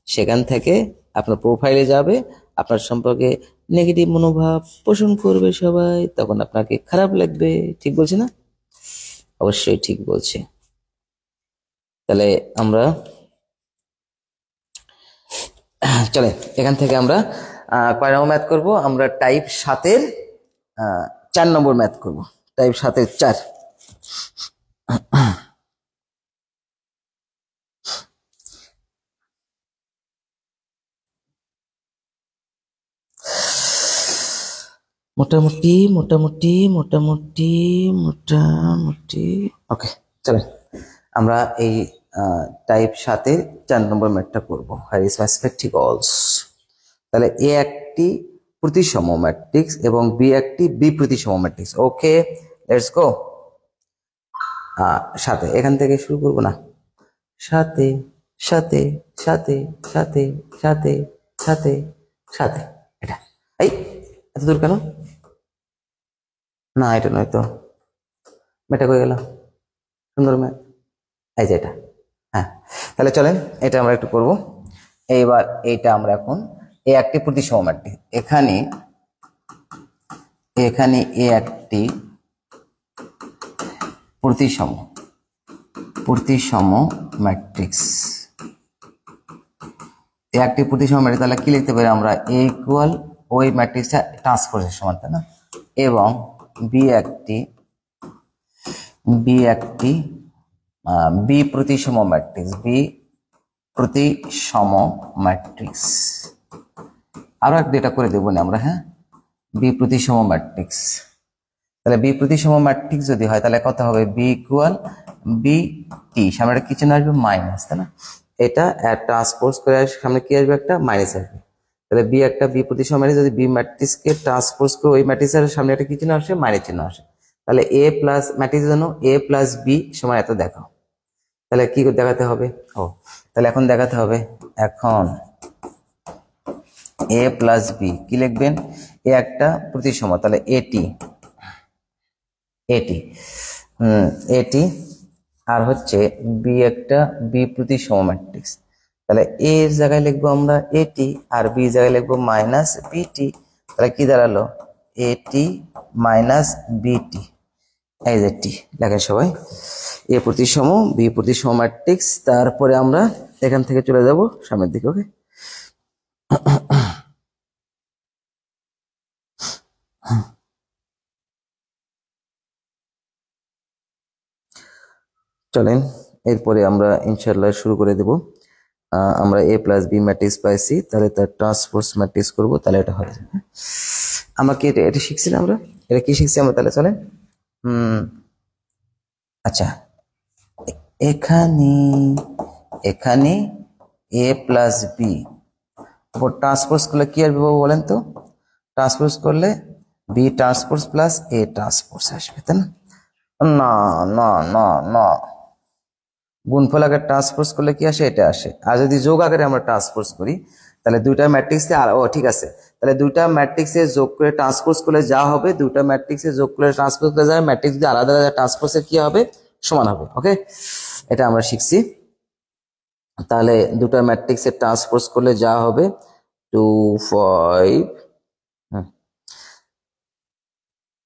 সেখান থেকে আপনার প্রোফাইলে যাবে, আপনার সম্পর্কে নেগেটিভ মনোভাব পোষণ করবে সবাই, তখন আপনাকে খারাপ লাগবে। ঠিক বলছি না? অবশ্যই ঠিক বলছি। তাহলে আমরা চলে এখান থেকে আমরা কয় নম্বর ম্যাথ করবো, আমরা টাইপ 7-এর 4 নম্বর ম্যাথ করবো, টাইপ 7-এর 4। মোটামুটি মোটামুটি মোটামুটি মোটামুটি ওকে, চলেন আমরা এই টাইপ 7-এর 4 নম্বর ম্যাথটা করবো। Where is my spectacles. তাহলে এ একটি প্রতিসম ম্যাট্রিক্স এবং বি একটি বি প্রতিসম ম্যাট্রিক্স। ওকে, লেটস গো। 7 এখান থেকে শুরু করবো না, সাথে সাথে সাথে সাথে সাথে সাথে সাথে। এটা এই এত দূর কেন? না এটা নয় তো, এটা হয়ে গেল সুন্দর ম্যাথ। এই যে এটা, হ্যাঁ। তাহলে চলেন এটা আমরা একটু করব। এইবার এইটা আমরা এখন এ একটি প্রতিসম ম্যাট্রিক্স, এখানে এখানে এ একটি প্রতিসম ম্যাট্রিক্স, এ একটি প্রতিসম ম্যাট্রিক্স। তাহলে কি লিখতে পারি আমরা? এ ইকুয়াল ওই ম্যাট্রিক্সটা ট্রান্সপোজের সমান, তাই না? এবং বি একটি বি প্রতিসম ম্যাট্রিক্স, আরো একটা এটা করে দেবো না আমরা, হ্যাঁ, বি প্রতিসম ম্যাট্রিক্স। তাহলে বি প্রতিসম ম্যাট্রিক্স যদি হয় তাহলে কত হবে? বি ইকুয়াল বি টি, সামনে একটা কি চিহ্ন আসবে? মাইনাস, তাই না? এটা ট্রান্সপোজ করে সামনে কি আসবে? একটা মাইনাস আসবে। তাহলে বি একটা বি প্রতিসম ম্যাট্রিক্স, যদি বি ম্যাট্রিক্সকে ট্রান্সপোজ করে ওই ম্যাট্রিক্সের সামনে একটা কি চিহ্ন আসে? মাইনাস চিহ্ন আসে। তাহলে এ প্লাস ম্যাট্রিক্সের জন্য এ প্লাস বি সমান এত দেখাও। তাহলে কি দেখাতে হবে? তাহলে এখন দেখাতে হবে, এখন এ প্লাস বি কি লিখবেন? এ একটা প্রতিসম, তাহলে এটি আর হচ্ছে বি একটা বি প্রতিসম ম্যাট্রিক্স। তাহলে এ এর জায়গায় লিখবো আমরা এটি, আর বি জায়গায় লিখবো মাইনাস বিটি। তাহলে কি দাঁড়ালো? এটি মাইনাস বিটি। এই যে টি লেখেন সবাই, এ প্রতিসম বি প্রতিসম ম্যাট্রিক্স। তারপরে আমরা এখান থেকে চলে যাব সামনের দিকে। ওকে, চলেন এরপরে আমরা ইনশাআল্লাহ শুরু করে দেব। আমরা এ প্লাস বি ম্যাট্রিক্স পাইছি, তাহলে তার ট্রান্সপোজ ম্যাট্রিক্স করব, তাহলে এটা হয়ে যাবে। আমাকে এটা শিখছি না আমরা? এটা কি শিখছি আমরা? তাহলে চলেন, আচ্ছা, এখানে এ প্লাস বি উপর ট্রান্সপোজ করলে কি আসবে বাবু বলেন তো? ট্রান্সপোজ করলে B transpose plus A transpose আসবে, তাই না? না না না না, গুণফল আকারে ট্রান্সপোজ করলে কি আসে? এটা আসে। আর যদি যোগ আকারে আমরা ট্রান্সপোজ করি তাহলে দুইটা ম্যাট্রিক্সে, আর ঠিক আছে, তাহলে দুইটা ম্যাট্রিক্সে যোগ করে ট্রান্সপোজ করলে যা হবে, দুইটা ম্যাট্রিক্সে যোগ করে ট্রান্সপোজ করলে যা ম্যাট্রিক্স যদি আলাদা আলাদা ট্রান্সপোজের কি হবে? সমান হবে। ওকে, এটা আমরা শিখছি। তাহলে দুটা ম্যাট্রিক্সে ট্রান্সপোজ করলে যা হবে 2 5।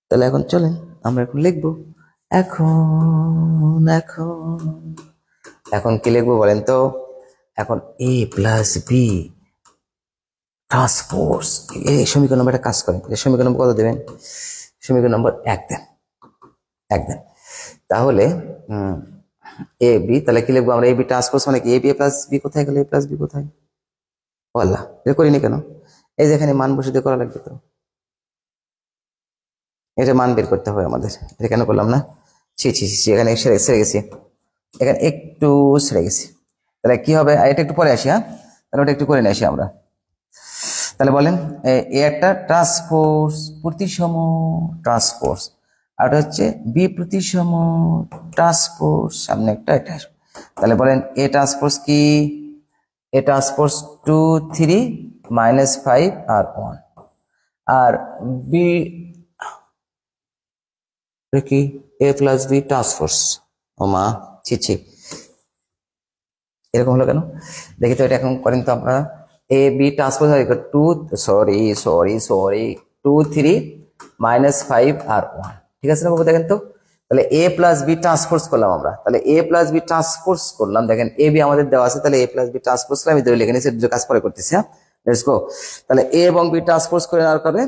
তাহলে এখন চলেন আমরা এখন লিখবো। এখন কি লিখবো বলেন তো? এখন এ প্লাস বি ট্রান্সপোজ, এই সমীকরণ নম্বর একটা কাজ করেন, সমীকরণ নম্বর কত দেবেন? সমীকরণ নম্বর 1 দেন, 1 দেন। তাহলে এ বি, তাহলে কি লিখবো আমরা? এ বি ট্রান্সপোজ মানে কি? এ বি প্লাস বি কোথায় গেল? এ প্লাস বি কোথায়? আল্লাহ, এটা করিনি কেন? এই যে এখানে মান বসে দিয়ে করা লাগবে, তো এটা মান বের করতে হবে আমাদের। এটা কেন করলাম না? ছি, এখানে সেরে গেছি, এখানে একটু সেরে গেছি। তাহলে কি হবে? এটা একটু পরে আসি, হ্যাঁ, তাহলে ওটা একটু করে নিয়ে আসি আমরা। তাহলে বলেন, এ একটা ট্রান্সপোজ প্রতিসম ট্রান্সপোজ, আর হচ্ছে বি প্রতিসম ট্রান্সপোজ, সামনে একটা এটা আসবে। তাহলে বলেন এ ট্রান্সপোজ কি? এ ট্রান্সপোজ 2 3 -5 আর 1, আর বি কি? এ প্লাস বি ট্রান্সপোজ। ও মা, ছি, এরকম হলো কেন? দেখি তো এটা এখন করেন তো আপনারা। এ বি ট্রান্সপোজ হয় 2 3 -5 আর 1, ঠিক আছে না বাবু? দেখেন তো, তাহলে এ প্লাস বি ট্রান্সপোজ করলাম আমরা। তাহলে এ প্লাস বি ট্রান্সপোজ করলাম, দেখেন এ বি আমাদের দেওয়া আছে, তাহলে এ প্লাস বি ট্রান্সপোজ করে আমি ধরে লিখে নিয়েছি, দুটো কাজ পরে করতেছি। হ্যাঁ, লেটস গো। তাহলে এ এবং বি ট্রান্সপোজ করে নেওয়ার পরে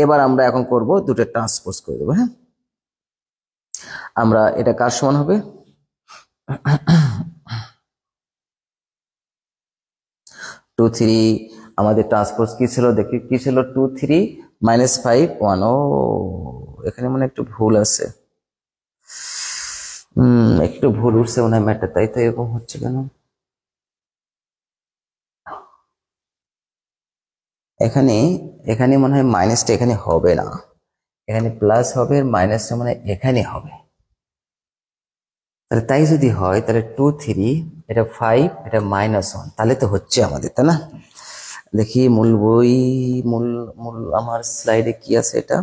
এবার আমরা এখন করব দুটো ট্রান্সপোজ করে দেবো। হ্যাঁ, আমরা এটা কার সমান হবে? 2 3, আমাদের ট্রান্সপোজ কি ছিল দেখি, কি ছিল? 2 3 -5 1। ও, এখানে মানে একটু ভুল আছে, একটু ভুল উঠছে মনে হয় ম্যাটটা, তাই তো এরকম হচ্ছে কেন? এখানে মনে হয় মাইনাসটা এখানে হবে না, এখানে প্লাস হবে, মাইনাসটা মানে এখানে হবে। তাহলে তাই যদি হয় তাহলে 2 3 এটা 5, এটা -1, তাহলে তো হচ্ছে আমাদের, তাই না? দেখি মূল বই, মূল মূল আমার স্লাইডে কি আছে, এটা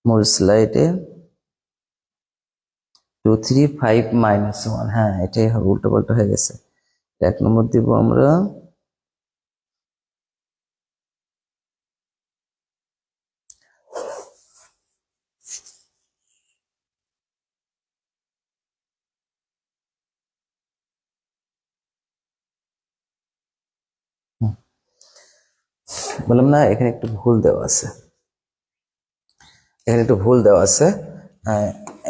মূল স্লাইডে 2 3 5 -1, হ্যাঁ এটাই হবে, উল্টো পাল্টা হয়ে গেছে। 1 নম্বর দিব আমরা। বললাম না এখানে একটু ভুল দেওয়া আছে, এখানে একটু ভুল দেওয়া আছে,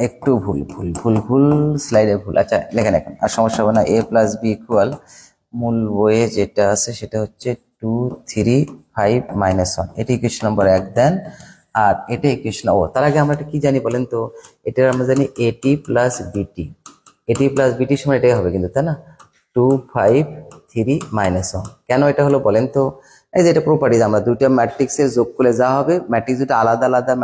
একটু ভুল ভুল ভুল ভুল স্লাইডে ভুল। আচ্ছা লেখেন এখন, আর সমস্যা হবে না। a + b = মূল বইয়ে যেটা আছে সেটা হচ্ছে 2 3 5 -1, এটা ইকুয়েশন নম্বর 1 দেন। আর এটা ইকুয়েশন, তার আগে আমরা এটা কি জানি বলেন তো? এটা আমরা জানি at + bt, at + bt সমান এটাই হবে কিন্তু, তাই না? 2 5 3 -1। কেন এটা হলো বলেন তো? এই যে এটা প্রপার্টিজ, আমরা দুইটা ম্যাট্রিক্সের যোগফলে যা হবে, ম্যাট্রিক্স দুটো আলাদা আলাদা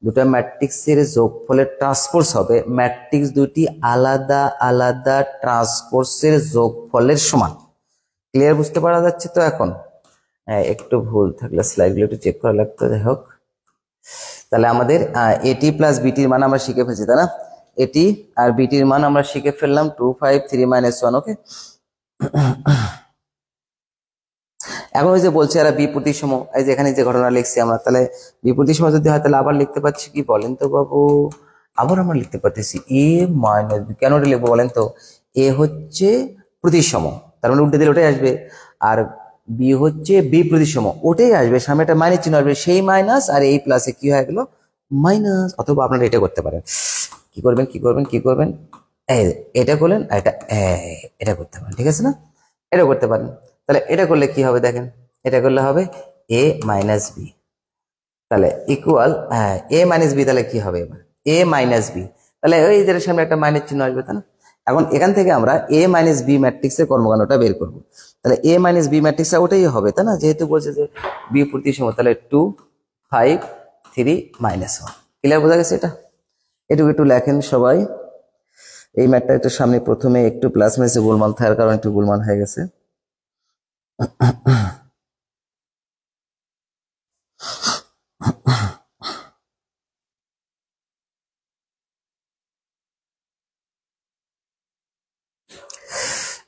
দুটো ম্যাট্রিক্সের যোগফলের ট্রান্সপোজ হবে ম্যাট্রিক্স দুটি আলাদা আলাদা ট্রান্সপোজের যোগফলের সমান। ক্লিয়ার, বুঝতে পারা যাচ্ছে তো এখন? হ্যাঁ, একটু ভুল থাকলে স্লাইডগুলো একটু চেক করা লাগতো, যাই হোক। তাহলে আমাদের এটি প্লাস বিটির মান আমরা শিখে ফেলছি, তাই না? এটি আর বিটির মান আমরা শিখে ফেললাম 2 5 3 -1। ওকে, এখন ওই যে বলছে এরা বিপ্রতিসম, এই যে এখানে যে ঘটনা লিখছি আমরা, তাহলে বিপ্রতিসম যদি হয় তাহলে আবার লিখতে পারছি কি বলেন তো বাবু? আবার আমরা লিখতে পারতেছি a - b। কেন ওটা লিখবো বলেন তো? a হচ্ছে প্রতিসম, তার মানে উল্টে দিলে ওটাই আসবে, আর b হচ্ছে বিপ্রতিসম, ওটাই আসবে, সামনে একটা মাইনাস চিহ্ন আসবে, সেই মাইনাস আর এই প্লাসে কি হয়ে গেল? মাইনাস। অথবা আপনারা এটা করতে পারেন, কি করবেন কি করবেন কি করবেন, এই এটা করলেন, আর এটা করতে পারেন, ঠিক আছে না? এটা করতে পারেন। তাহলে এটা করলে কি হবে দেখেন, এটা করলে হবে a - b, তাহলে ইকুয়াল a - b, তাহলে কি হবে এবার? a - b, তাহলে ওই যে সামনে একটা মাইনাস চিহ্ন আসবে, তাই না? এখন এখান থেকে আমরা a - b ম্যাট্রিক্সের কর্মকাণ্ডটা বের করব। তাহলে a - b ম্যাট্রিক্সটা ওটাই হবে, তাই না? যেহেতু বলছে যে b প্রতিসম, তাহলে 2 5 3 -1। ক্লিয়ার, বোঝা গেছে এটা? এটুকু একটু লেখেন সবাই। এই ম্যাটটা একটু সামনে প্রথমে একটু প্লাস মাইনাসে গোলমাল থাকার কারণে একটু গোলমাল হয়ে গেছে।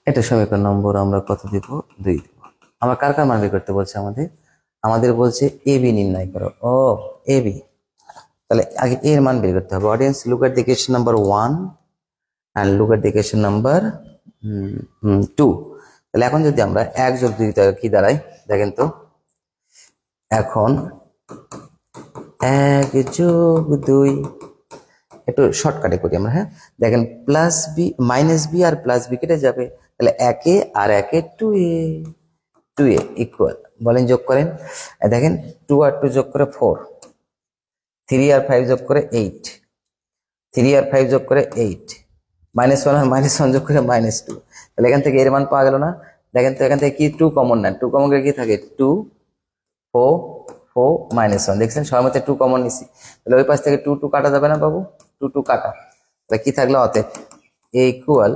এটা সমীকরণ নম্বর আমরা কত দিব? 2 দিব। আমরা কার কার মান বের করতে বলছে? আমাদের বলছে এ বি নির্ণয় করো। ও, এ বি, তাহলে আগে এর মান বের করতে হবে। Audience, look at the equation number 1 and look at the equation number 2। তাহলে এখন যদি আমরা 1 + 2 কি দাঁড়ায় দেখেন তো। এখন 1 + 2, একটু শর্টকাটে করি আমরা, হ্যাঁ দেখেন, প্লাস বি মাইনাস বি আর প্লাস বি কেটে যাবে, তাহলে 1 এ আর 1 এ 2a ইকুয়াল, বলেন যোগ করেন, দেখেন 2 আর 2 যোগ করে 4, 3 আর 5 যোগ করে 8, 3 আর 5 যোগ করে 8, -1 আর -1 যোগ করে -2। তাহলে এখান থেকে এর মান পাওয়া গেল না? দেখেন তো এখান থেকে কি 2 কমন নেন, 2 কমন করে কি থাকে? 2 4 4 -1, দেখছেন সবার মধ্যে 2 কমন নিছি, তাহলে ওই পাশ থেকে 2 2 কাটা যাবে না বাবু? 2 2 কাটা, তাহলে কি থাকলো? অতএব a ইকুয়াল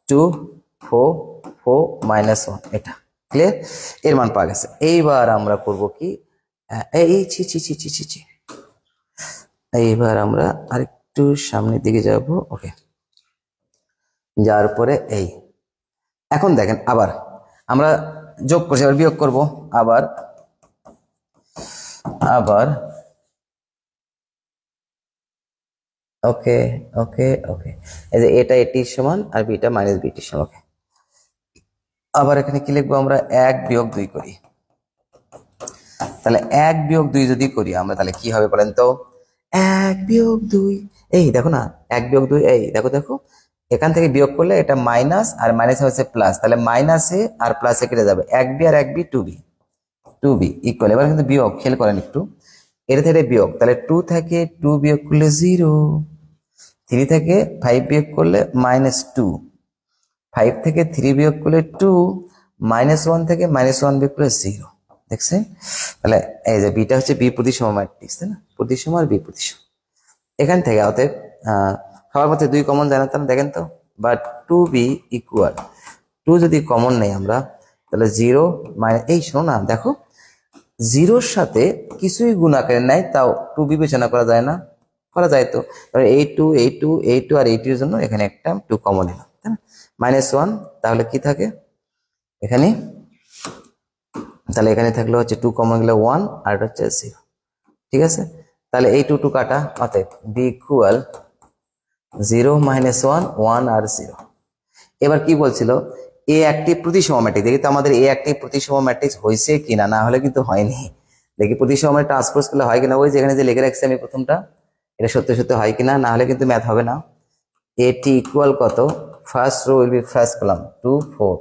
2 4 4 -1। এটা ক্লিয়ার, এর মান পাওয়া গেছে। এইবার আমরা করব কি, এই ছি ছি ছি ছি ছি ছি, এইবার আমরা আরেকটু সামনের দিকে যাব। ওকে, যাওয়ার পরে এই, এখন দেখেন আবার আমরা যোগ করছি, আবার বিয়োগ করব, আবার আবার ওকে ওকে ওকে, এই যে এটা এটির সমান আর বিটা -বিটির সমান। ওকে, আবার এখানে কি লিখবো আমরা? 1 - 2 করি। তাহলে 1 - 2 যদি করি আমরা, তাহলে কি হবে বলেন তো? 1 - 2, এই দেখো না, 1 - 2, এই দেখো দেখো, এখান থেকে বিয়োগ করলে এটা মাইনাস, আর মাইনাস হচ্ছে প্লাস, তাহলে মাইনাসে আর প্লাসে কেটে যাবে, 1b আর 1b 2b ইকুয়াল। এবার কিন্তু বিয়োগ, খেয়াল করেন একটু, এটা থেকে বিয়োগ, তাহলে 2 থেকে 2 বিয়োগ করলে 0, 3 থেকে 5 বিয়োগ করলে -2, 5 থেকে 3 বিয়োগ করলে 2, -1 থেকে -1 বিয়োগ করলে 0। দেখছেন? তাহলে এই যে বিটা হচ্ছে বি প্রতিসম ম্যাট্রিক্স, তাই না? প্রতিসম আর বি প্রতিসম। এখান থেকে অতএব সবার মধ্যে 2 কমন যায় না, তাহলে দেখেন তো but to be equal, two যদি কমন নেই আমরা তাহলে 0 মাইনাস, এই শোনো না দেখো, জিরোর সাথে কিছুই গুণ আকারে নেয় তাও টু বিবেচনা করা যায় না? করা যায় তো। এই টু আর এই টুর জন্য এখানে একটা টু কমন নিলাম, তাই না? -1, তাহলে কি থাকে এখানে? তাহলে এখানে থাকলে হচ্ছে টু কমন গেলে 1 আর এটা হচ্ছে 0, ঠিক আছে? তাহলে এই টু কাটা, অতএব বি ইকুয়াল 0 -1 1 আর 0। এবার কি বলছিল, এ একটি প্রতিসম ম্যাট্রিক্স। দেখি তো আমাদের এ একটি প্রতিসম ম্যাট্রিক্স হয়েছে কিনা, না হলে কিন্তু হয়নি। দেখি প্রতিসম ট্রান্সপোজ করলে হয় কিনা, ওই যেখানে যে লিখে রাখছি আমি প্রথমটা, এটা সত্যি সত্যি হয় কিনা, না হলে কিন্তু ম্যাথ হবে না। এটি ইকুয়াল কত, first row will be first column 2 4,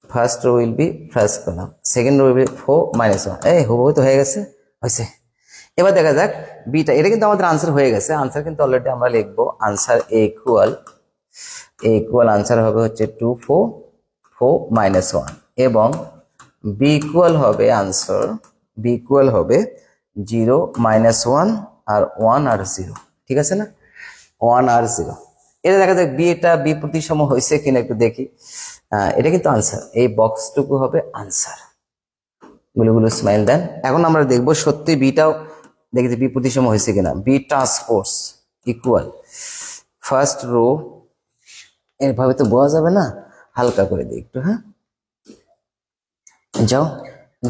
first row will be first column, second row will B 4 -1। এই হুবহু তো হয়ে গেছে, হয়েছে। এবার দেখা যাক বিটা, এটা কিন্তু আমাদের আনসার হয়ে গেছে। আনসার কিন্তু অলরেডি আমরা লিখবো, আনসার এ ইকুয়াল আনসার হবে হচ্ছে 2 4 4 -1, এবং বি ইকুয়াল হবে আনসার, বি ইকুয়াল হবে 0 -1 আর 1 আর 0, ঠিক আছে না? 1 আর 0। এটা দেখা যাক এটা বি প্রতিসম হয়েছে কিনা একটু দেখি। এটা কিন্তু আনসার, এই বক্সটুকু হবে আনসার। গুলো স্মাইল দেন। এখন আমরা দেখবো সত্যি বিটাও দেখি বি প্রতিসম হয়েছে কিনা। B transpose equal first row, এভাবে তো বোঝা যাবে না, হালকা করে দিই একটু, হ্যাঁ যাও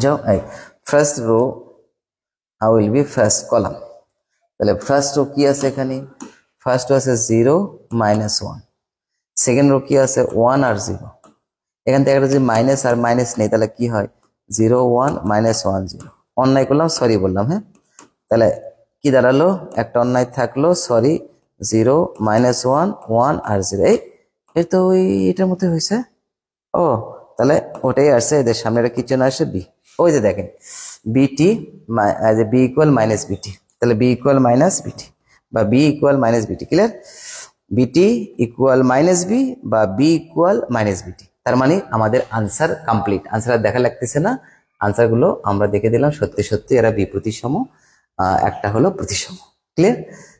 যাও, এই first row will be first column. তাহলে ফার্স্ট রো কি আছে এখানে, ফার্স্ট রো আছে 0 -1, সেকেন্ড রো কি আছে 1 আর 0। এখান থেকে একটা যদি মাইনাস আর মাইনাস নেই তাহলে কি হয়, 0 1 -1 0। অন্যায় করলাম, সরি বললাম, হ্যাঁ। তাহলে কি দাঁড়ালো, একটা অন্যায় থাকলো, সরি, 0 -1 1 আর 0। এই তো ওই এটার মধ্যে হয়েছে। ও তাহলে ওটাই আসছে, এদের সামনে এটা কিছু না আসে বি। ওই যে দেখেন বিটি, বি ইকুয়াল মাইনাস বিটি, তাহলে বি ইকুয়াল মাইনাস বিটি বা বি ইকুয়াল মাইনাস বিটি, ক্লিয়ার? বিটি ইকুয়াল মাইনাস বি বা বি ইকুয়াল মাইনাস বিটি, তার মানে আমাদের আনসার কমপ্লিট। আনসার দেখা লাগতেছে না, আনসার গুলো আমরা দেখে দিলাম, সত্যি সত্যি এরা বি প্রতিসম, একটা হলো প্রতিসম, ক্লিয়ার?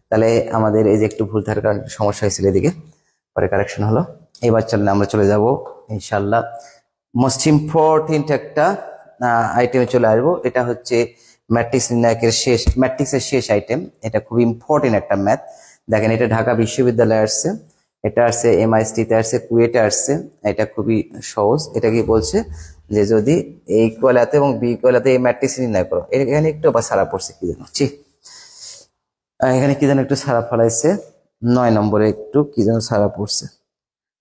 তাহলে আমাদের এই যে একটু ভুল থাকার কারণে সমস্যা হয়েছিল, এদিকে পরে কারেকশন হলো। এবার চলেন আমরা চলে যাব ইনশাল্লাহ মোস্ট ইম্পর্টেন্ট একটা আইটেমে চলে আসবো। এটা হচ্ছে ম্যাট্রিক্স নির্ণায়কের শেষ, ম্যাট্রিক্সের শেষ আইটেম। এটা খুব ইম্পর্টেন্ট একটা ম্যাথ। দেখেন এটা ঢাকা বিশ্ববিদ্যালয়ে আসছে, এটা আসছে এমআইএসটিতে আসছে, কুয়েটে আসছে। এটা খুবই সহজ। এটা কি বলছে যে যদি এ ইকুয়াল এত এবং বি ইকুয়াল এত এই ম্যাট্রিক্স নির্ণয় করো। এখানে একটু আবার সারা পড়ছে কি যেন, এখানে কি যেন একটু সারা ফলাইছে, 9 নম্বরে একটু কি যেন সারা পড়ছে,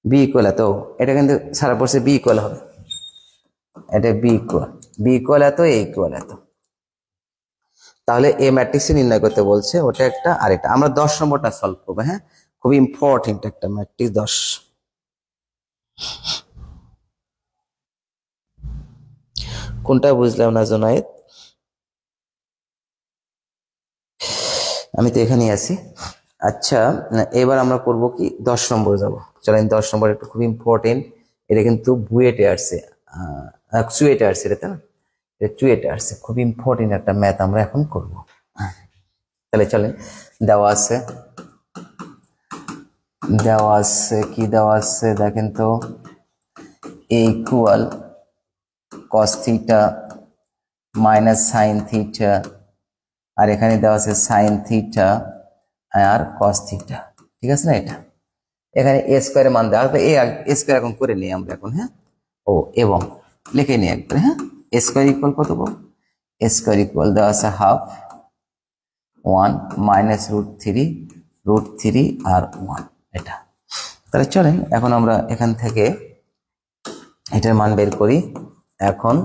বি ইকুয়াল এত, এটা কিন্তু সারা পড়ছে বি ইকুয়াল হবে, এটা বি ইকুয়াল এত, এ ইকুয়াল এত। তাহলে এ ম্যাট্রিক্স নির্ণয় করতে বলছে, ওটা একটা আরেকটা। আমরা 10 নম্বরটা সলভ করবো, হ্যাঁ, খুবই ইম্পর্টেন্ট একটা ম্যাট্রিক্স 10। কোনটা বুঝলাম না জোনায়েদ, আমি তো এখানেই আছি। আচ্ছা এবার আমরা করব কি, 10 নম্বর যাব। চলেন 10 নম্বর একটু খুব ইম্পর্টেন্ট। এটা কিন্তু বুয়েটে আসছে, চুয়েটে আসছে, এটা না, এটা চুয়েটে আসছে। খুব ইম্পর্টেন্ট একটা ম্যাথ আমরা এখন করব। তাহলে চলেন, দেওয়া আছে কি দেওয়া আছে দেখেন তো, A equal cos theta minus sine theta, আর এখানে দেওয়া আছে সাইন থিটা আর কস থিটা, ঠিক আছে না? এটা এখানে এ স্কোয়ারের মান দেওয়া হবে, এ স্কোয়ার এখন করে নিই আমরা এখন, হ্যাঁ। ও এবং লিখে নিই একবার, হ্যাঁ। এ স্কোয়ার ইকুয়াল কত বল, এ স্কোয়ার ইকুয়াল দেওয়া আছে হাফ 1 মাইনাস √3 আর 1, এটা। তাহলে চলেন এখন আমরা এখান থেকে এটার মান বের করি। এখন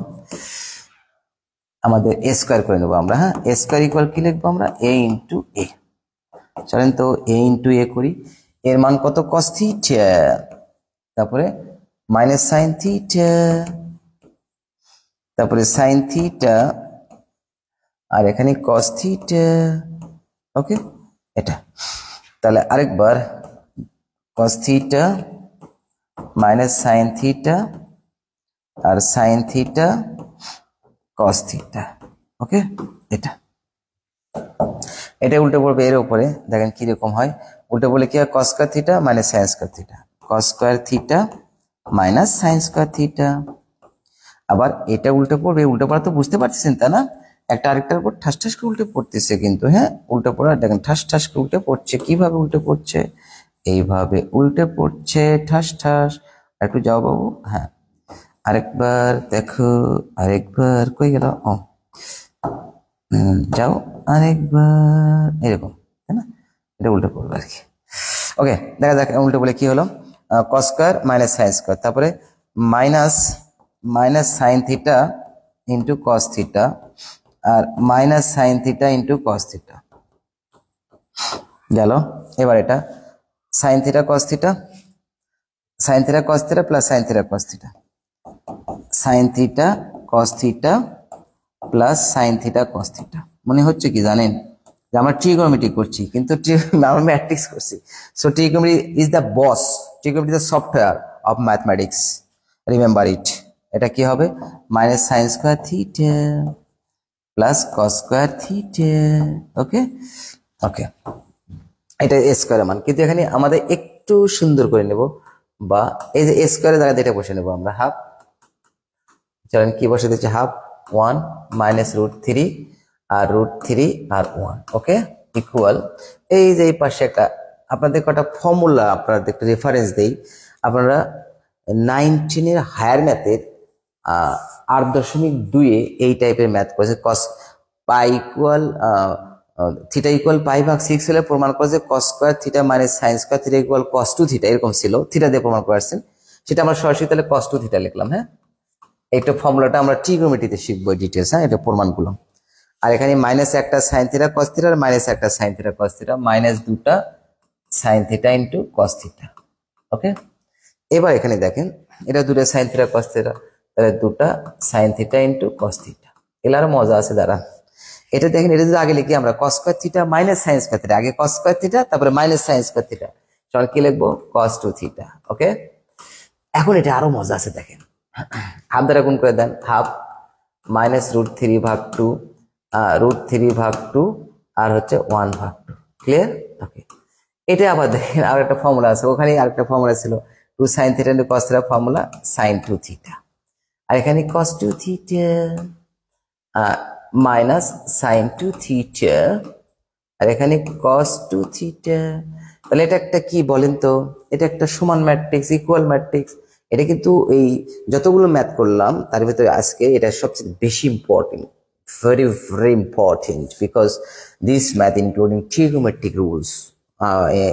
আমাদের এ স্কোয়ার করে নেবো আমরা, হ্যাঁ। এ স্কোয়ার ইকুয়াল কি লিখবো আমরা, এ ইন্টু এ। চলেন তো এ ইন্টু এ করি। এর মান কত, কস থিটা, তারপরে মাইনাস সাইন থিটা, তারপরে সাইন থিটা, আর এখানে কস থিটা, ওকে এটা। তাহলে আরেকবার cos theta minus sine theta আর sine theta cos theta, okay এটা। এটা উল্টে পড়বে এর উপরে, দেখেন কিরকম হয়। উল্টে বলে কি হয়, কস square theta minus sine square theta, কস square theta minus sine square theta. আবার এটা উল্টে পড়বে, উল্টে পড়া তো বুঝতে পারতেছেন তা না, একটা আরেকটার উপর ঠাস ঠাস করে উল্টে পড়তেছে কিন্তু, হ্যাঁ উল্টে পড়া দেখেন ঠাস ঠাস করে উল্টে পড়ছে। কিভাবে উল্টে পড়ছে? এইভাবে উল্টে পড়ছে ঠাস ঠাস। একটু যাও বাবু, হ্যাঁ আরেকবার দেখো, আরেকবার কই গেল, ও যাও আরেকবার, এরকম তাই না, এটা উল্টে পড়বে আর কি। ওকে দেখা যাক উল্টে পড়লে কি হলো, cos square minus sine square, তারপরে minus sine theta into cos theta, আর minus sine theta into cos theta গেল। এবার এটা sine theta cos theta, sine theta cos theta plus sine theta cos theta, sine theta cos theta plus sine theta cos theta. মনে হচ্ছে কি জানেন যে আমরা ট্রিগোনোমেট্রি করছি, কিন্তু আমরা ম্যাট্রিক্স করছি। So trigonometry is the boss, trigonometry is the software of mathematics, remember it. এটা কি হবে, minus sine square theta plus cos square theta. Okay okay, এটা এ স্কোয়ারের মান, কিন্তু এখানে আমাদের একটু সুন্দর করে নেব, বা এই যে এ স্কোয়ারের জায়গাতে এটা বসে নেবো আমরা হাফ। চলেন কি বসে দিচ্ছি, হাফ 1 মাইনাস √3 আর √3 আর 1, ওকে ইকুয়াল। এই যে এই পাশে একটা আপনাদের কটা ফর্মুলা আপনাদের একটু রেফারেন্স দেই। আপনারা 19 হায়ার ম্যাথের 8.2 এই টাইপের ম্যাথ করেছে। কস পাই ইকুয়াল থিটা ইকুয়াল π/6 হলে প্রমাণ করে যে কস square theta minus sine square theta equal কস 2 থিটা, এরকম ছিল, থিটা দিয়ে প্রমাণ করেছেন। সেটা আমরা সরাসরি তাহলে কস 2 থিটা লিখলাম। হ্যাঁ এইটা ফর্মুলাটা আমরা ট্রিগোনোমেট্রিতে শিখবো ডিটেলস, হ্যাঁ এটা প্রমাণগুলো। আর এখানে মাইনাস একটা সাইন থিটা কস থিটা আর মাইনাস একটা sine theta cos theta, minus 2টা sine theta into cos theta. Okay এবার এখানে দেখেন এটা 2টা সাইন থিটা কস থিটা, তাহলে 2টা sine theta into cos theta. এলার মজা আছে দাঁড়ান, এটা দেখেন, এটা যদি আগে লিখি আমরা কস square theta minus sine square theta, আগে কস স্কোয়ার থিটা তারপরে মাইনাস সাইন স্কোয়ার থিটা, চল কি লিখবো, কস 2 থিটা। ওকে এখন এটা আরো মজা আছে, দেখেন হাফ দ্বারা গুণ করে দেন, হাফ মাইনাস √3/2 √3/2 আর হচ্ছে 1/2, ক্লিয়ার। ওকে এটা আবার দেখেন আর একটা ফর্মুলা আছে, ওখানে আরেকটা ফর্মুলা ছিল 2 sine theta into cos theta, formula sine 2 theta, আর এখানে cos 2 theta minus sine 2 theta, আর এখানে কস 2 থিটা। তাহলে এটা একটা কি বলেন তো, এটা একটা সমান ম্যাট্রিক্স, ইকুয়াল ম্যাট্রিক্স। এটা কিন্তু এই যতগুলো ম্যাথ করলাম তার ভিতরে আজকে এটা সবচেয়ে বেশি important, very very important, because this math including trigonometric rules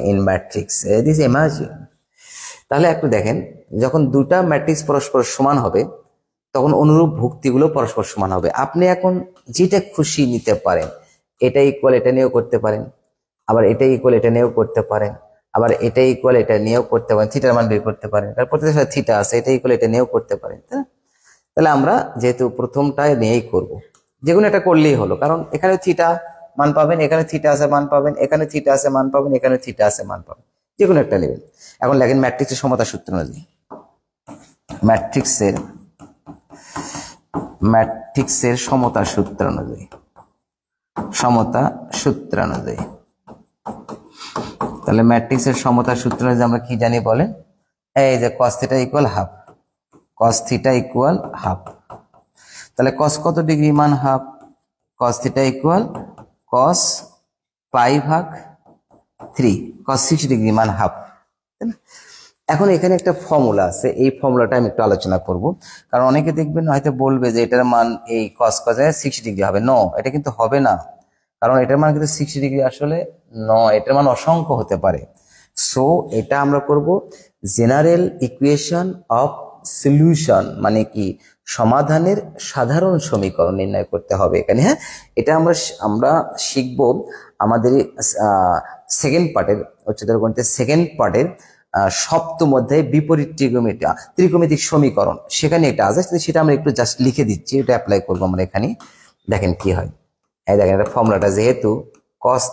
in matrix, this imagine। তাহলে একটু দেখেন, যখন দুটা ম্যাট্রিক্স পরস্পর সমান হবে তখন অনুরূপ ভুক্তিগুলো পরস্পর সমান হবে। আপনি এখন যেটা খুশি নিতে পারেন, এটা ইকুয়াল এটা নিয়েও করতে পারেন, আবার এটা ইকুয়াল এটা নিয়েও করতে পারেন, আবার এটা ইকুয়াল এটা নিয়েও করতে পারেন, থিটার মান বের করতে পারেন, কারণ প্রত্যেকটার সাথে থিটা আছে, এটা ইকুয়াল এটা নিয়েও করতে পারেন। তাহলে আমরা যেহেতু প্রথমটা নিয়েই করব, যেকোনো একটা করলেই হলো, কারণ এখানে থিটা মান পাবেন, এখানে থিটা আছে মান পাবেন, এখানে থিটা আছে মান পাবেন, এখানে থিটা আছে মান পাবেন, যেকোনো একটা নেবেন। এখন লেখেন ম্যাট্রিক্সের সমতা সূত্র অনুযায়ী, ম্যাট্রিক্সের সমতা সূত্র অনুযায়ী, সমতা সূত্র অনুযায়ী। তাহলে ম্যাট্রিক্সের সমতা সূত্র অনুযায়ী আমরা কি জানি বলেন, এই যে cos theta equal half, cos theta equal half. তাহলে কস কত ডিগ্রি মান half, cos theta equal cos π/3, cos 6 degree মান হাফ। এখন এখানে একটা ফর্মুলা আছে, এই ফর্মুলাটা আমি একটু আলোচনা করব, কারণ অনেকে দেখবেন হয়তো বলবে যে এটার মান এই কস কসে 6 ডিগ্রি হবে। নো, এটা কিন্তু হবে না, কারণ এটার মান কিন্তু 6 ডিগ্রি আসলে নয়, এটার মান অসংখ্য হতে পারে। সো এটা আমরা করব জেনারেল ইকুয়েশন অফ সলিউশন, মানে কি সমাধানের সাধারণ সমীকরণ নির্ণয় করতে হবে এখানে। হ্যাঁ এটা আমরা শিখব আমাদের সেকেন্ড পার্টের, উচ্চতর গণিতের সেকেন্ড পার্টের সপ্তম অধ্যায়ে বিপরীত ত্রিকোণমিতিক সমীকরণ, সেখানে এটা আছে, সেটা আমরা একটু জাস্ট লিখে দিচ্ছি, এটা অ্যাপ্লাই করবো আমরা এখানে। দেখেন কি হয়, এই দেখেন এটা ফর্মুলাটা, যেহেতু cos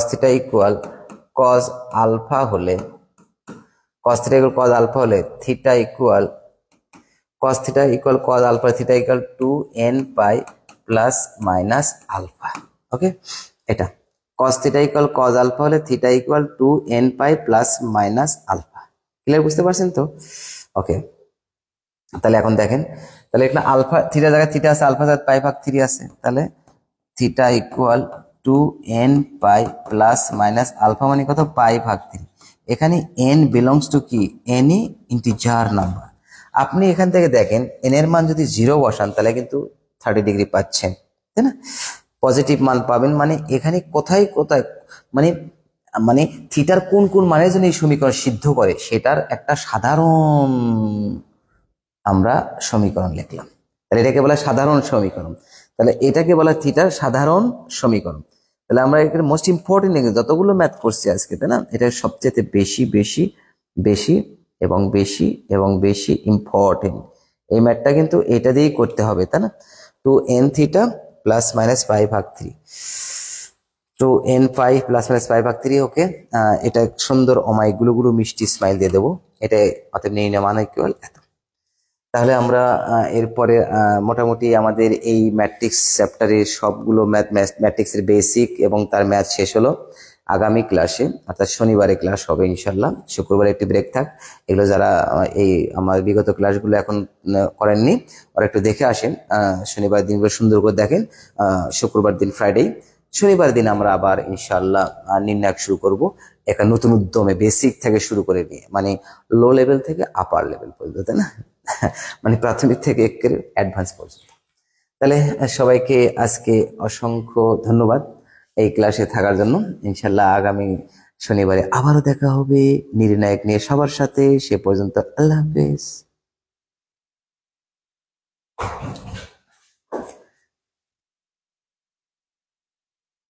theta equal cos alpha হলে, cos theta equal cos alpha হলে theta equal cos theta equal cos alpha, theta equal 2n π plus minus alpha. Okay এটা cos theta equal cos alpha হলে theta equal 2n pi plus minus alpha. Clear, বুঝতে পারছেন তো? Okay, তাহলে এখন দেখেন, তাহলে এখানে আলফা থিটা জায়গায় থিটা আছে, আলফা জায়গায় পাই ভাগ 3 আছে, তাহলে theta equal 2n pi plus minus alpha মানে কত, পাই ভাগ 3। এখানে n বিলংস টু কি, n ই ইন্টিজার নাম্বার। আপনি এখান থেকে দেখেন n এর মান যদি 0 বসান তাহলে কিন্তু 30 ডিগ্রি পাচ্ছেন, তাই না? পজিটিভ মান পাবেন, মানে এখানে কোথায় কোথায় মানে মানে থিটার কোন কোন মানের জন্য এই সমীকরণ সিদ্ধ করে সেটার একটা সাধারণ আমরা সমীকরণ লিখলাম। তাহলে এটাকে বলা সাধারণ সমীকরণ। তাহলে এটাকে বলা থিটার সাধারণ সমীকরণ। তাহলে আমরা এখানে মোস্ট ইম্পর্টেন্ট যতগুলো ম্যাথ করছি আজকে, তাই না, এটা সবচেয়ে বেশি বেশি বেশি এবং বেশি এবং বেশি ইম্পর্টেন্ট। এই ম্যাথটা কিন্তু এটা দিয়েই করতে হবে, তাই না? 2n থিটা প্লাস মাইনাস পাই ভাগ 3, 2n পাই প্লাস মাইনাস পাই ভাগ 3। ওকে, এটা সুন্দর অমাই গুলো গুলো মিষ্টি স্মাইল দিয়ে দেবো। এটা অতএব নির্ণয় মান ইকুয়াল এত। তাহলে আমরা এরপরে মোটামুটি আমাদের এই ম্যাট্রিক্স চ্যাপ্টারের সবগুলো ম্যাট্রিক্সের বেসিক এবং তার ম্যাথ শেষ হলো। আগামী ক্লাসে অর্থাৎ শনিবারে ক্লাস হবে ইনশাল্লাহ, শুক্রবারে একটি ব্রেক থাক। এগুলো যারা এই আমার বিগত ক্লাসগুলো এখন করেননি ওরা একটু দেখে আসেন, শনিবার দিনগুলো সুন্দর করে দেখেন। শুক্রবার দিন ফ্রাইডে, শনিবার দিন আমরা আবার ইনশাল্লাহ নির্ণায়ক শুরু করব একটা নতুন উদ্যমে, বেসিক থেকে শুরু করে নিয়ে, মানে লো লেভেল থেকে আপার লেভেল পর্যন্ত, তাই না? মানে প্রাথমিক থেকে একেবারে অ্যাডভান্স পর্যন্ত। তাহলে সবাইকে আজকে অসংখ্য ধন্যবাদ এই ক্লাসে থাকার জন্য। ইনশাল্লাহ আগামী শনিবারে আবারও দেখা হবে নির্ণায়ক নিয়ে সবার সাথে। সে পর্যন্ত আল্লাহ হাফেজ।